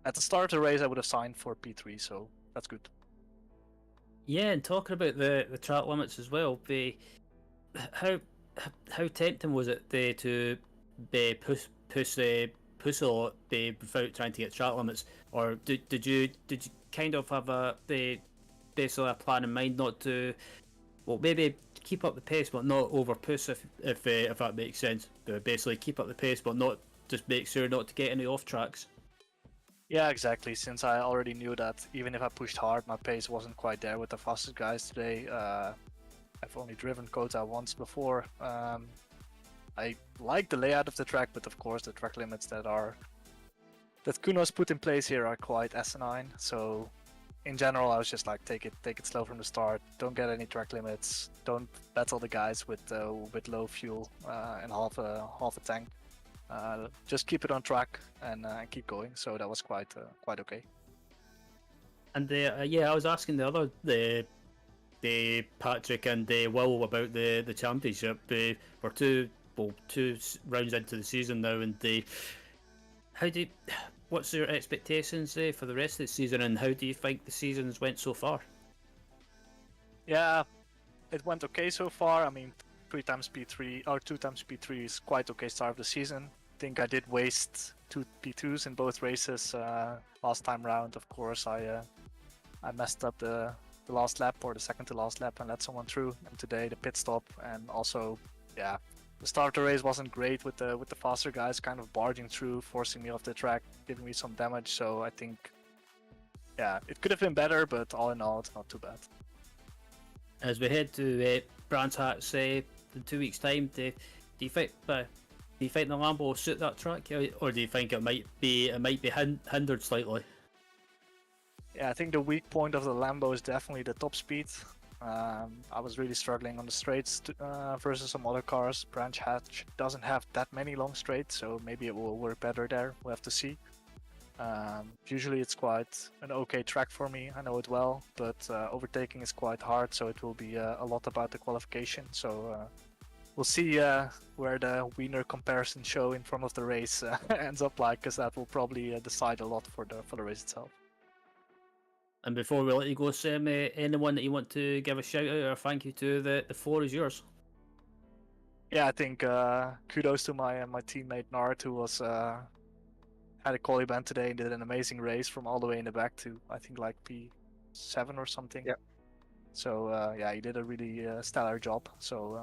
at the start of the race I would have signed for P3, so that's good. Yeah, and talking about the track limits as well, how tempting was it to push a lot without trying to get track limits, or did you kind of have basically a plan in mind not to, well, maybe keep up the pace but not over push, if that makes sense. Basically keep up the pace but not, just make sure not to get any off tracks. Yeah, exactly. Since I already knew that even if I pushed hard, my pace wasn't quite there with the fastest guys today. I've only driven COTA once before. I like the layout of the track, but of course the track limits that Kuno's put in place here are quite asinine. So in general, I was just like, take it slow from the start. Don't get any track limits. Don't battle the guys with low fuel and half a tank. Just keep it on track and keep going. So that was quite okay. And I was asking the Patrick and Will about the championship. We're two rounds into the season now, and what's your expectations for the rest of the season, and how do you think the seasons went so far? Yeah, it went okay so far. I mean, 3 times P3 or 2 times P3 is quite okay start of the season. I think I did waste 2 P2s in both races last time round. Of course, I messed up the last lap, or the second to last lap, and let someone through. And today the pit stop, and also, yeah, the start of the race wasn't great with the faster guys kind of barging through, forcing me off the track, giving me some damage. So I think, yeah, it could have been better, but all in all, it's not too bad. As we head to Brands Hatch in 2 weeks' time, do you think the Lambo will suit that track, or do you think it might be hindered slightly? Yeah, I think the weak point of the Lambo is definitely the top speed. I was really struggling on the straights versus some other cars. Branch Hatch doesn't have that many long straights, so maybe it will work better there. We'll have to see. Usually it's quite an okay track for me, I know it well, but overtaking is quite hard, so it will be a lot about the qualification. So we'll see where the Wiener comparison show in front of the race ends up like, because that will probably decide a lot for the race itself. And before we let you go, Sam, anyone that you want to give a shout out or thank you to, the floor is yours. Yeah, I think kudos to my teammate Nart, who was had a quali band today and did an amazing race from all the way in the back to, I think, like P7 or something. Yeah. So yeah, he did a really stellar job. So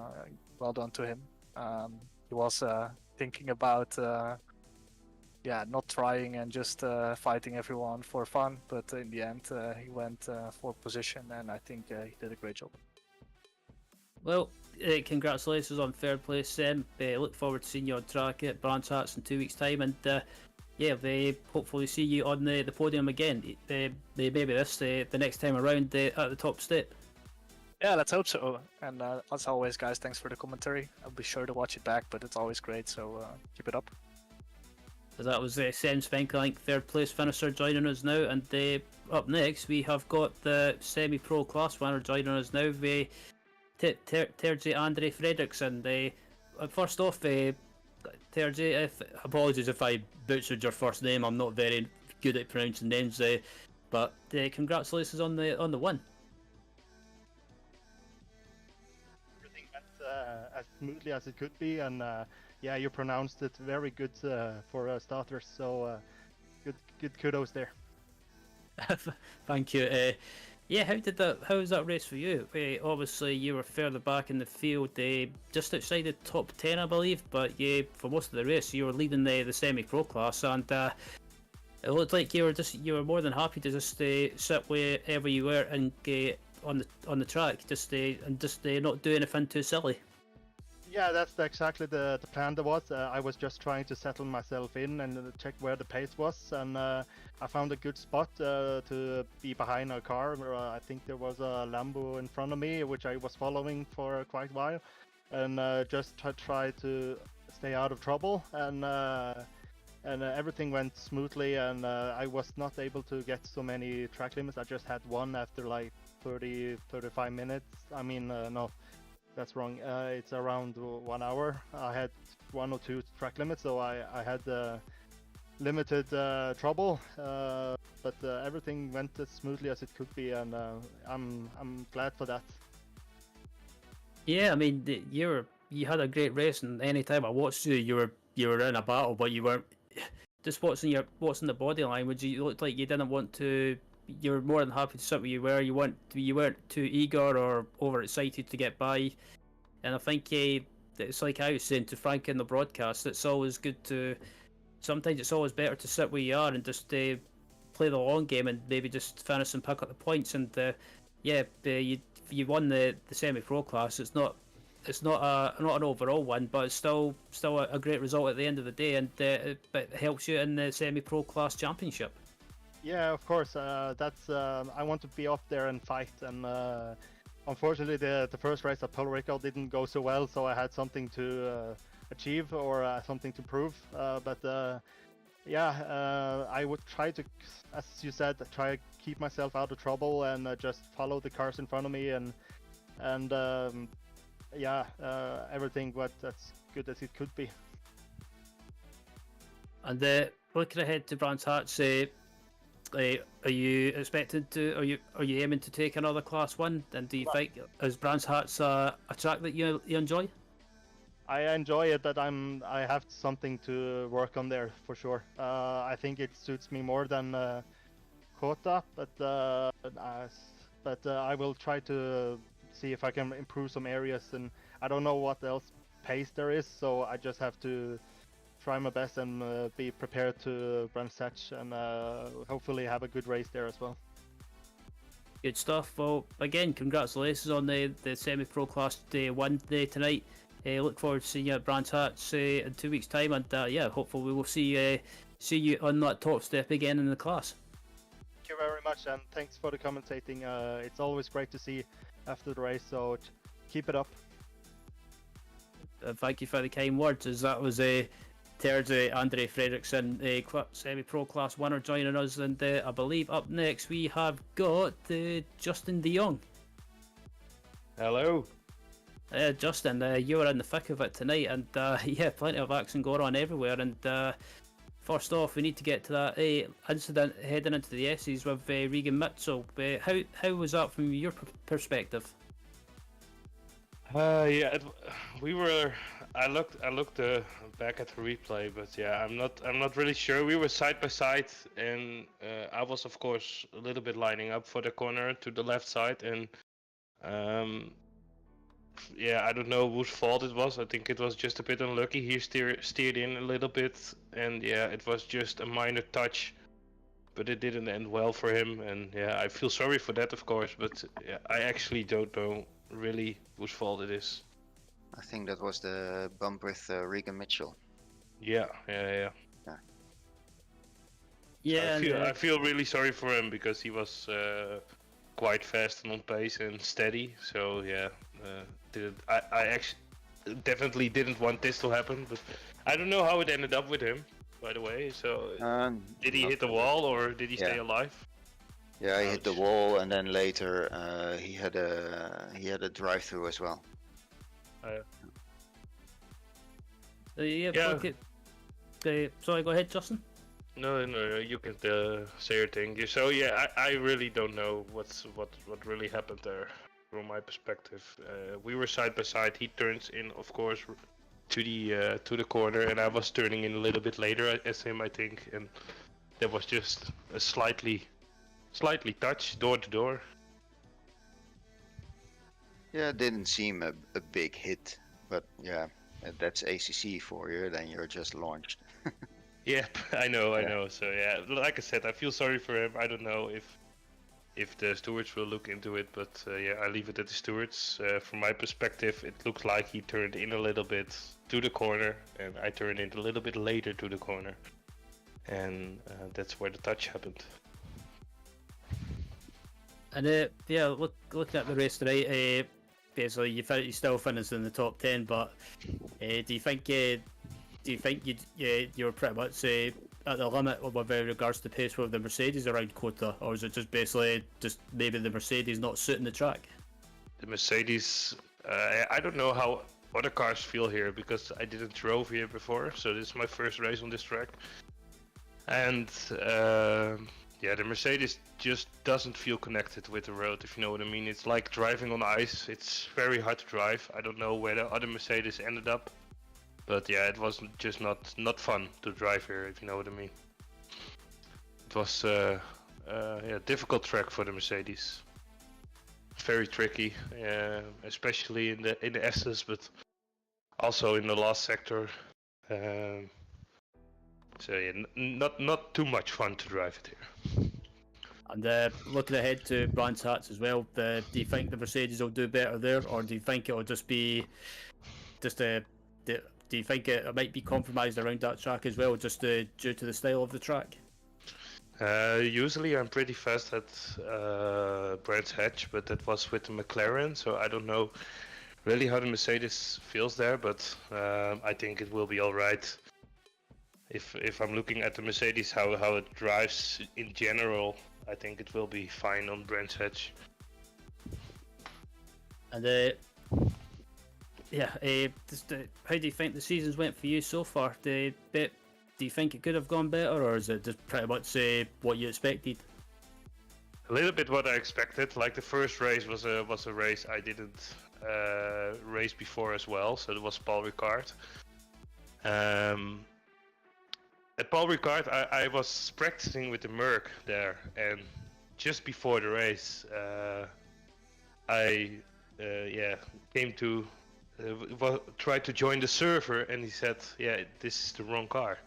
well done to him. He was thinking about not trying and just fighting everyone for fun, but in the end he went for position, and I think he did a great job. Well, congratulations on third place, Sam. Look forward to seeing you on track at Brands Hatch in 2 weeks' time, and they hopefully see you on the podium again. Maybe the next time around at the top step. Yeah, let's hope so. And as always, guys, thanks for the commentary. I'll be sure to watch it back, but it's always great, so keep it up. So that was Sam Svenkelink, third place finisher, joining us now. And up next, we have got the semi-pro class winner joining us now, Terje Andre Fredriksson. First off, Terje, apologies if I butchered your first name. I'm not very good at pronouncing names, but congratulations on the win. Everything went as smoothly as it could be, and yeah, you pronounced it very good for a starter. So good kudos there. Thank you. Yeah, how was that race for you? Obviously, you were further back in the field, just outside the top 10, I believe. But yeah, for most of the race, you were leading the semi-pro class, and it looked like you were more than happy to just sit wherever you were and on the track, just not do anything too silly. Yeah, that's exactly the plan there was. I was just trying to settle myself in and check where the pace was, and I found a good spot to be behind a car. I think there was a Lambo in front of me, which I was following for quite a while, and just try to stay out of trouble, and everything went smoothly, and I was not able to get so many track limits. I just had one after like 35 minutes. I mean, no. That's wrong. It's around 1 hour. I had 1 or 2 track limits, so I had limited trouble, but everything went as smoothly as it could be, and I'm glad for that. Yeah, I mean, you had a great race, and any time I watched you, you were in a battle, but you weren't. Just watching the body language, you looked like you didn't want to. You were more than happy to sit where you were. You weren't too eager or overexcited to get by, and I think it's like I was saying to Frank in the broadcast. It's always good to. Sometimes it's always better to sit where you are and just play the long game and maybe just finish and pick up the points. And you won the semi-pro class. It's not not an overall win, but it's still a great result at the end of the day, and it helps you in the semi-pro class championship. Yeah, of course. That's I want to be up there and fight, and unfortunately the first race at Polo Ricard didn't go so well, so I had something to achieve or something to prove. I would try to, as you said, try to keep myself out of trouble and just follow the cars in front of me, and everything went as good as it could be. And looking ahead to Brands Hatch, are you expected to? Are you aiming to take another Class 1? And do you think is Brands Hatch a track that you enjoy? I enjoy it, but I have something to work on there for sure. I think it suits me more than COTA, but I will try to see if I can improve some areas, and I don't know what else pace there is, so I just have to try my best and be prepared to Brands Hatch and hopefully have a good race there as well. Good stuff. Well, again, congratulations on the semi-pro class day 1 day tonight. Look forward to seeing you at Brands Hatch in 2 weeks' time, and hopefully we will see you on that top step again in the class. Thank you very much, and thanks for the commentating. It's always great to see after the race, so keep it up. Thank you for the kind words. As that was third Andre Fredriksson, semi-pro class winner, joining us, and I believe up next we have got Justin De Jong. Hello. Justin, you were in the thick of it tonight, and plenty of action going on everywhere. And first off, we need to get to that incident heading into the S's with Regan Mitchell. How was that from your perspective? We were. I looked back at the replay, but I'm not really sure. We were side by side, and I was of course a little bit lining up for the corner to the left side, and I don't know whose fault it was. I think it was just a bit unlucky. He steered in a little bit, and it was just a minor touch, but it didn't end well for him. And I feel sorry for that, of course, but I actually don't know really whose fault it is. I think that was the bump with Regan Mitchell. Yeah. I feel really sorry for him because he was quite fast and on pace and steady. So I actually definitely didn't want this to happen, but I don't know how it ended up with him, by the way. So did he hit the wall or did he stay alive? Yeah, he hit the wall, and then later he had a drive-through as well. Sorry, go ahead, Justin. No, you can say your thing. So I really don't know what really happened there, from my perspective. We were side by side. He turns in, of course, to the corner, and I was turning in a little bit later as him, I think, and there was just a slightly touch door to door. Yeah, it didn't seem a big hit, but that's ACC for you. Then you're just launched. Yep, I know. So like I said, I feel sorry for him. I don't know if the stewards will look into it, but I leave it at the stewards. From my perspective, it looked like he turned in a little bit to the corner, and I turned in a little bit later to the corner, and that's where the touch happened. And looking at the race tonight, basically you still finished in the top 10, but do you think you're pretty much at the limit with regards to pace with the Mercedes around COTA, or is it just basically maybe the Mercedes not suiting the track? The Mercedes, I don't know how other cars feel here because I didn't drove here before, so this is my first race on this track. And yeah, the Mercedes just doesn't feel connected with the road, if you know what I mean. It's like driving on ice. It's very hard to drive. I don't know where the other Mercedes ended up, but yeah, it was just not fun to drive here, if you know what I mean. It was yeah, difficult track for the Mercedes. Very tricky, especially in the S's, but also in the last sector. So yeah, not too much fun to drive it here. And looking ahead to Brands Hatch as well, do you think the Mercedes will do better there, or do you think it'll just be do you think it might be compromised around that track as well, just due to the style of the track? Usually I'm pretty fast at Brands Hatch, but that was with the McLaren, so I don't know really how the Mercedes feels there, but I think it will be alright. If I'm looking at the Mercedes, how it drives in general, I think it will be fine on Brands Hatch. And yeah, how do you think the seasons went for you so far? Do you think it could have gone better, or is it just pretty much what you expected? A little bit what I expected. Like the first race was a race I didn't race before as well, so it was Paul Ricard. At Paul Ricard, I was practicing with the Merc there, and just before the race, I came to tried to join the server, and he said, "Yeah, this is the wrong car."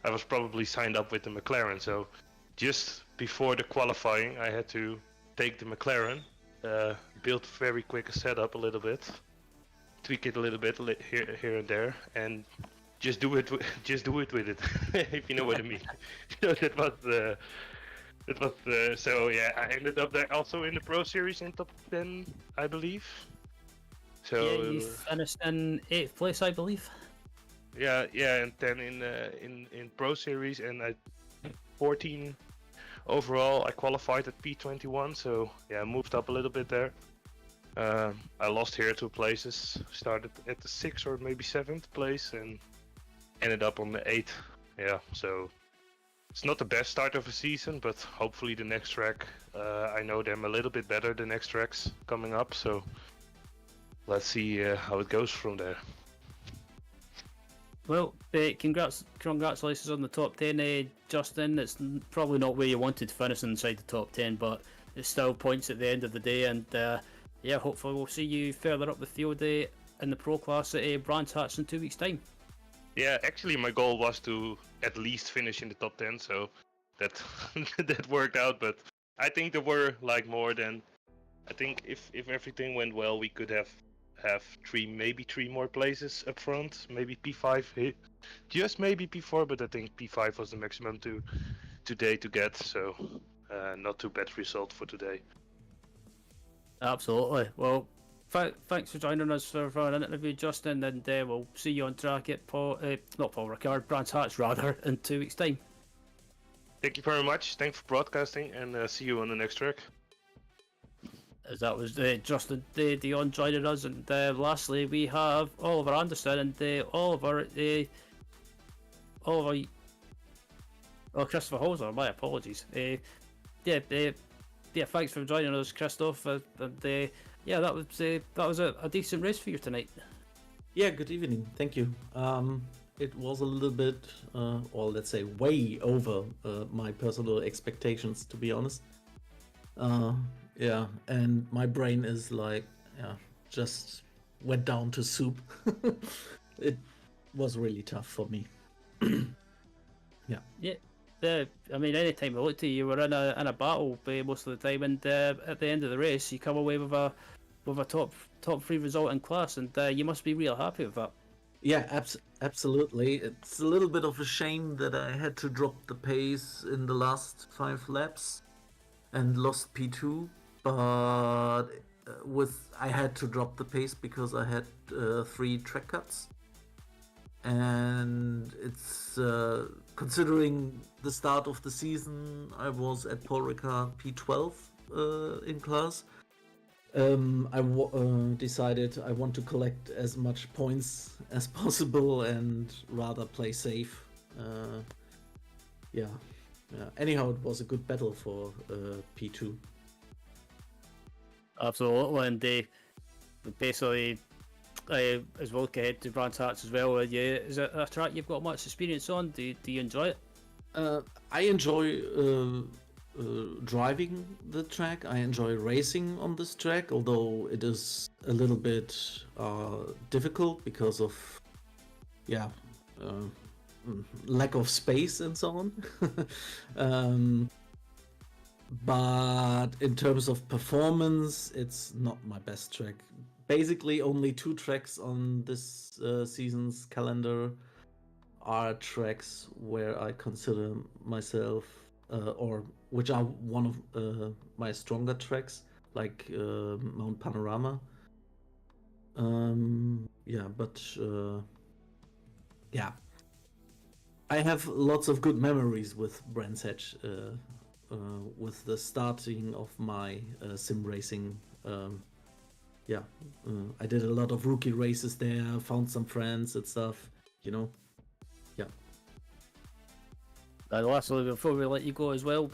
I was probably signed up with the McLaren, so just before the qualifying, I had to take the McLaren, build very quick a setup a little bit, tweak it a little bit here and there, and just do it with it, if you know what I mean. So that was so yeah. I ended up there also in the Pro Series in top 10, I believe. So yeah, you finished in 8th place, I believe. Yeah, and then in Pro Series, and I 14 overall. I qualified at P21, so yeah, I moved up a little bit there. I lost here 2 places. Started at the 6th or maybe 7th place, and ended up on the 8th. Yeah, so it's not the best start of a season, but hopefully the next track, I know them a little bit better, the next tracks coming up, so let's see how it goes from there. Well, congratulations on the top 10, Justin. It's probably not where you wanted to finish inside the top 10, but it's still points at the end of the day, and yeah, hopefully we'll see you further up the field in the Pro Class at Brands Hatch in 2 weeks' time. Yeah, actually my goal was to at least finish in the top 10, so that that worked out, but I think there were like more than, I think if everything went well, we could have 3 more places up front, maybe P5, just maybe P4, but I think P5 was the maximum today to get, so not too bad result for today. Absolutely. Well, thanks for joining us for an interview, Justin, and we'll see you on track at not Paul Ricard, Brands Hatch rather, in 2 weeks' time. Thank you very much. Thanks for broadcasting, and see you on the next track. As that was Justin Dion joining us, and lastly we have Oliver Anderson and Oliver, Christopher Holzer. My apologies. Yeah, thanks for joining us, Christoph. And yeah, that was a decent race for you tonight. Yeah, good evening. Thank you. It was a little bit, or let's say way over my personal expectations, to be honest. Yeah, and my brain is like, yeah, just went down to soup. It was really tough for me. Yeah. Yeah. I mean, any time I looked at you, you were in a battle most of the time, and at the end of the race, you come away with a top 3 result in class, and you must be real happy with that. Yeah, absolutely. It's a little bit of a shame that I had to drop the pace in the last 5 laps and lost P2, but I had to drop the pace because I had 3 track cuts, and it's considering the start of the season, I was at Paul Ricard P12 in class. I decided I want to collect as much points as possible and rather play safe. yeah. Anyhow, it was a good battle for P2. Absolutely, and basically, as well, ahead to Brands Hatch as well. Is it a track you've got much experience on? Do you enjoy it? I enjoy driving the track. I enjoy racing on this track, although it is a little bit difficult because of lack of space and so on. But in terms of performance, it's not my best track. Basically, only 2 tracks on this season's calendar are tracks where I consider myself, or which are one of my stronger tracks, like Mount Panorama. I have lots of good memories with Brands Hatch, with the starting of my sim racing. I did a lot of rookie races there, found some friends and stuff, Lastly, before we let you go as well,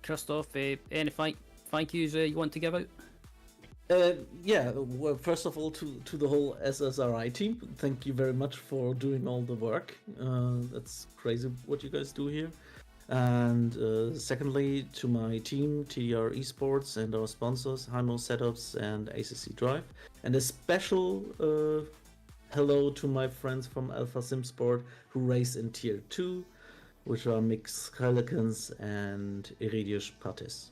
Christoph, any thank yous you want to give out? Well, first of all, to the whole SSRI team, thank you very much for doing all the work. That's crazy what you guys do here. And secondly, to my team, TDR Esports, and our sponsors, Hymo Setups and ACC Drive. And a special hello to my friends from Alpha Simsport who race in Tier 2, which are Mix Helikens and Iridius Patis.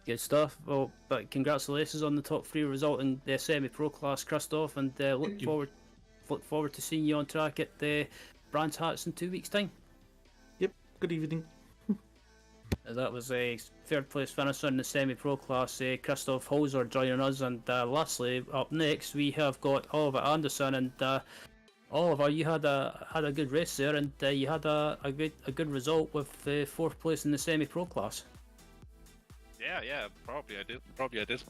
Good stuff. Well, but congratulations on the top 3 result in the semi-pro class, Christoph, and look forward to seeing you on track at the Brands Hatch in 2 weeks' time. Yep. Good evening. That was a 3rd place finisher in the semi-pro class, Christoph Holzer joining us, and lastly, up next we have got Oliver Anderson, and Oliver, you had a good race there, and you had a good result with 4th place in the semi-pro class. Yeah, probably I did.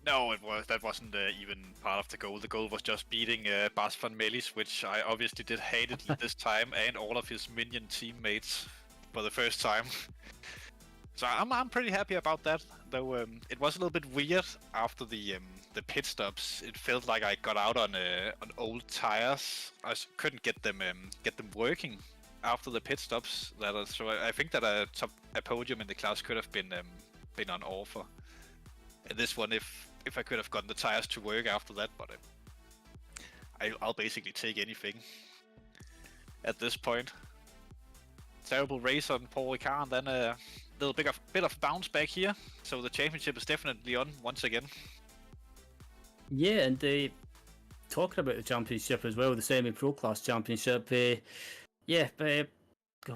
No, that wasn't even part of the goal. The goal was just beating Bas van Melis, which I obviously did hatedly this time, and all of his minion teammates for the first time. So I'm pretty happy about that. Though it was a little bit weird after the pit stops. It felt like I got out on old tires. I couldn't get them working after the pit stops. So I think that a podium in the class could have been on offer. And this one, if I could have gotten the tires to work after that, but I'll basically take anything at this point. Terrible race on Paul Ricard, and then a little bit of bounce back here. So the championship is definitely on once again. Yeah, and talking about the championship as well, the semi-pro class championship.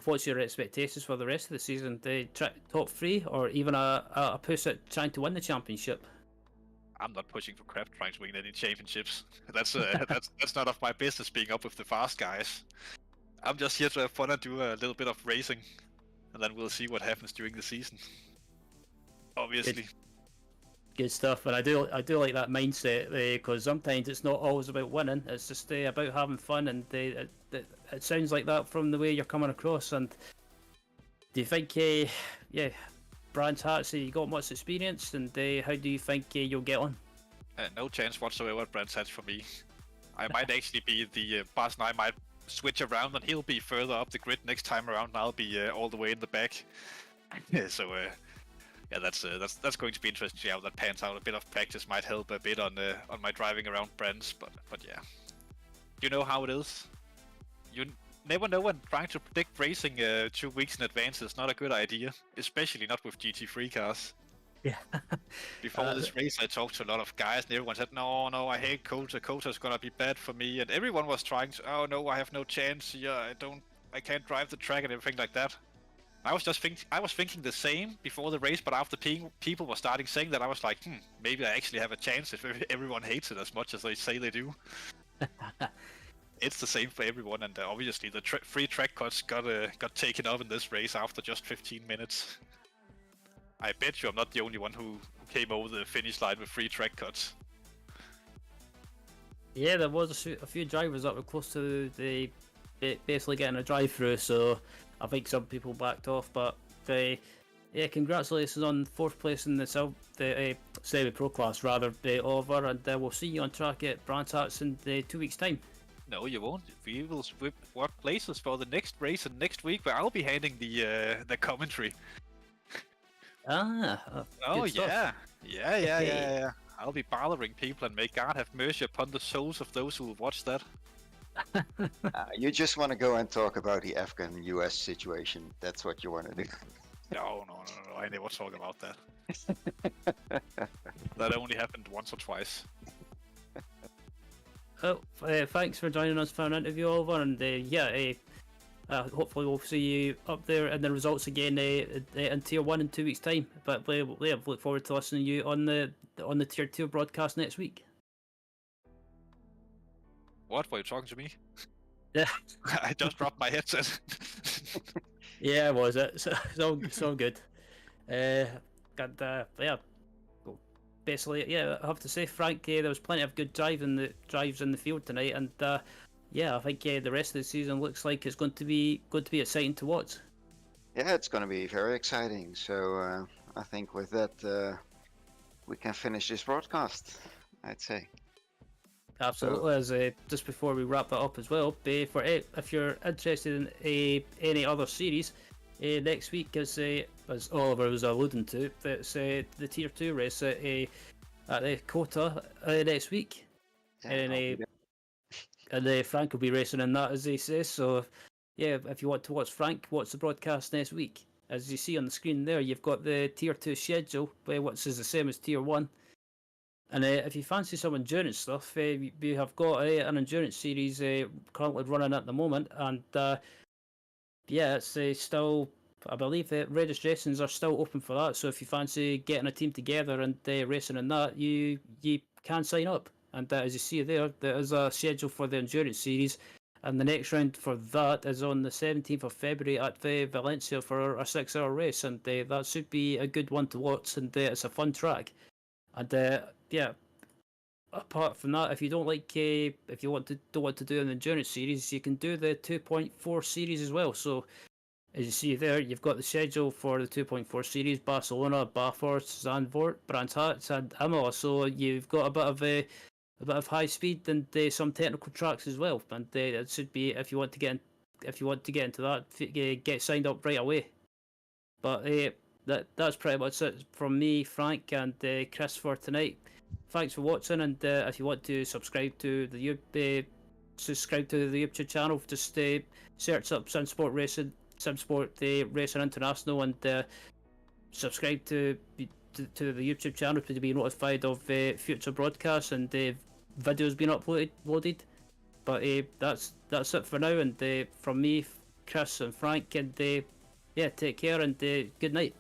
What's your expectations for the rest of the season? The top 3, or even a push at trying to win the championship? I'm not pushing for crap trying to win any championships. That's none of my business being up with the fast guys. I'm just here to have fun and do a little bit of racing, and then we'll see what happens during the season. Obviously. Good stuff, and I do like that mindset, because sometimes it's not always about winning. It's just about having fun, and it sounds like that from the way you're coming across. And do you think, Brands Hatch, you got much experience, and how do you think you'll get on? No chance whatsoever at Brands Hatch for me. I might actually be the boss, and I might switch around, and he'll be further up the grid next time around, and I'll be all the way in the back. So that's going to be interesting to see how that pans out. A bit of practice might help a bit on my driving around Brands, but yeah, you know how it is. You never know when trying to predict racing 2 weeks in advance is not a good idea, especially not with GT3 cars. Yeah. Before this race, I talked to a lot of guys, and everyone said, "No, I hate COTA. COTA's gonna be bad for me." And everyone was trying to, "Oh no, I have no chance. Yeah, I can't drive the track and everything like that." I was thinking the same before the race, but after people were starting saying that, I was like, maybe I actually have a chance if everyone hates it as much as they say they do. It's the same for everyone, and obviously the free track cuts got taken up in this race after just 15 minutes. I bet you I'm not the only one who came over the finish line with free track cuts. Yeah, there was a few drivers that were close to the basically getting a drive-through. So I think some people backed off, but yeah, congratulations on 4th place in the semi-pro class, rather, Oliver, and we'll see you on track at Brands Hatch in 2 weeks' time. No, you won't. We will swap places for the next race and next week, where I'll be handling the commentary. Oh yeah. Stuff. Yeah. I'll be bothering people, and may God have mercy upon the souls of those who will watch that. You just want to go and talk about the Afghan-US situation. That's what you want to do. No, I never talk about that. That only happened once or twice. Oh, thanks for joining us for an interview, Oliver, and hopefully we'll see you up there in the results again in Tier 1 in 2 weeks' time. But we look forward to listening to you on the Tier 2 broadcast next week. What? Were you talking to me? Yeah. I just dropped my headset. Yeah, was it? So good. Basically, yeah, I have to say, Frank, there was plenty of good drives in the field tonight, and I think the rest of the season looks like it's going to be exciting to watch. Yeah, it's going to be very exciting. So I think with that, we can finish this broadcast, I'd say. Absolutely. As just before we wrap that up as well, if you're interested in any other series, next week is as Oliver was alluding to, that's the Tier 2 race at the COTA next week, and Frank will be racing in that, as he says. So yeah, if you want to watch Frank, watch the broadcast next week. As you see on the screen there, you've got the Tier 2 schedule, which is the same as Tier 1. And if you fancy some endurance stuff, we have got an endurance series currently running at the moment, and it's still, I believe the registrations are still open for that. So if you fancy getting a team together and racing in that, you can sign up. And as you see there is a schedule for the endurance series, and the next round for that is on the 17th of February at Valencia for a 6-hour race, and that should be a good one to watch, and it's a fun track. And apart from that, if you don't like, if you don't want to do an endurance series, you can do the 2.4 series as well. So as you see there, you've got the schedule for the 2.4 series: Barcelona, Bathurst, Zandvoort, Brands Hatch, and Imola. So you've got a bit of high speed and some technical tracks as well. And it should be, if you want to get into that, get signed up right away. But that's pretty much it from me, Frank, and Chris for tonight. Thanks for watching, and if you want to subscribe to the YouTube channel, just search up Simsport Racing International, and subscribe to the YouTube channel to be notified of future broadcasts and videos being uploaded. But that's it for now, and from me, Chris, and Frank, and take care, and good night.